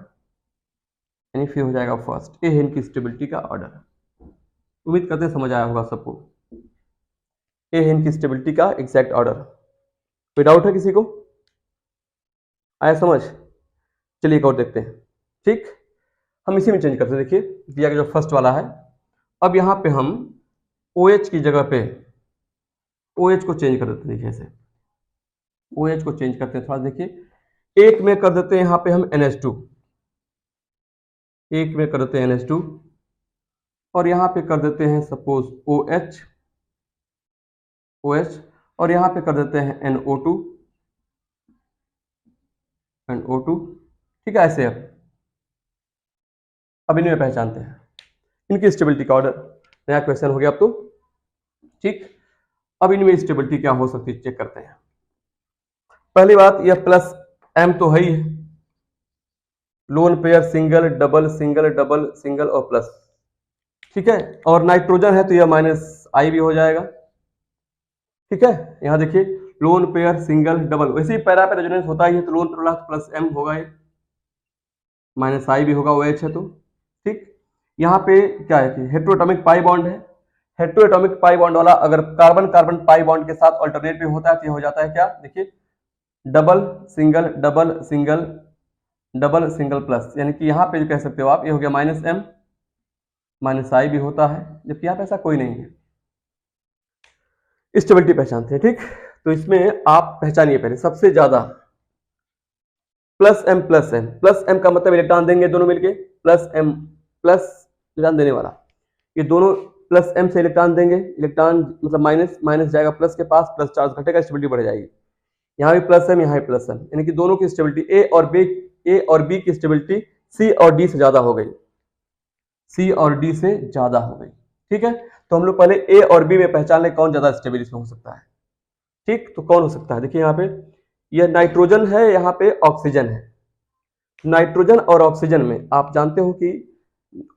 Speaker 1: यानी फिर हो जाएगा फर्स्ट। ये है इनकी स्टेबिलिटी का ऑर्डर। उम्मीद करते हैं समझ आया होगा सबको। ये है इनकी स्टेबिलिटी का एग्जैक्ट ऑर्डर। कोई डाउट है किसी को, आया समझ। चलिए एक और देखते हैं, ठीक। हम इसी में चेंज करते हैं, देखिए दिया गया जो फर्स्ट वाला है। अब यहाँ पे हम OH की जगह पे OH को चेंज कर देते हैं, देखिए ऐसे OH को चेंज करते हैं थोड़ा, देखिए एक में कर देते हैं यहाँ पे हम NH2, एक में कर देते हैं NH2, और यहाँ पे कर देते हैं सपोज OH, और यहाँ पे कर देते हैं NO2, ठीक है ऐसे। अब इन्हें पहचानते हैं, इनकी स्टेबिलिटी का ऑर्डर। नया क्वेश्चन हो गया अब तो, ठीक। अब इनमें स्टेबिलिटी क्या हो सकती है चेक करते हैं। पहली बात, यह +m तो है ही है, lone pair single double single double single और प्लस, ठीक है। और नाइट्रोजन है तो यह -i भी हो जाएगा, ठीक है। यहां देखिए लोन पेयर सिंगल डबल, वैसे ही पैरा पे रेजोनेंस होता ही है, तो लोन पेयर +m होगा, ये -i भी होगा, OH है तो, ठीक। यहाँ पे क्या है कि हेट्रोएटॉमिक पाई बॉन्ड है, हेट्रोएटॉमिक पाई बॉन्ड वाला अगर कार्बन कार्बन पाई बॉन्ड के साथ अल्टरनेट भी होता है तो ये हो जाता है क्या, देखिए double single double single double single plus, यानी कि यहाँ पे जो कह सकते हो आप, ये हो गया -m, -i भी होता है, जबकि यहाँ पे ऐसा कोई नहीं है, स्टेबिलिटी पहचानते हैं, ठीक। तो इसमें आप पहचानिए पहले सबसे ज्यादा plus M plus M. Plus M का मतलब इलेक्ट्रॉन देंगे दोनों मिलके, प्लस एम प्लस इलेक्ट्रॉन देने वाला, ये दोनों प्लस एम से इलेक्ट्रॉन देंगे, इलेक्ट्रॉन मतलब माइनस माइनस जाएगा प्लस के पास, प्लस चार्ज घटेगा, स्टेबिलिटी बढ़ जाएगी। यहाँ भी प्लस एम, यहाँ भी प्लस एम, यानी कि दोनों की स्टेबिलिटी ए और बी की स्टेबिलिटी सी और डी से ज्यादा हो गई, सी और डी से ज्यादा हो गई, ठीक है। तो हम लोग पहले ए और बी में पहचान लें कौन ज्यादा स्टेबिल इसमें हो सकता है, ठीक। तो कौन हो सकता है, देखिए यहाँ पे यह नाइट्रोजन है, यहाँ पे ऑक्सीजन है। नाइट्रोजन और ऑक्सीजन में आप जानते हो कि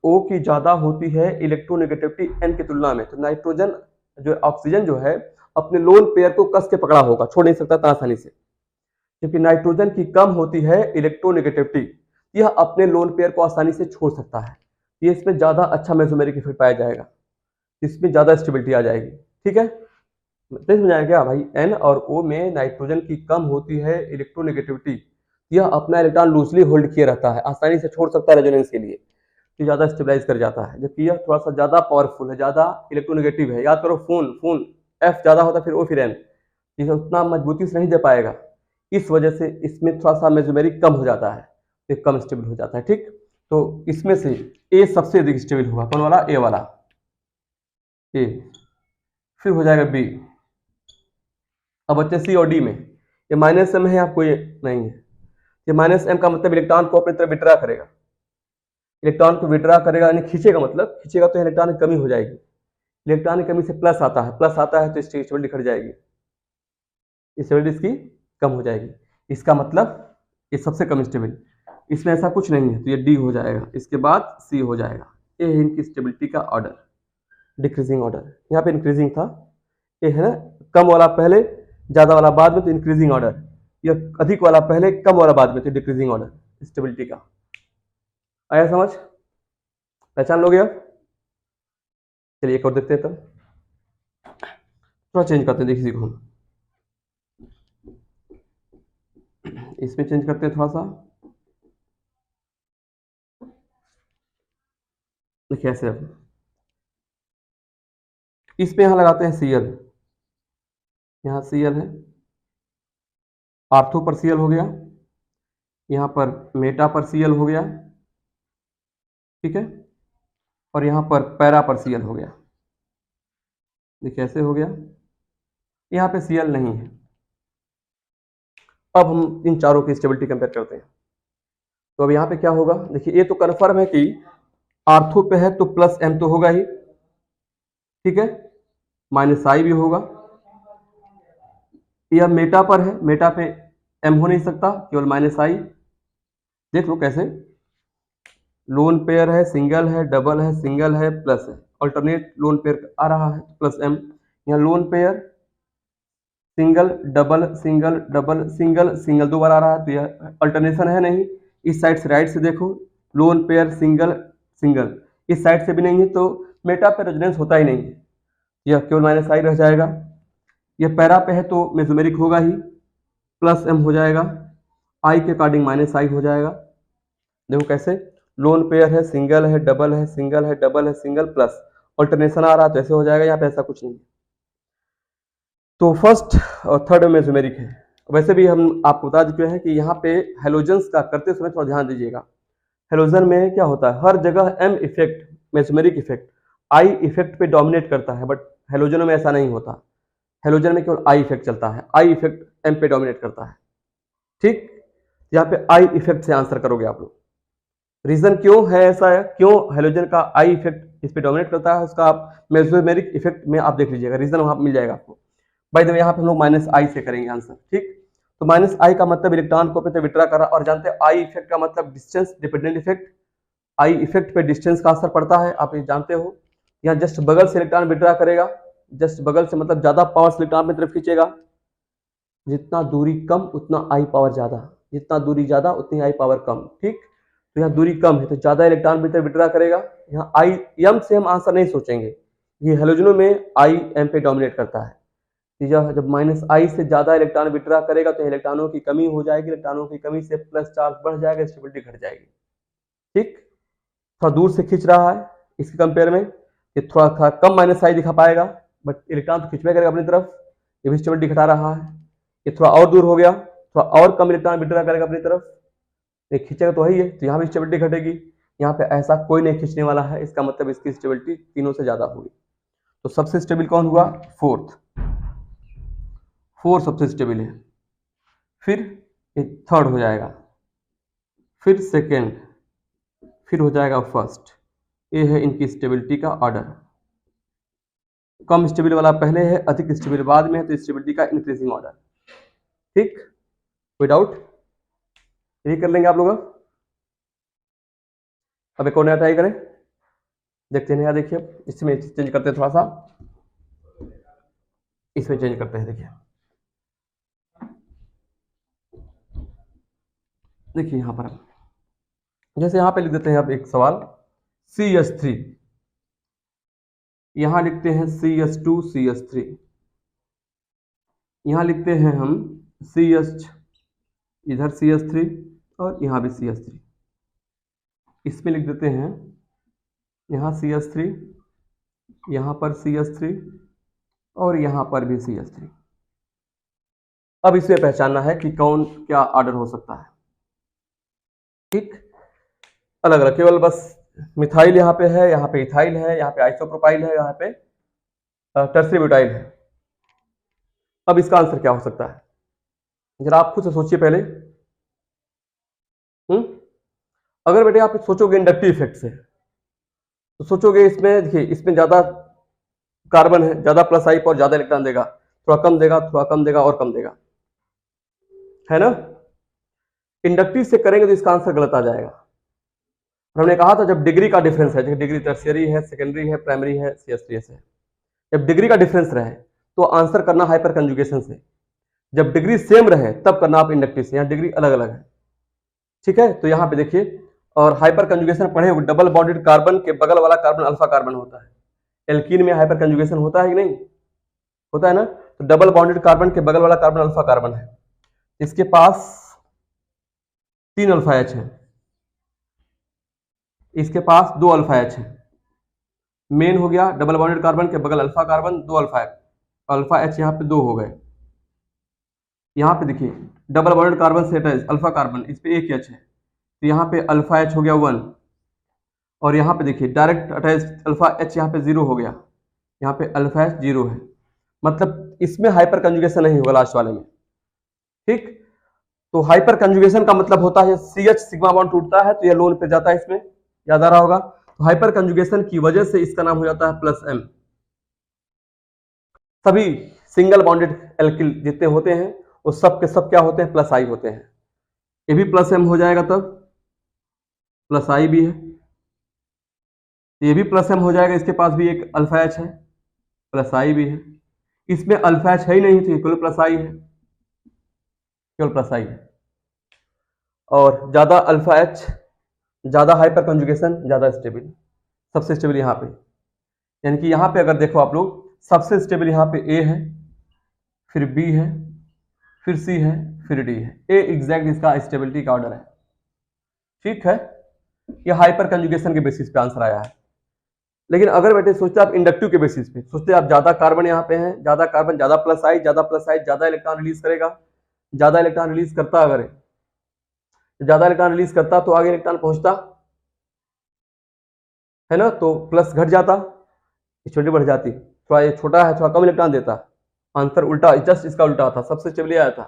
Speaker 1: O की ज्यादा होती है इलेक्ट्रोनेगेटिविटी N की तुलना में। तो नाइट्रोजन जो ऑक्सीजन जो है अपने लोन पेयर को कस के पकड़ा होगा, छोड़ नहीं सकता था आसानी से, क्योंकि नाइट्रोजन की कम होती है इलेक्ट्रोनेगेटिविटी, यह अपने लोन पेयर को आसानी से छोड़ सकता है। ये इसमें ज्यादा अच्छा मेसोमेरिक इफेक्ट पाया जाएगा, इसमें ज्यादा स्टेबिलिटी आ जाएगी, ठीक है। समझ आया क्या भाई, N और O में नाइट्रोजन की कम होती है इलेक्ट्रोनेगेटिविटी, यह अपना इलेक्ट्रॉन लूजली होल्ड किए रहता है, आसानी से छोड़ सकता है रेजोनेंस के लिए, तो ज्यादा स्टेबलाइज कर जाता है। जबकि यह थोड़ा सा ज्यादा पावरफुल है, ज्यादा इलेक्ट्रोनेगेटिव है। याद करो फोन F ज्यादा होता है फिर O फिर N, जिसे उतना मजबूती से नहीं दे पाएगा, इस वजह से इसमें थोड़ा सा मेसोमेरिक कम हो जाता है, तो कम स्टेबल हो जाता है, ठीक। तो इसमें से ए सबसे अधिक स्टेबल होगा, कौन वाला, ए वाला, ए। फिर हो जाएगा बी। अब बच्चे सी और डी में, ये माइनस एम है, यहाँ कोई नहीं है। ये माइनस एम का मतलब इलेक्ट्रॉन को अपनी तरफ विड्रा करेगा, इलेक्ट्रॉन को विड्रा करेगा यानी खींचेगा, मतलब खींचेगा तो इलेक्ट्रॉन की कमी हो जाएगी। इलेक्ट्रॉन की कमी से प्लस आता है, प्लस आता है तो स्टेबिलिटी घट जाएगी, स्टेबिलिटी इसकी कम हो जाएगी। इसका मतलब ये सबसे कम स्टेबल, इसमें ऐसा कुछ नहीं है, तो ये डी हो जाएगा, इसके बाद सी हो जाएगा। ये है इनकी स्टेबिलिटी का ऑर्डर, डिक्रीजिंग ऑर्डर। यहाँ पे इंक्रीजिंग था, ये है ना, कम वाला पहले ज्यादा वाला बाद में, तो इंक्रीजिंग ऑर्डर। यह अधिक वाला पहले कम वाला बाद में, तो डिक्रीजिंग ऑर्डर स्टेबिलिटी का। आया समझ, पहचान लोगे अब। चलिए एक और देखते हैं, तब थोड़ा चेंज करते हैं, देखिए हम इसमें चेंज करते हैं थोड़ा सा, देखिए ऐसे। अब इसमें यहां लगाते हैं Cl, यहाँ Cl है, आर्थो पर Cl हो गया, यहाँ पर मेटा पर Cl हो गया, ठीक है, और यहाँ पर पैरा पर Cl हो गया, देखिए ऐसे हो गया। यहाँ पे Cl नहीं है। अब हम इन चारों की स्टेबिलिटी कंपेयर करते हैं, तो अब यहाँ पे क्या होगा, देखिए ये तो कन्फर्म है कि आर्थो पे है तो प्लस एम तो होगा ही, ठीक है, माइनस आई भी होगा। यह मेटा पर है, मेटा पे एम हो नहीं सकता, केवल माइनस आई। देख लो कैसे, लोन पेयर है, सिंगल है, डबल है, सिंगल है, प्लस है, अल्टरनेट लोन पेयर आ रहा है, प्लस एम। यहाँ loan pair single double single double single single दो बार आ रहा है, तो यह अल्टरनेशन है नहीं। इस साइड से राइट से देखो, लोन पेयर सिंगल सिंगल, इस साइड से भी नहीं है, तो मेटा पे रेजोनेंस होता ही नहीं है, यह केवल माइनस आई रह जाएगा। यह पैरा पे है तो मेसोमेरिक होगा ही, प्लस एम हो जाएगा, आई के अकॉर्डिंग माइनस आई हो जाएगा। देखो कैसे, लोन पेयर है, सिंगल है, डबल है, सिंगल है, डबल है, सिंगल, प्लस अल्टरनेशन आ रहा है तो ऐसे हो जाएगा। यहाँ पे ऐसा कुछ नहीं, तो फर्स्ट और थर्ड में मेसोमेरिक है। वैसे भी हम आपको बता चुके हैं कि यहाँ पे हेलोजेंस का करते समय थोड़ा ध्यान दीजिएगा। हेलोजन में क्या होता है, हर जगह M effect, mesomeric effect I effect पे डोमिनेट करता है, बट हेलोजन में ऐसा नहीं होता। हेलोजन में केवल आई इफेक्ट चलता है, आई इफेक्ट एम पे डोमिनेट करता है, ठीक। यहाँ पे आई इफेक्ट से आंसर करोगे आप लोग। रीजन क्यों है ऐसा है, क्यों हेलोजन का आई इफेक्ट इस पे डोमिनेट करता है, उसका आप मेसोमेरिक इफेक्ट में आप देख लीजिएगा, रीजन वहां मिल जाएगा आपको। बाय द वे यहाँ पे हम लोग माइनस आई से करेंगे आंसर, ठीक। तो माइनस आई का मतलब इलेक्ट्रॉन को अपने विड्रा कर रहा, और जानते हैं आई इफेक्ट का मतलब distance dependent effect. I effect पे डिस्टेंस का असर पड़ता है, आप ये जानते हो। यहाँ जस्ट बगल से इलेक्ट्रॉन विड्रा करेगा, जस्ट बगल से मतलब ज्यादा पावर से इलेक्ट्रॉन अपनी तरफ खींचेगा, जितना दूरी कम उतना आई पावर ज्यादा, जितना दूरी ज्यादा उतनी आई पावर कम, ठीक। तो यहाँ दूरी कम है तो ज्यादा इलेक्ट्रॉन भीतर विड्रा करेगा। यहाँ आई एम से हम आंसर नहीं सोचेंगे, ये हेलोजनों में आई एम पे डोमिनेट करता है। जब माइनस आई से ज्यादा इलेक्ट्रॉन विड्रा करेगा तो इलेक्ट्रॉनों की कमी हो जाएगी, इलेक्ट्रॉनों की कमी से प्लस चार्ज बढ़ जाएगा, स्टेबिलिटी घट जाएगी, ठीक। थोड़ा दूर से खींच रहा है इसके कंपेयर में, ये थोड़ा कम माइनस आई दिखा पाएगा, बट इलेक्ट्रॉन तो खिंचवा करेगा अपनी तरफ, ये भी स्टेबिलिटी घटा रहा है। ये थोड़ा और दूर हो गया, थोड़ा और कम इलेक्ट्रॉन विड्रॉ करेगा अपनी तरफ, ये खींचेगा तो वही है, तो यहाँ भी स्टेबिलिटी घटेगी। यहाँ पे ऐसा कोई नहीं खींचने वाला है, इसका मतलब इसकी स्टेबिलिटी तीनों से ज्यादा होगी। तो सबसे स्टेबल कौन हुआ? फोर्थ सबसे स्टेबल है। फिर ये थर्ड हो जाएगा, फिर सेकेंड, फिर हो जाएगा फर्स्ट। ये है इनकी स्टेबिलिटी का ऑर्डर। कम स्टेबल वाला पहले है, अधिक स्टेबल बाद में है, तो स्टेबिलिटी का इंक्रीजिंग ऑर्डर। ठीक, कोई डाउट? यही कर लेंगे आप लोग। अब एक और नया ट्राई करें, देखते हैं। देखिए इसमें चेंज करते हैं, थोड़ा सा इसमें चेंज करते हैं। देखिए यहाँ पर जैसे यहाँ पे लिख देते हैं आप एक सवाल CH3, यहां लिखते हैं CH2 CH3, यहां लिखते हैं हम CH, इधर CH3 और यहाँ भी CH3, इसमें लिख देते हैं यहाँ CH3, यहाँ पर CH3 और यहाँ पर भी CH3। अब इसमें पहचानना है कि कौन क्या ऑर्डर हो सकता है। ठीक, अलग अलग, केवल बस मिथाइल यहाँ पे है, यहाँ पे इथाइल है, यहाँ पे आइसोप्रोपाइल है, यहाँ पे टर्सरी ब्यूटाइल है। अब इसका आंसर क्या हो सकता है, जरा आप खुद से सोचिए पहले। अगर बेटे आप सोचोगे इंडक्टिव इफेक्ट से, तो सोचोगे इसमें, देखिए इसमें ज्यादा कार्बन है, ज्यादा प्लस आई और ज्यादा इलेक्ट्रॉन देगा, थोड़ा कम देगा, थोड़ा कम देगा और कम देगा, है ना। इंडक्टिव से करेंगे तो इसका आंसर गलत आ जाएगा। हमने कहा था जब डिग्री का डिफरेंस है, जैसे डिग्री टर्शियरी है, सेकेंडरी है, प्राइमरी है, CH3 है, जब डिग्री का डिफरेंस रहे तो आंसर करना हाइपर कंजुगेशन से, जब डिग्री सेम रहे तब करना आप इंडक्टिव से, यहाँ डिग्री अलग अलग है। ठीक है, तो यहाँ पे देखिए, और हाइपर कंजुगेशन पढ़े हुए, डबल बॉन्डेड कार्बन के बगल वाला कार्बन अल्फा कार्बन होता है। एल्कीन में हाइपर कंजुगेशन होता है कि नहीं होता है ना, तो डबल बॉन्डेड कार्बन के बगल वाला कार्बन अल्फा कार्बन है, इसके पास 3 अल्फा H है, इसके पास 2 अल्फा H है। मेन हो गया डबल बॉन्डेड कार्बन के बगल अल्फा कार्बन, 2 अल्फा H यहाँ पे 2 हो गए। यहाँ पे देखिए डबल बॉन्डेड कार्बन से अटैच अल्फा कार्बन, इस पे 1 H है, तो यहाँ पे अल्फा H हो गया 1, और यहाँ पे देखिए डायरेक्ट अटैच अल्फा H यहाँ पे 0 हो गया, यहाँ पे अल्फा H 0 है, मतलब इसमें हाइपर कंजुगेशन नहीं होगा लास्ट वाले में। ठीक, तो हाइपर कंजुगेशन का मतलब होता है CH सिग्मा बॉन्ड टूटता है तो यह लोन पे जाता है, इसमें याद आ रहा होगा। तो हाइपर कंजुगेशन की वजह से इसका नाम हो जाता है +M। सभी सिंगल बॉन्डेड एल्किल जितने होते हैं वो सब के सब क्या होते हैं, +I होते हैं। ये भी +M हो जाएगा, तब +I भी है, ये भी +M हो जाएगा, इसके पास भी एक अल्फा H है, +I भी है, इसमें अल्फा H है ही नहीं तो ये केवल +I है, केवल +I है। और ज्यादा अल्फा H, ज्यादा हाइपर कंजुगेशन, ज्यादा स्टेबल, सबसे स्टेबल यहाँ पे, यानी कि यहाँ पे अगर देखो आप लोग, सबसे स्टेबल यहाँ पे A है, फिर B है, फिर C है, फिर D है। A एग्जैक्ट इसका स्टेबिलिटी का ऑर्डर है। ठीक है, ये हाइपर कंजुगेशन के बेसिस पे आंसर आया है। लेकिन अगर बेटे सोचते आप इंडक्टिव के बेसिस पे, सोचते आप ज्यादा कार्बन यहाँ पे है, ज्यादा कार्बन, ज्यादा +I, ज्यादा इलेक्ट्रॉन रिलीज करेगा, ज्यादा इलेक्ट्रॉन रिलीज करता, अगर ज्यादा इलेक्ट्रॉन रिलीज करता तो आगे इलेक्ट्रॉन पहुंचता है ना, तो प्लस घट जाता, स्टेबिलिटी बढ़ जाती, थोड़ा ये छोटा है, थोड़ा कम इलेक्ट्रॉन देता, आंसर उल्टा, जस्ट इसका उल्टा था, सबसे स्टेबल आया था,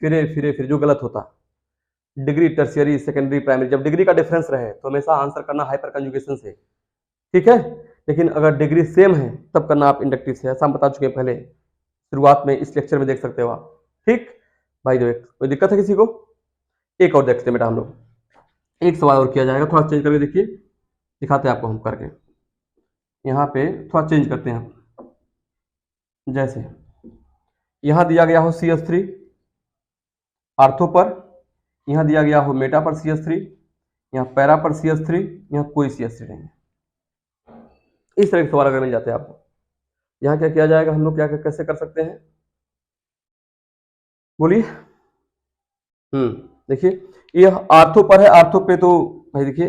Speaker 1: फिर जो गलत होता। डिग्री टर्शियरी, सेकेंडरी, प्राइमरी, जब डिग्री का डिफरेंस रहे तो हमेशा आंसर करना हाइपर कंजुगेशन से। ठीक है, लेकिन अगर डिग्री सेम है तब करना आप इंडक्टिव से, ऐसा हम बता चुके हैं पहले शुरुआत में, इस लेक्चर में देख सकते हो आप। ठीक भाई, कोई दिक्कत है किसी को? एक और देखते हैं बेटा हम लोग, एक सवाल और किया जाएगा, थोड़ा चेंज करके देखिए, दिखाते हैं आपको हम करके। यहाँ पे थोड़ा चेंज करते हैं हम, जैसे यहाँ दिया गया हो CH3 आर्थो पर, यहाँ दिया गया हो मेटा पर CH3, यहाँ पैरा पर CH3, यहाँ कोई CH3 नहीं है। इस तरह के सवाल अगर मिल जाते हैं आपको, यहाँ क्या किया जाएगा, हम लोग क्या कैसे कर सकते हैं, बोलिए। देखिए ये आर्थो पर है, आर्थो पे तो भाई देखिए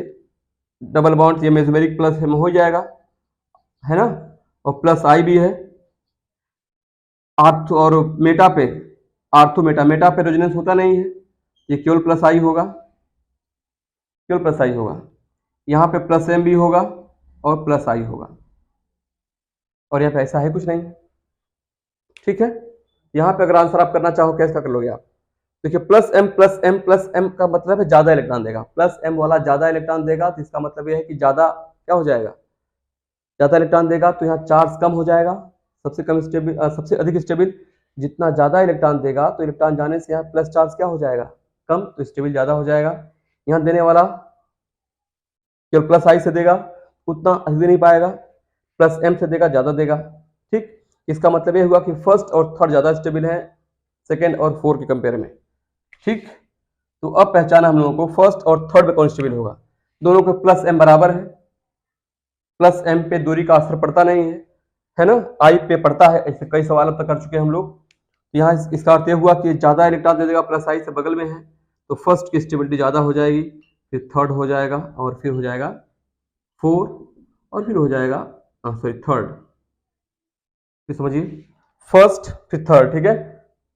Speaker 1: डबल बॉन्ड, ये मेसोमेरिक प्लस में हो जाएगा, है ना, और +I भी है, आर्थो और मेटा पे, आर्थो मेटा पे रेजोनेंस होता नहीं है, ये केवल प्लस आई होगा, केवल प्लस आई होगा। यहाँ पे प्लस एम भी होगा और प्लस आई होगा, और यहाँ पे ऐसा है कुछ नहीं, ठीक है। यहाँ पे अगर आंसर आप करना चाहो कैसे कर लोगे आप, देखिए प्लस एम का मतलब है ज्यादा इलेक्ट्रॉन देगा, प्लस एम वाला ज्यादा इलेक्ट्रॉन देगा, तो इसका मतलब यह है कि ज्यादा क्या हो जाएगा, ज्यादा इलेक्ट्रॉन देगा तो यहाँ चार्ज कम हो जाएगा, सबसे कम स्टेबल, सबसे अधिक स्टेबल। जितना ज्यादा इलेक्ट्रॉन देगा तो इलेक्ट्रॉन जाने से यहाँ प्लस चार्ज क्या हो जाएगा, कम, तो स्टेबल ज्यादा हो जाएगा। यहाँ देने वाला केवल प्लस आई से देगा, उतना अधिक दे नहीं पाएगा, प्लस एम से देगा, ज्यादा देगा, ठीक। इसका मतलब यह हुआ कि फर्स्ट और थर्ड ज्यादा स्टेबल है सेकेंड और फोर्थ के कंपेयर में, ठीक। तो अब पहचाना हम लोगों को फर्स्ट और थर्ड में कौन स्टेबल होगा, दोनों को प्लस एम बराबर है, प्लस एम पे दूरी का असर पड़ता नहीं है ना, आई पे पड़ता है, ऐसे कई सवाल अब तक कर चुके हैं हम लोग। यहाँ इसका अर्थ यह हुआ कि ज्यादा इलेक्ट्रॉन दे देगा, प्लस आई से बगल में है, तो फर्स्ट की स्टेबिलिटी ज्यादा हो जाएगी, फिर थर्ड हो जाएगा, और फिर हो जाएगा फोर, और फिर हो जाएगा सॉरी थर्ड, फिर समझिए फर्स्ट फिर थर्ड, ठीक है,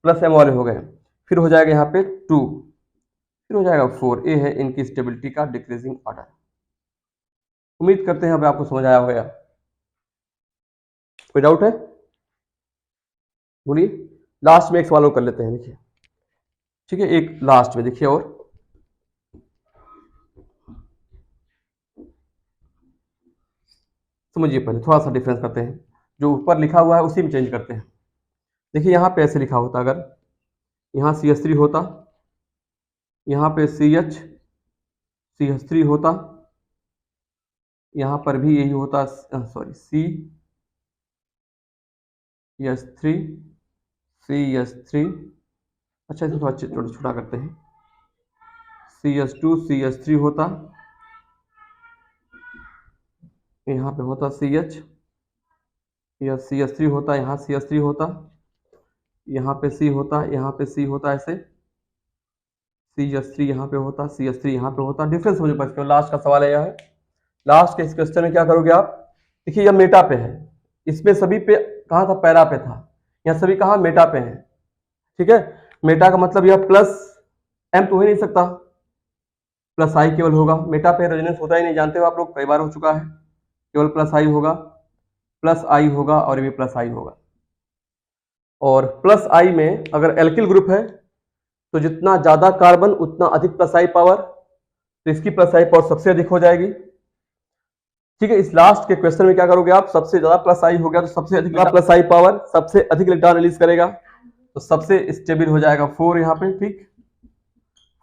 Speaker 1: प्लस एम वाले हो गए, फिर हो जाएगा यहाँ पे टू, फिर हो जाएगा फोर। ये है इनकी स्टेबिलिटी का डिक्रीजिंग ऑर्डर। उम्मीद करते हैं अब आपको समझ आया होगा, कोई डाउट है बोलिए। लास्ट में एक सवाल और कर लेते हैं, देखिए ठीक है, एक लास्ट में देखिए, और समझिए पहले थोड़ा सा डिफरेंस करते हैं, जो ऊपर लिखा हुआ है उसी में चेंज करते हैं। देखिए यहाँ पे ऐसे लिखा होता, अगर यहाँ CH3 होता, यहाँ पे CH3 होता, यहाँ पर भी यही होता, सॉरी CH3, अच्छा इसे थोड़ा छोटा करते हैं, CH3 होता, यहाँ पे होता CH, यह CH3 होता, यहाँ CH3 होता, यहाँ पे C होता, यहाँ पे C होता, ऐसे CH3 यहाँ पे होता, CH3 यहाँ पे होता। डिफरेंस समझ पाए, लास्ट का सवाल है यह है, लास्ट के इस क्वेश्चन में क्या करोगे आप, देखिए यह मेटा पे है, इसमें सभी पे कहाँ था, पैरा पे था, यहाँ सभी कहाँ मेटा पे है, ठीक है। मेटा का मतलब यह प्लस एम तो हो ही नहीं सकता, प्लस आई केवल होगा, मेटा पे रेजोनेंस होता ही नहीं, जानते हो आप लोग, कई बार हो चुका है, केवल प्लस आई होगा, प्लस आई होगा, और ये भी प्लस आई होगा। और प्लस आई में अगर एल्किल ग्रुप है तो जितना ज्यादा कार्बन उतना अधिक प्लस आई पावर, तो इसकी प्लस आई पावर सबसे अधिक हो जाएगी, ठीक है। इस लास्ट के क्वेश्चन में क्या करोगे आप, सबसे ज्यादा प्लस आई हो गया तो सबसे अधिक प्लस आई पावर सबसे अधिक इलेक्ट्रॉन रिलीज करेगा, तो सबसे स्टेबल हो जाएगा 4 यहाँ पे, ठीक,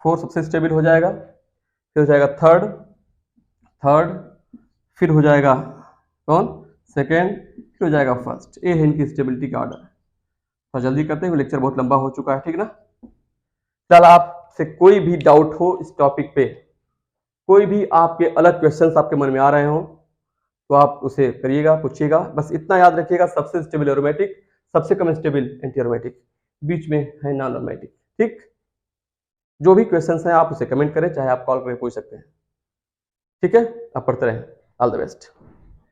Speaker 1: 4 सबसे स्टेबल हो जाएगा, फिर हो जाएगा थर्ड, फिर हो जाएगा कौन, सेकेंड, फिर हो जाएगा फर्स्ट। ये है इनकी स्टेबिलिटी का ऑर्डर। तो जल्दी करते हैं, लेक्चर बहुत लंबा हो चुका है, ठीक ना। चल आपसे कोई भी डाउट हो इस टॉपिक पे, कोई भी आपके अलग क्वेश्चंस आपके मन में आ रहे हो तो आप उसे करिएगा, पूछिएगा, बस इतना याद रखिएगा, सबसे स्टेबल एरोमेटिक, सबसे कम स्टेबल एंटी एरोमेटिक, बीच में है नॉन एरोमेटिक, ठीक। जो भी क्वेश्चंस हैं आप उसे कमेंट करें, चाहे आप कॉल करके पूछ सकते हैं, ठीक है। आप पढ़ते रहें, ऑल द बेस्ट।